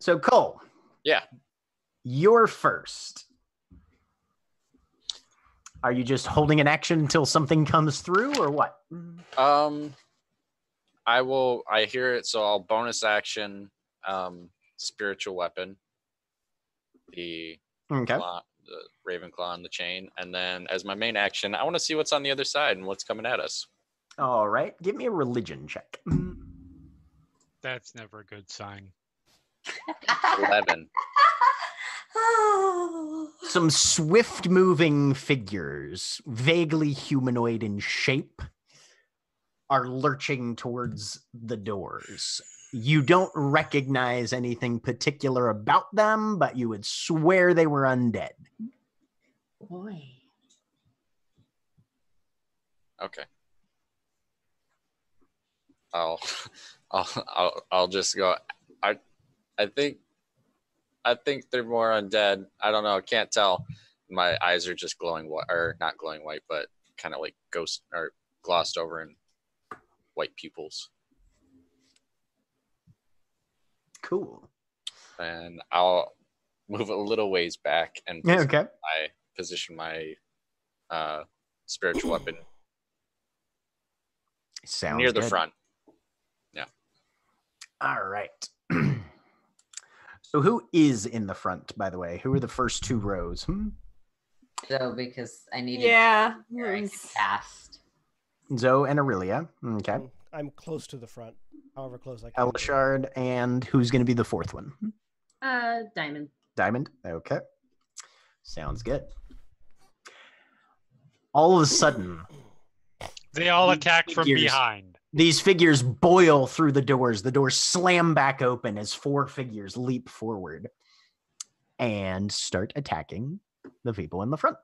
So Cole. Yeah. You're first. Are you just holding an action until something comes through, or what? I hear it, so I'll bonus action spiritual weapon. The claw, the Raven Claw and the chain. And then as my main action, I want to see what's on the other side and what's coming at us. All right. Give me a religion check. That's never a good sign. 11. Some swift-moving figures, vaguely humanoid in shape, are lurching towards the doors. You don't recognize anything particular about them, but you would swear they were undead. Boy. Okay. I'll just go. I think they're more undead. I don't know. I can't tell. My eyes are just glowing white, or not glowing white, but kind of like ghost or glossed over in white pupils. Cool. And I'll move a little ways back and position my spiritual weapon Sounds near the good. front. Yeah. All right. So who is in the front, by the way? Who are the first two rows? So because I needed Yeah. where I could cast. Zoe and Aurelia. Okay. I'm close to the front, however close I can. Elishard, and who's going to be the fourth one? Diamond. Diamond. Okay. Sounds good. All of a sudden, They all attack from figures- behind. these figures boil through the doors. The doors slam back open as four figures leap forward and start attacking the people in the front.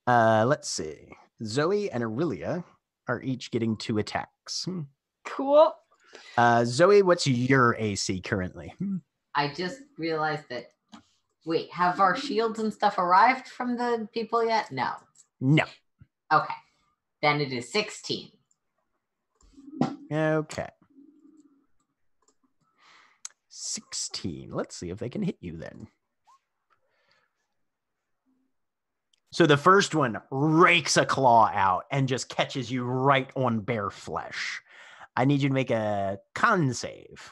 Let's see. Zoe and Aurelia are each getting 2 attacks. Cool. Zoe, what's your AC currently? I just realized that. Wait, have our shields and stuff arrived from the people yet? No. No. Okay. Then it is 16. Okay. 16. Let's see if they can hit you then. So the first one rakes a claw out and just catches you right on bare flesh. I need you to make a con save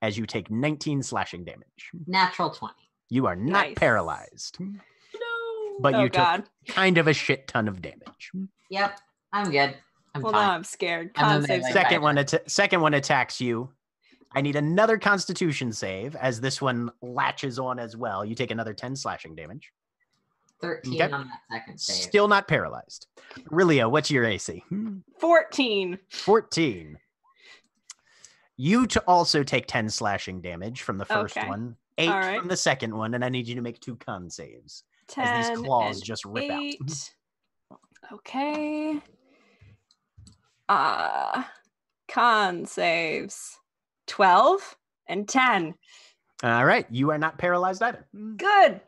as you take 19 slashing damage. Natural 20. You are not Nice. paralyzed, No. but Oh, you God. took kind of a shit ton of damage. Yep, I'm good. I'm Well, fine. now I'm scared. I'm a Con saves melee are Second one attacks you. I need another Constitution save as this one latches on as well. You take another 10 slashing damage. 13 Okay. on that second save. Still not paralyzed. Aurelia, what's your AC? 14. 14. You also take 10 slashing damage from the first Okay. one, 8 All right. from the second one, and I need you to make 2 con saves 10 as these claws and just rip 8. out. Okay. Con saves 12 and 10. All right, you are not paralyzed either. Good.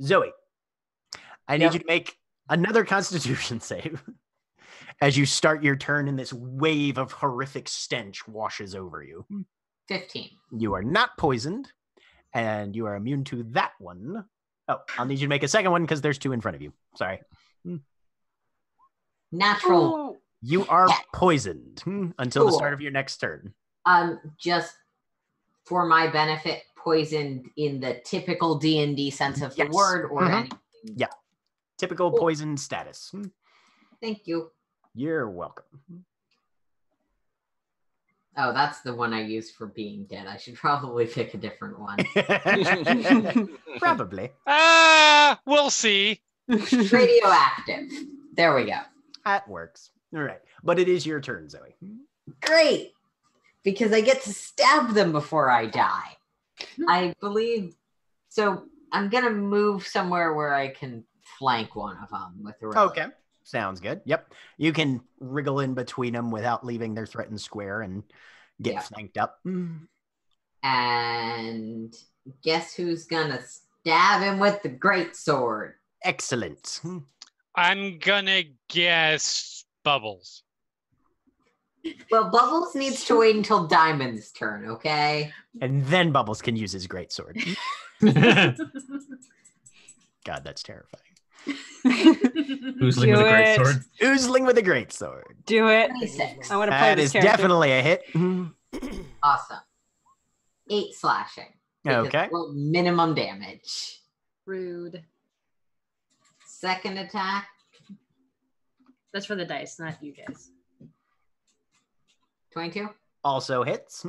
Zoe, I need Yep. you to make another Constitution save as you start your turn and this wave of horrific stench washes over you. 15. You are not poisoned, and you are immune to that one. Oh, I'll need you to make a second one because there's 2 in front of you. Sorry. Natural. Ooh. You are Yeah. poisoned until the Cool. start of your next turn. Just for my benefit, poisoned in the typical D&D sense of the Yes. word or Mhm. anything. Yeah. Typical Cool. poison status. Thank you. You're welcome. Oh, that's the one I use for being dead. I should probably pick a different one. Probably. We'll see. Radioactive. There we go. That works. All right. But it is your turn, Zoe. Great. Because I get to stab them before I die. I believe. So I'm going to move somewhere where I can flank one of them with the relic. Okay. Sounds good. Yep. You can wriggle in between them without leaving their threatened square and get Yeah. flanked up. And guess who's going to stab him with the great sword? Excellent. I'm gonna guess Bubbles. Well, Bubbles needs to wait until Diamond's turn, okay? And then Bubbles can use his great sword. God, that's terrifying. Oozling with a great sword. Oozling with a great sword. Do it. 26. I want to play That this is character. definitely a hit. Awesome. 8 slashing. because Okay. roll minimum damage. Rude. Second attack. That's for the dice, not you guys. 22. Also hits.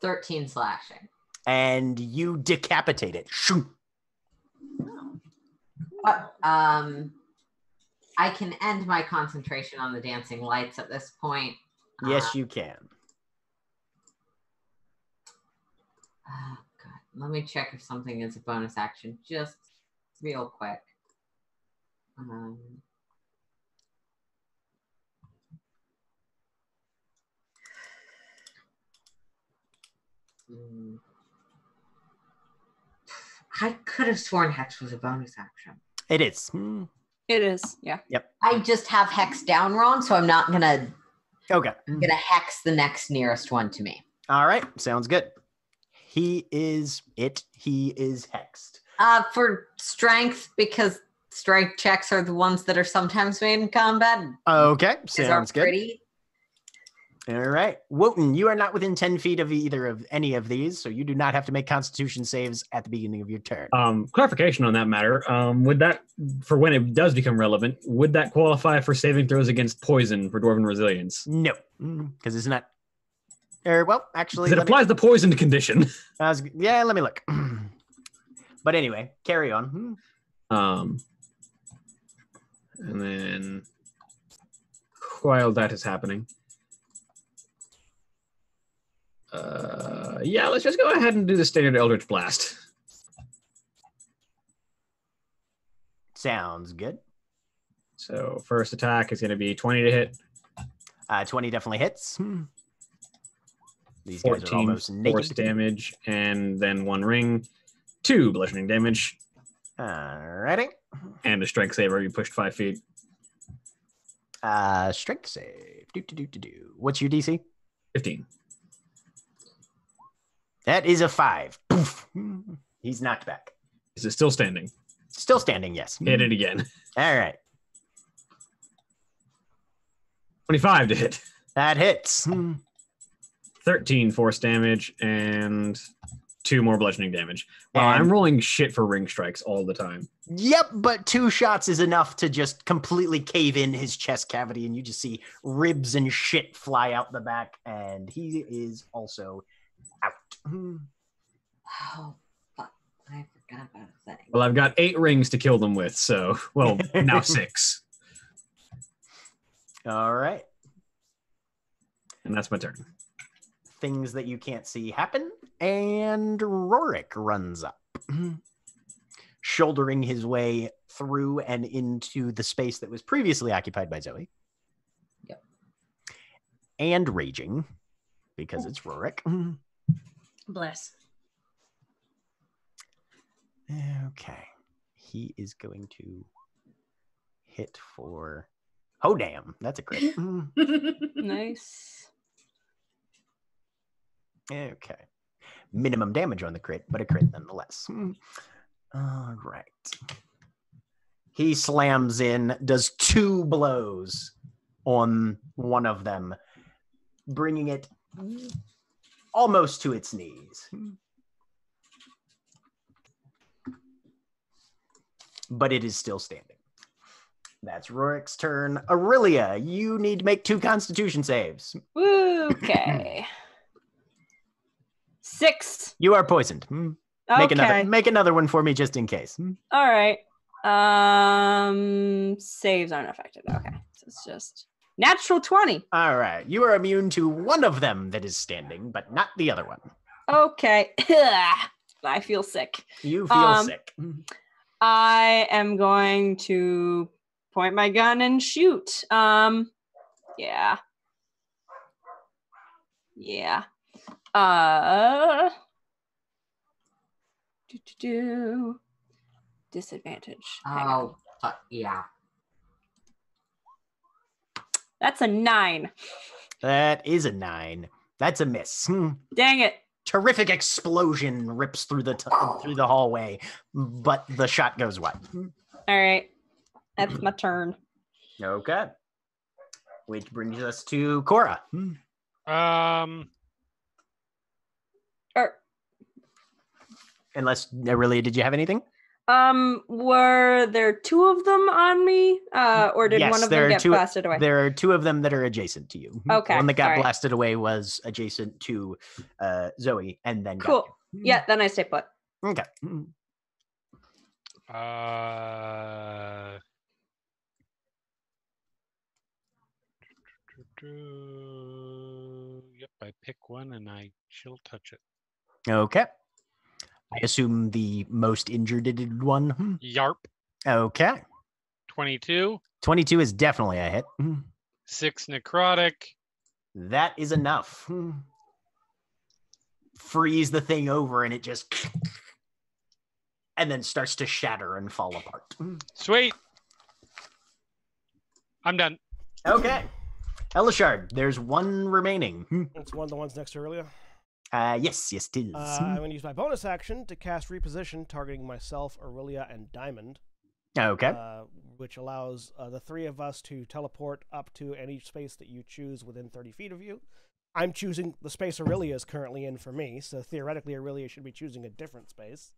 13 slashing. And you decapitate it. Shoo. I can end my concentration on the dancing lights at this point. Yes, you can. Oh, God. Let me check if something is a bonus action just real quick. I could have sworn Hex was a bonus action. It is. It is, yeah. Yep. I just have Hex down wrong, so I'm not gonna Okay. Hex the next nearest one to me. All right. Sounds good. He is hexed. For strength, because strength checks are the ones that are sometimes made in combat. Okay. These are Sounds good. pretty. All right. Wotan, you are not within 10 feet of either of any of these, so you do not have to make constitution saves at the beginning of your turn. Clarification on that matter. Would that, for when it does become relevant, would that qualify for saving throws against poison for Dwarven Resilience? No, because it's not. Well, actually, It applies the poisoned condition. Yeah, let me look. But anyway, carry on. And then while that is happening, yeah, let's just go ahead and do the standard Eldritch Blast. Sounds good. So first attack is going to be 20 to hit. 20 definitely hits. These guys are 14 almost naked. force damage, and then 1 ring, 2 bludgeoning damage, Alrighty. and a strength saver. You pushed 5 feet. Strength save. What's your DC? 15. That is a 5. Poof. He's knocked back. Is it still standing? Still standing, yes. Hit it again. All right. 25 to hit. That hits. 13 force damage and 2 more bludgeoning damage. Wow, And- I'm rolling shit for ring strikes all the time. Yep, but 2 shots is enough to just completely cave in his chest cavity, and you just see ribs and shit fly out the back, and he is also out. Oh, fuck. I forgot about a thing. Well, I've got 8 rings to kill them with, so, well, now 6. All right. And that's my turn. Things that you can't see happen, and Rorik runs up, shouldering his way through and into the space that was previously occupied by Zoe. Yep. And raging, because it's Rorik. Bless. Okay. He is going to hit for... Oh, damn. That's a crit. Nice. Okay. Minimum damage on the crit, but a crit nonetheless. All right. He slams in, does 2 blows on one of them, bringing it almost to its knees. But it is still standing. That's Rorik's turn. Aurelia, you need to make 2 constitution saves. Woo, okay. 6. You are poisoned. Okay. Make another one for me just in case. All right. Saves aren't affected. Okay. So it's just natural 20. All right. You are immune to one of them that is standing, but not the other one. Okay. I feel sick. You feel sick. I am going to point my gun and shoot. Yeah. Yeah. Disadvantage. Hang on. Oh, fuck, yeah. That's a 9. That is a 9. That's a miss. Dang it. terrific explosion rips through through the hallway, but the shot goes wide. All right. That's my turn. Okay. Which brings us to Cora. Or, Unless, Aurelia, did you have anything? were there two of them on me? Or did Yes, one of there them are get two- blasted away? There are two of them that are adjacent to you. Okay, The one that got all right. blasted away was adjacent to Zoe, and then got Cool. you. Yeah, then I stay put. Okay. Yep, I pick one and I chill touch it. Okay. I assume the most injured one. Yarp. Okay. 22. 22 is definitely a hit. 6 necrotic. That is enough. Freeze the thing over and it just and then starts to shatter and fall apart. Sweet. I'm done. Okay. Elishard, there's one remaining. It's one of the ones next to earlier. Yes, it is. I'm going to use my bonus action to cast Reposition, targeting myself, Aurelia, and Diamond. Okay. Which allows the three of us to teleport up to any space that you choose within 30 feet of you. I'm choosing the space Aurelia is currently in for me, so theoretically Aurelia should be choosing a different space.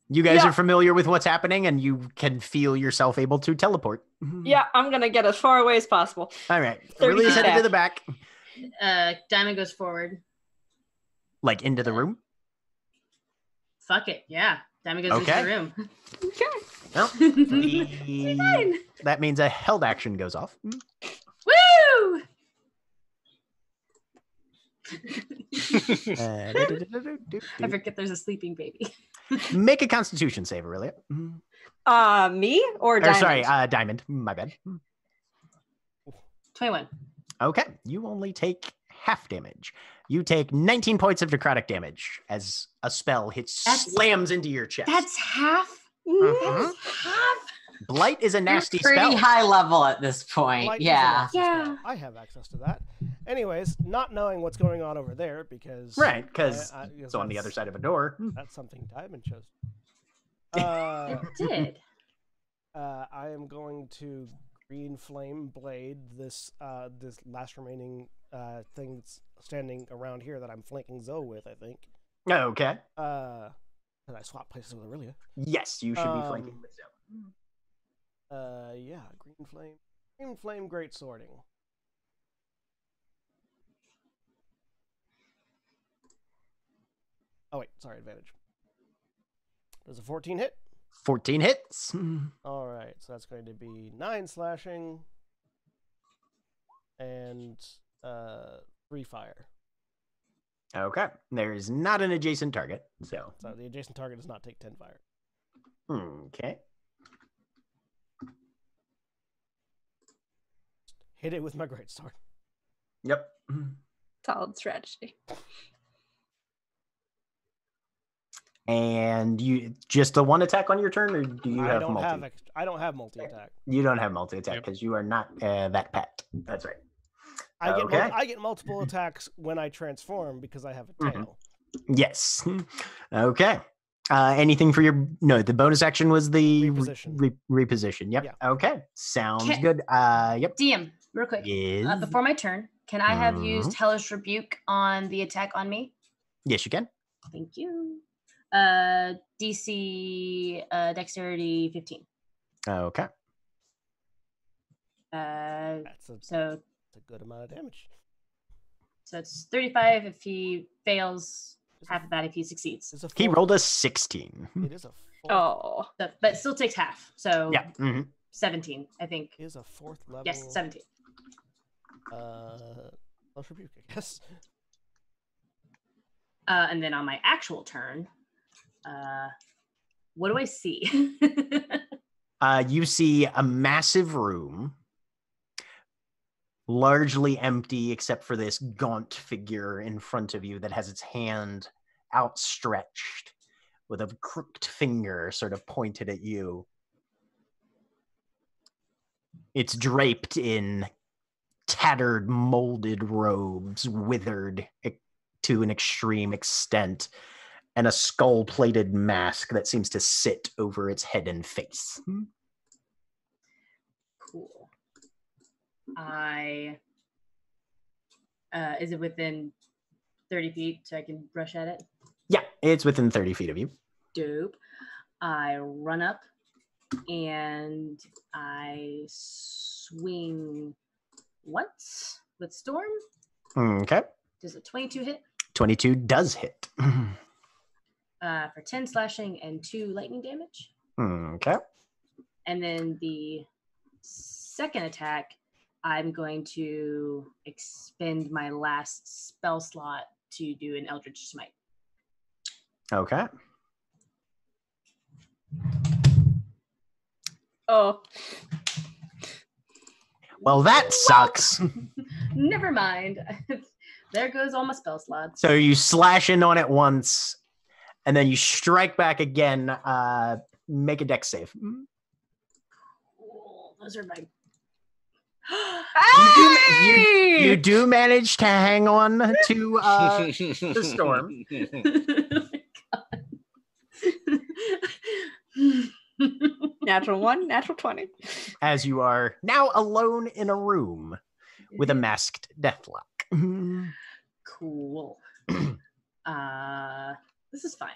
You guys are familiar with what's happening, and you can feel yourself able to teleport. Yeah, I'm going to get as far away as possible. All right. 30 Aurelia's feet headed to back. the back. Diamond goes forward. Like into the room? Fuck it. Yeah. Diamond goes into Okay. the room. Okay. Well, Fine. that means a held action goes off. Woo! I forget there's a sleeping baby. Make a Constitution save, Aurelia. Me or Diamond? Sorry, Diamond. My bad. 21. Okay, you only take half damage. You take 19 points of necrotic damage as a spell slams into your chest. That's half. Mhm. That's half. Blight is a nasty Pretty spell. high level at this point. Light is Yeah. an access spell. I have access to that. Anyways, not knowing what's going on over there because... Right, because I- it's on the that's- other side of a door. That's something Diamond chose. It did. I am going to green flame blade this this last remaining thing that's standing around here that I'm flanking Zoe with, I think. Okay. And I swap places with Aurelia. Yes, you should be flanking with Zoe. Yeah, green flame, great sorting. Oh wait, sorry, advantage. Does a 14 hit? 14 hits. All right, so that's going to be 9 slashing and 3 fire. Okay. There is not an adjacent target, so. So the adjacent target does not take 10 fire. Okay. Hit it with my greatsword. Yep. Solid strategy. And you just the one attack on your turn, or do you have multi? I don't have multi attack. You don't have multi attack because you are not that pet. That's right. I get multiple attacks when I transform because I have a tail. Yes. Okay. Anything for your the bonus action was the reposition. Yep. Yeah. Okay. Sounds Okay. good. Yep. DM, real quick. Yes. Before my turn, can I have used Mhm. Hellish Rebuke on the attack on me? Yes, you can. Thank you. DC Dexterity 15. Okay. That's So a good amount of damage. so it's 35 if he fails, half of that if he succeeds. It's a He fourth- rolled a 16. It is a fourth, Oh. So, but it still takes half. So Yeah. hmm 17, I think. is a fourth level. Yes, 17. Let's rebuke, I guess. And then on my actual turn, what do I see? You see a massive room, largely empty except for this gaunt figure in front of you that has its hand outstretched with a crooked finger sort of pointed at you. It's draped in tattered, molded robes, withered to an extreme extent, and a skull-plated mask that seems to sit over its head and face. Cool. Is it within 30 feet so I can rush at it? Yeah, it's within 30 feet of you. Dope. I run up and I swing once with Storm. Okay. Does a 22 hit? 22 does hit. For 10 slashing and 2 lightning damage. Okay. And then the second attack, I'm going to expend my last spell slot to do an Eldritch Smite. Okay. Oh. Well, that sucks. Never mind. There goes all my spell slots. So you slash in on it once, and then you strike back again. Make a dex save. Cool. Those are my... You do manage to hang on to the storm. Natural 1, natural 20. As you are now alone in a room with a masked deathlock. Cool. This is fine.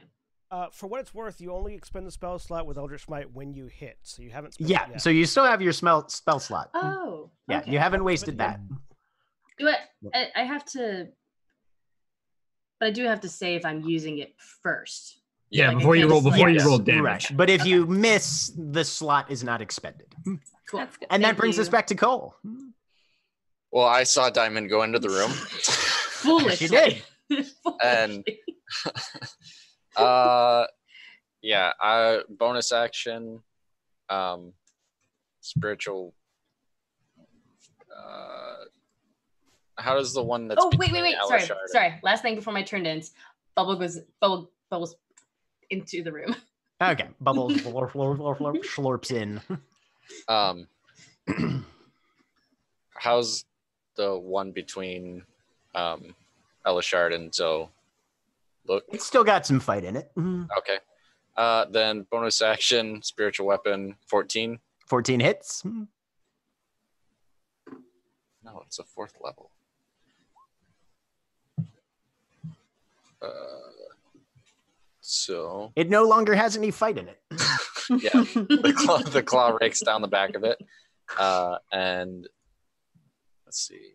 For what it's worth, you only expend the spell slot with Eldritch Smite when you hit, so you haven't spent Yeah, it yet. so you still have your spell slot. Oh. Yeah, okay. you haven't wasted that. Do I have to... But I do have to say if I'm using it first. Yeah, Like, before I you can't roll, just, before like- you roll Right. damage. But if you miss, the slot is not expended. Cool. That's good. And that Thank brings us you. back to Cole. Well, I saw Diamond go into the room. Foolishly. She did. And- Yeah, bonus action, spiritual. How does the one that's Oh, wait. between Sorry. Alashard and- Sorry. Last thing before my turn ends. Bubbles into the room. Okay. Bubbles slurps in. How's the one between Alashard and Zoe look? It's still got some fight in it. Okay. Then bonus action, spiritual weapon, 14. 14 hits. No, it's a 4th level. So It no longer has any fight in it. yeah, the claw rakes down the back of it, and let's see.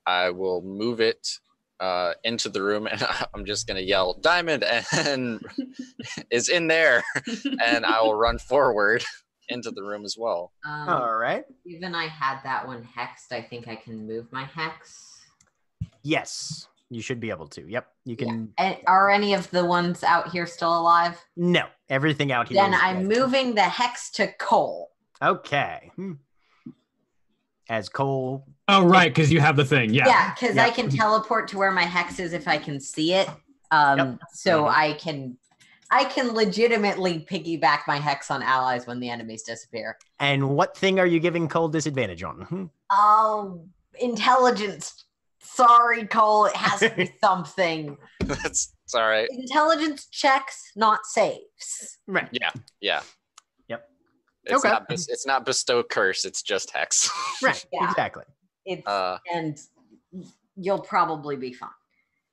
I will move it into the room, and I'm just gonna yell, "Diamond!" and is in there, and I will run forward into the room as well. All right. Even I had that one hexed. I think I can move my hex. Yes, you should be able to. Yep, you can. Are any of the ones out here still alive? No, everything out here. Then is I'm dead. moving the hex to Cole. Okay. As Cole. Oh, right, because you have the thing. Yeah. Yeah, because Yeah. I can teleport to where my hex is if I can see it. Yep. So I can legitimately piggyback my hex on allies when the enemies disappear. And what thing are you giving Cole disadvantage on? Oh, intelligence. Sorry, Cole. It has to be something. It's all right. Intelligence checks, not saves. Right. Yeah. Yep. It's Okay. it's not bestow curse. It's just hex. Right. Yeah. Exactly. It's Uh, and you'll probably be fine.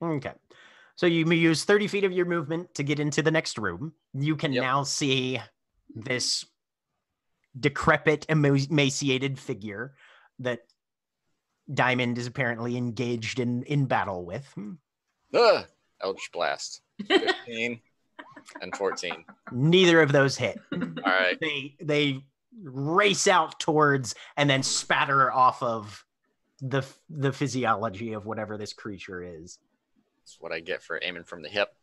Okay. So you use 30 feet of your movement to get into the next room. You can Yep. now see this decrepit, emaciated figure that Diamond is apparently engaged in battle with. Eldritch Blast. 15 and 14. Neither of those hit. All right. They race out towards and then spatter off of the physiology of whatever this creature is. That's what I get for aiming from the hip.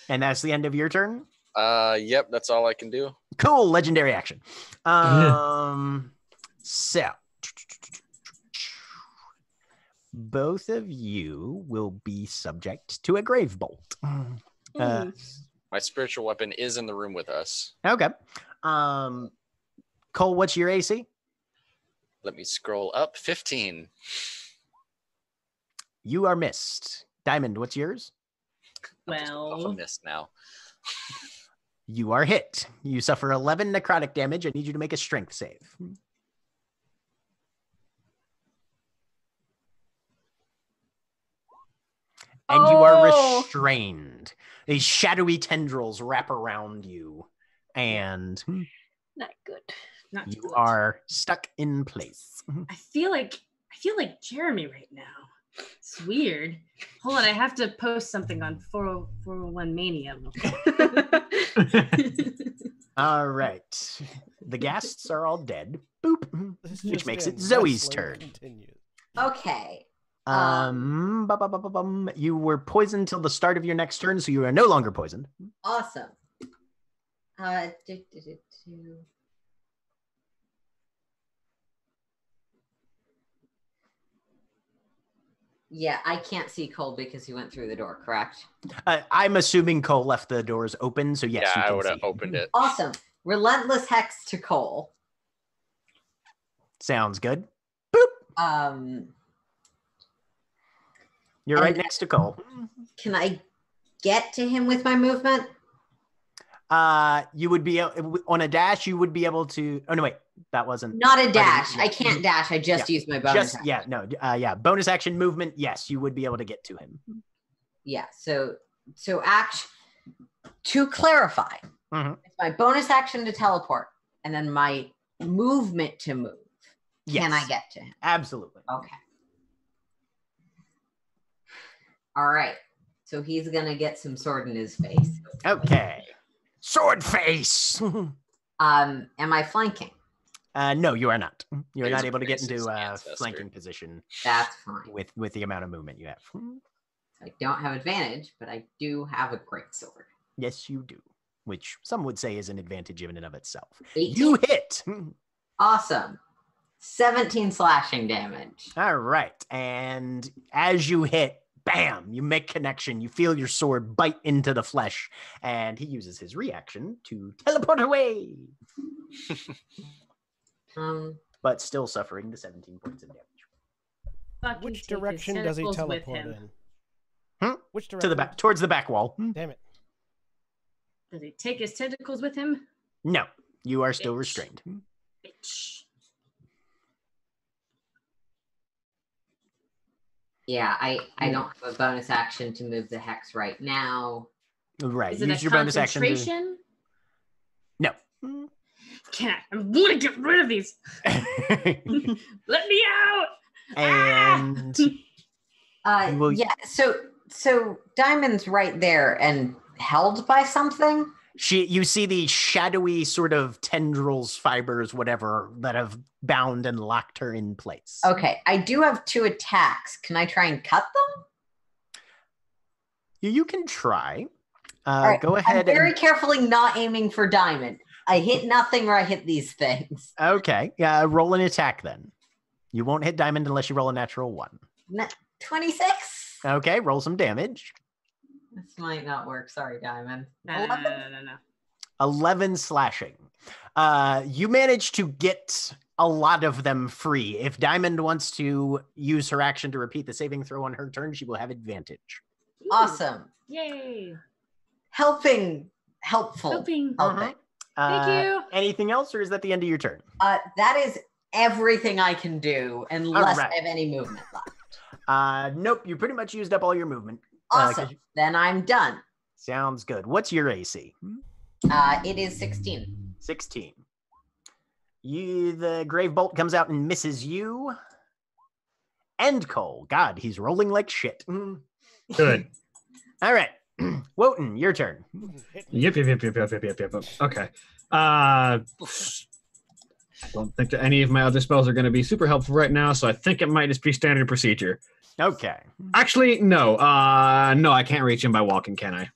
And that's the end of your turn. Yep, that's all I can do. Cool, legendary action. So both of you will be subject to a grave bolt. My spiritual weapon is in the room with us. Okay. Cole, what's your AC? Let me scroll up. 15. You are missed. Diamond, what's yours? Off a Well, miss now. You are hit. You suffer 11 necrotic damage. I need you to make a strength save. And you are Oh. restrained. These shadowy tendrils wrap around you, and Not good. not you good. are stuck in place. I feel like Jeremy right now. It's weird. Hold on, I have to post something on 401 Mania. All right. The ghasts are all dead. Boop. This Which just makes in. it Zoe's Wrestling turn. continues. Okay. You were poisoned till the start of your next turn, so you are no longer poisoned. Awesome. Yeah, I can't see Cole because he went through the door, correct? I'm assuming Cole left the doors open, so yes, yeah, you I can would have see. opened it. Awesome. Relentless Hex to Cole. Sounds good. You're right And- next to Cole. Can I get to him with my movement? You would be on a dash. You would be able to. Oh no, wait, that wasn't. Not a dash. yeah. I can't dash. I just used my bonus. Just yeah, no, yeah. Bonus action movement. Yes, you would be able to get to him. Yeah. So to clarify, Mhm. it's my bonus action to teleport, and then my movement to move. Can I Yes. get to him? Absolutely. Okay. All right. So he's gonna get some sword in his face. Okay. Sword face. Am I flanking? No, you are not. You are His not able to get face is into a ancestor. flanking position That's fine. with the amount of movement you have. I don't have advantage, but I do have a great sword. Yes, you do. Which some would say is an advantage in and of itself. 18. You hit. Awesome. 17 slashing damage. All right. And as you hit, bam, you make connection. You feel your sword bite into the flesh. And he uses his reaction to teleport away. But still suffering the 17 points of damage. Fucking Which take his direction does he tentacles with teleport him. in? Hmm? Which direction? To the back, towards the back wall. Damn it. Does he take his tentacles with him? No, you are still Bitch. restrained. Bitch. Yeah, I don't have a bonus action to move the hex right now. Right. Is it Use a your bonus action. To... concentration? No. Can I want to get rid of these. Let me out. and Well, Yeah, so Diamond's right there and held by something. you see the shadowy sort of tendrils, fibers, whatever, that have bound and locked her in place. Okay, I do have 2 attacks. Can I try and cut them? You can try. All right, Go ahead. I'm very carefully not aiming for Diamond. I hit nothing or I hit these things. Okay. Yeah. Roll an attack then. You won't hit Diamond unless you roll a natural 1. 26? Okay. Roll some damage. This might not work. Sorry, Diamond. No. 11 slashing. You manage to get a lot of them free. If Diamond wants to use her action to repeat the saving throw on her turn, she will have advantage. Awesome. Yay. Helpful. Helping. Helping. Thank you. Anything else, or is that the end of your turn? That is everything I can do unless right. I have any movement left. Nope. You pretty much used up all your movement. Awesome. Then I'm done. Sounds good. What's your AC? It is 16. 16. The Grave Bolt comes out and misses you. And Cole. God, he's rolling like shit. Good. All right. Wotan, your turn. Yep. Okay. Don't think that any of my other spells are going to be super helpful right now, so I think it might just be standard procedure. Okay. Actually, no. No, I can't reach him by walking, can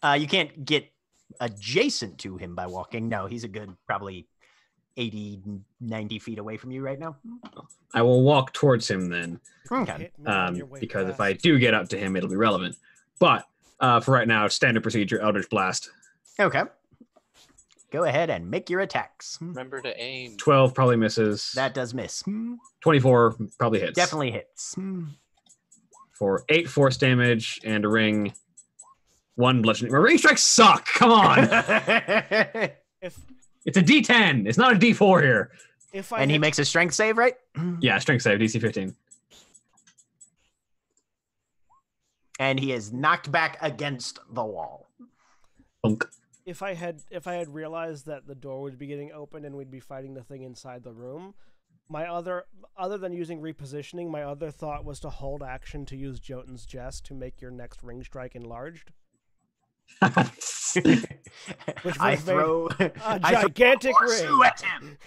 I? You can't get adjacent to him by walking. No, he's a good probably 80, 90 feet away from you right now. I will walk towards him then, Okay. because if I do get up to him, it'll be relevant. But for right now, standard procedure, Eldritch Blast. Okay. Go ahead and make your attacks. Remember to aim. 12 probably misses. That does miss. 24 probably hits. Definitely hits. For 8 force damage and a ring. 1 bludgeoning. My ring strikes suck. Come on. If It's a D10. It's not a D4 here. if I And he had- makes a strength save, right? Yeah, strength save, DC 15. And he is knocked back against the wall. Bunk. if I had realized that the door would be getting open and we'd be fighting the thing inside the room, my other than using repositioning, my other thought was to hold action to use Jotun's Jest to make your next ring strike enlarged. Which I would have throw a I throw gigantic horseshoe ring. at him.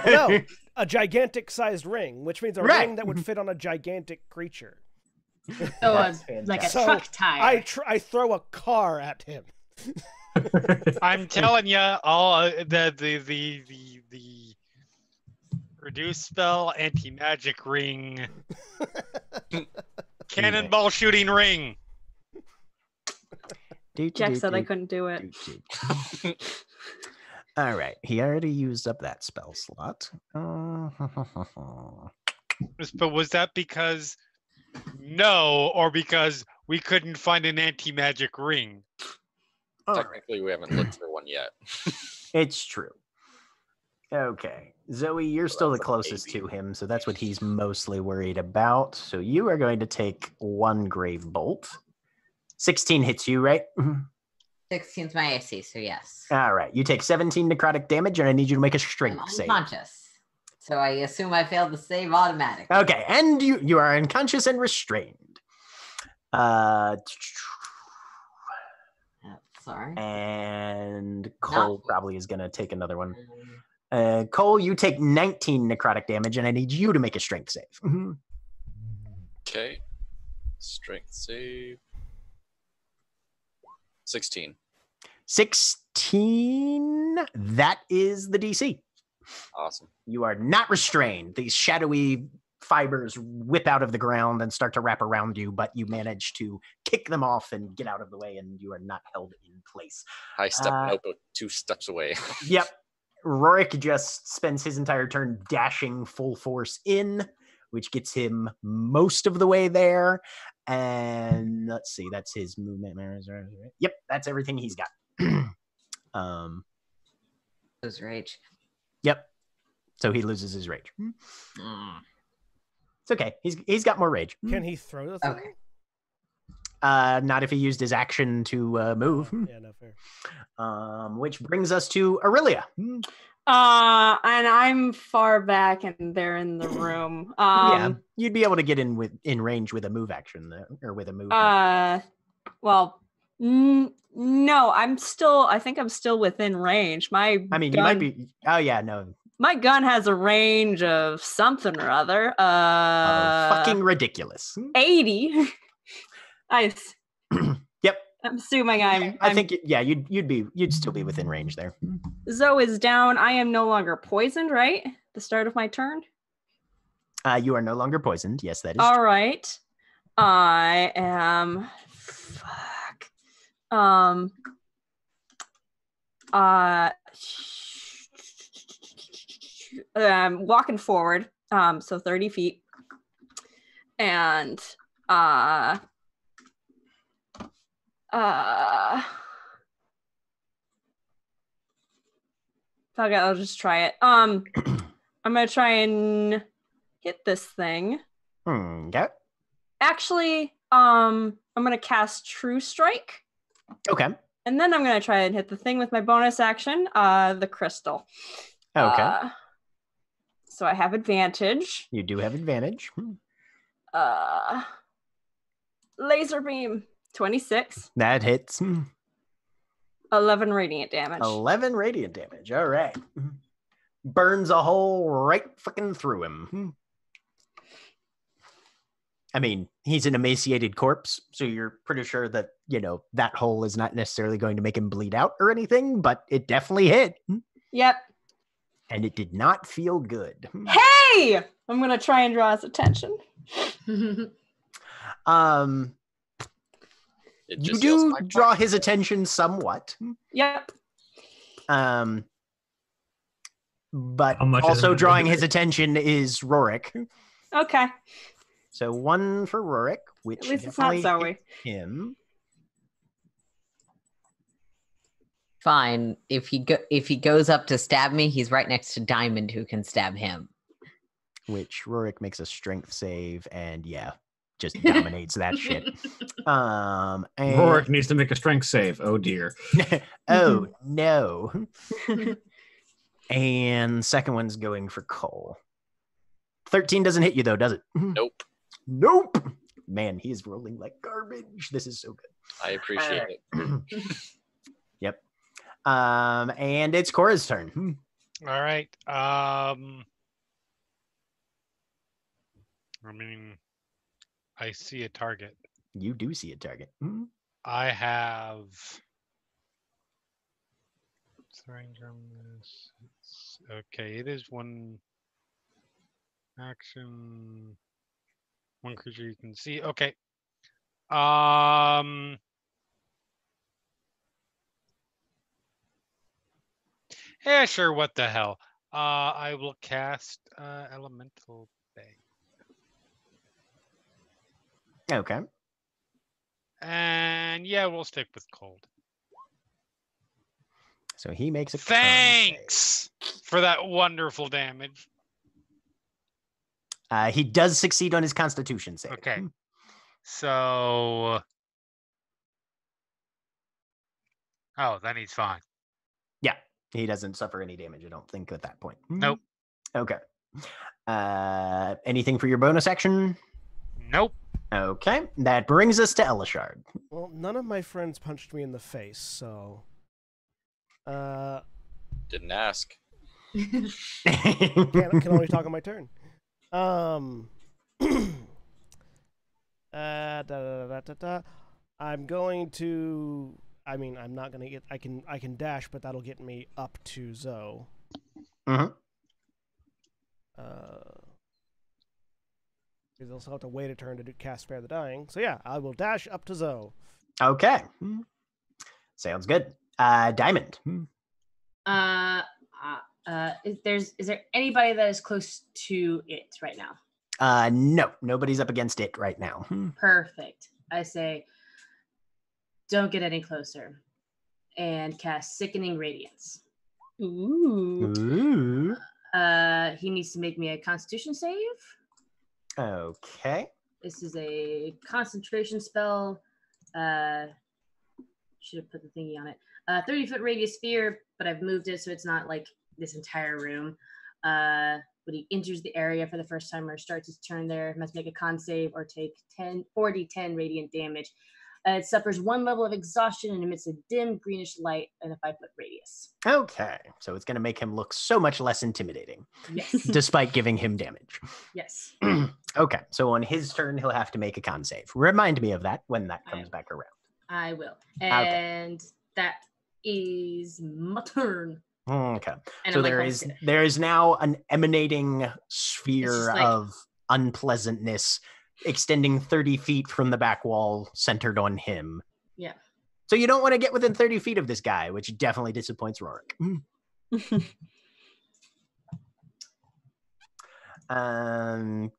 No, a gigantic sized ring, which means a Right. ring that would fit on a gigantic creature. So That's like a So, truck tire. I throw a car at him. I'm telling you, all the reduce spell, anti magic ring, cannonball shooting ring. Jack said I couldn't do it. All right, he already used up that spell slot. But was that because no, or because we couldn't find an anti magic ring? All right. Technically, we haven't looked for one yet. It's true. Okay, Zoe, you're still the that's a closest maybe. to him, so that's what he's mostly worried about. So you are going to take 1 grave bolt. 16 hits you, right? 16's my AC, so yes. All right, you take 17 necrotic damage, and I need you to make a I'm strength save. unconscious. So I assume I failed the save automatically. Okay, and you are unconscious and restrained. Sorry. And Cole No. probably is going to take another one. Cole, you take 19 necrotic damage, and I need you to make a strength save. Okay. Strength save. 16. 16. That is the DC. Awesome. You are not restrained. These shadowy fibers whip out of the ground and start to wrap around you, but you manage to kick them off and get out of the way, and you are not held in place. High step Uh, notebook 2 steps away. Yep. Rorik just spends his entire turn dashing full force in, which gets him most of the way there. And let's see, that's his movement. Yep, that's everything he's got. Lose rage. Yep. So he loses his rage. Mm. It's okay. He's got more rage. Can he throw the thing? Okay. Not if he used his action to move. Yeah, no fair. Which brings us to Aurelia. And I'm far back and they're in the room. Yeah, you'd be able to get in range with a move action or with a move. Well, no, I think I'm still within range. I mean, you might be. Oh yeah, no. My gun has a range of something or other. Fucking ridiculous. 80. Yep. I'm assuming I I'm think yeah, you'd still be within range there. Zoe is down. I am no longer poisoned, right? The start of my turn. You are no longer poisoned. Yes, that is. All true. right. I am. Fuck. I'm walking forward. So 30 feet. And fuck it, I'll just try it. I'm gonna try and hit this thing. Okay. Actually, I'm gonna cast True Strike, Okay. and then I'm gonna try and hit the thing with my bonus action, the crystal. Okay. So I have advantage. You do have advantage. Laser beam, 26, That hits. 11 radiant damage. 11 radiant damage. All right. Burns a hole right fucking through him. I mean, he's an emaciated corpse, so you're pretty sure that, that hole is not necessarily going to make him bleed out or anything, but it definitely hit. Yep. And it did not feel good. Hey! I'm gonna try and draw his attention. It You just yells, do "My draw fucking-" his attention somewhat. Yep. But How much is also it? drawing his attention is Rorik. Okay. So 1 for Rorik, which At least it's not definitely Zoe. hits him. Fine. If he goes up to stab me, he's right next to Diamond, who can stab him. Which Rorik makes a strength save, and yeah, just dominates that shit. And Rorik needs to make a strength save. Oh dear. oh no. And second one's going for Cole. 13 doesn't hit you though, does it? Nope. Nope. Man, he is rolling like garbage. This is so good. I appreciate it. Yep. And it's Cora's turn. All right. I mean, I see a target. You do see a target. I have. What's the range on this? Okay, it is 1 action. 1 creature you can see. Okay. Yeah, sure. What the hell? I will cast Elemental Bay. Okay. And yeah, we'll stick with cold. So he makes a Thanks for that wonderful damage. He does succeed on his Constitution save. Okay. So. Oh, then he's fine. Yeah. He doesn't suffer any damage, I don't think, at that point. Nope. Okay. Anything for your bonus action? Nope. Okay. That brings us to Elishard. Well, none of my friends punched me in the face, so. Didn't ask. Can only talk on my turn. I'm going to. I mean, I'm not gonna get. I can dash, but that'll get me up to Zoe. Mm-hmm. Because also have to wait a turn to cast Spare the Dying. So yeah, I will dash up to Zoe. Okay. Sounds good. Diamond. Is there anybody that is close to it right now? No, nobody's up against it right now. Perfect. I say, don't get any closer, and cast Sickening Radiance. Ooh. Ooh. He needs to make me a Constitution save. Okay. This is a concentration spell. Should have put the thingy on it. 30-foot radius sphere, but I've moved it so it's not like this entire room. When he enters the area for the first time or starts his turn there, must make a con save or take 4d10 radiant damage. It suffers 1 level of exhaustion and emits a dim greenish light in a 5-foot radius. Okay. So it's going to make him look so much less intimidating, Yes. despite giving him damage. Yes. Okay. So on his turn, he'll have to make a con save. Remind me of that when that comes back around. I will. And that is my turn. Okay. And So I'm like, there is now an emanating sphere like- of unpleasantness extending 30 feet from the back wall centered on him. Yeah. So you don't want to get within 30 feet of this guy, which definitely disappoints Rorik.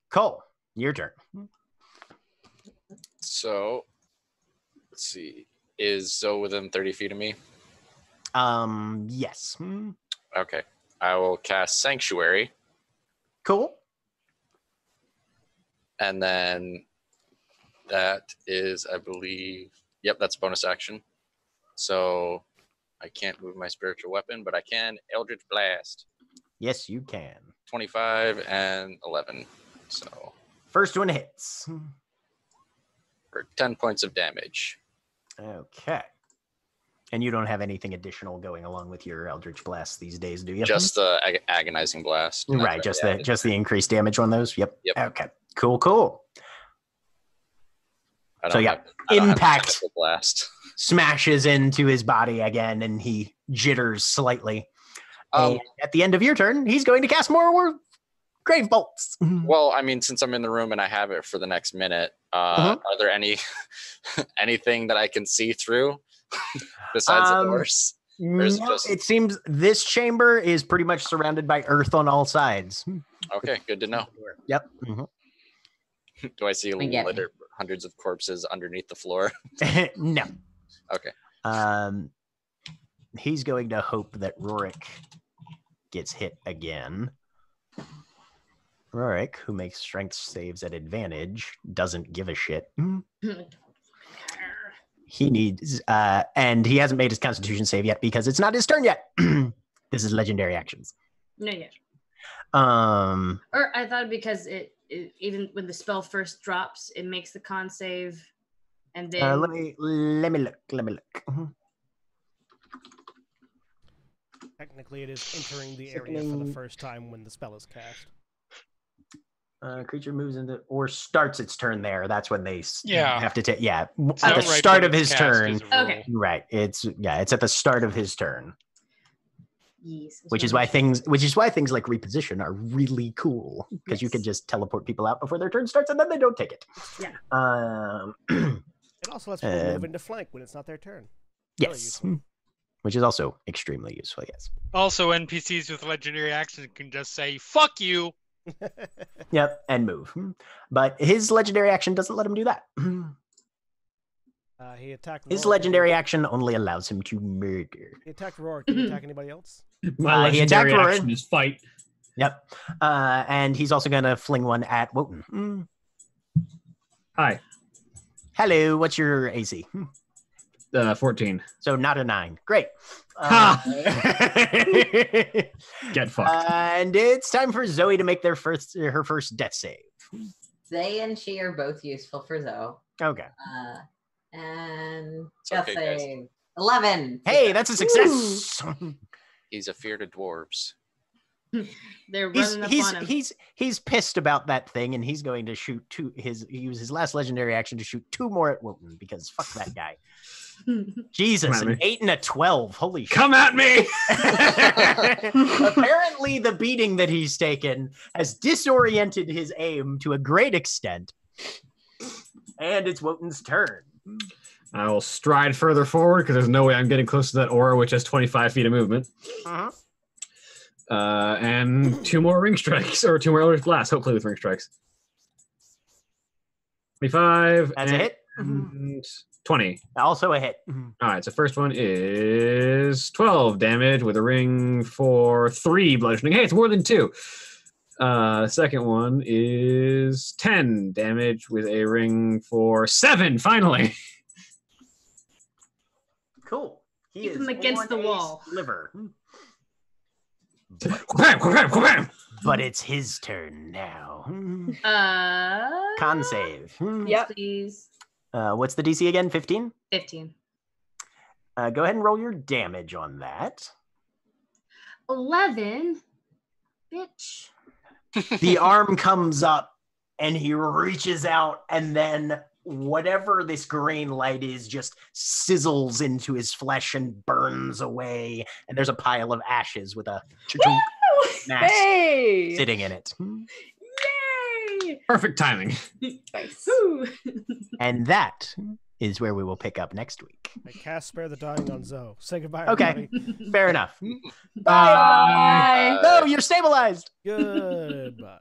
Cole, your turn. So, let's see. Is Zoe within 30 feet of me? Yes. Okay. I will cast Sanctuary, Cool. and then that is, I believe, yep, that's a bonus action. So I can't move my spiritual weapon, but I can Eldritch Blast. Yes, you can. 25 and 11. So First one hits. for 10 points of damage. Okay. And you don't have anything additional going along with your Eldritch Blast these days, do you? Just the agonizing blast. That's right, what just I the added. just the increased damage on those. Yep. Yep. Okay. Cool. I don't So, yeah, have- I don't have the impact. technical blast. Smashes into his body again, and he jitters slightly. Um, And at the end of your turn, he's going to cast more grave bolts. Well, I mean, since I'm in the room and I have it for the next minute, are there any anything that I can see through besides the doors? Or is it No, just- it seems this chamber is pretty much surrounded by earth on all sides. Okay, good to know. Yep. Mhm. Do I see We get me. hundreds of corpses underneath the floor? No. Okay. He's going to hope that Rorik gets hit again. Rorik, who makes strength saves at advantage, doesn't give a shit. He needs, and he hasn't made his Constitution save yet because it's not his turn yet. This is legendary actions. No, yeah. Or I thought because it even when the spell first drops, it makes the con save, and then let me look. Mhm. Technically, it is entering the area for the first time when the spell is cast. Creature moves into or starts its turn there. That's when they Yeah. have to take. Yeah, It's at the not right start when of it's his cast turn. as a rule. Okay. Right. It's at the start of his turn, yes, which is why things like reposition are really cool because you can just teleport people out before their turn starts and then they don't take it. Yeah. It also lets people move into flank when it's not their turn. Very Yes, useful. which is also extremely useful. Yes. Also, NPCs with legendary actions can just say "fuck you." Yep, and move. But his legendary action doesn't let him do that. He attacked. His Rorik. legendary action only allows him to murder. He attacked Rorik. Did he attack anybody else? My he attacked legendary Rorik. action is fight. Yep. And he's also going to fling one at Wotan. Hi. Hello, what's your AC? 14. So not a 9. Great. Ha! Get fucked. And it's time for Zoe to make her first death save. They and she are both useful for Zoe. Okay. And It's death okay, guys. save. 11. Hey, that's a success. He's a fear to dwarves. they're running up on him. He's pissed about that thing, and he's going to shoot use his last legendary action to shoot 2 more at Wotan because fuck that guy. Jesus, Come at an me. 8 and a 12. Holy shit. Come at me! Apparently, the beating that he's taken has disoriented his aim to a great extent. And it's Wotan's turn. I will stride further forward because there's no way I'm getting close to that aura, which has 25 feet of movement. Uh-huh. And 2 more ring strikes, or 2 more Eldritch Blasts, hopefully with ring strikes. 25. That's a hit. And 20. Also a hit. All right, so first one is 12 damage with a ring for 3 bludgeoning. Hey, it's more than 2. Second one is 10 damage with a ring for 7, finally. Cool. He Keep is him against on the a wall. Sliver. Wham, wham, wham. But it's his turn now. Con save. Yep. Please. What's the DC again? 15? 15. Go ahead and roll your damage on that. 11. Bitch. The arm comes up and he reaches out, and then whatever this green light is just sizzles into his flesh and burns away. And there's a pile of ashes with a mask Hey! sitting in it. Yay! Perfect timing. Nice. Woo! And that is where we will pick up next week. I cast Spare the Dying on Zoe. Say goodbye, Okay. everybody. Fair enough. Bye. No, you're stabilized. Goodbye.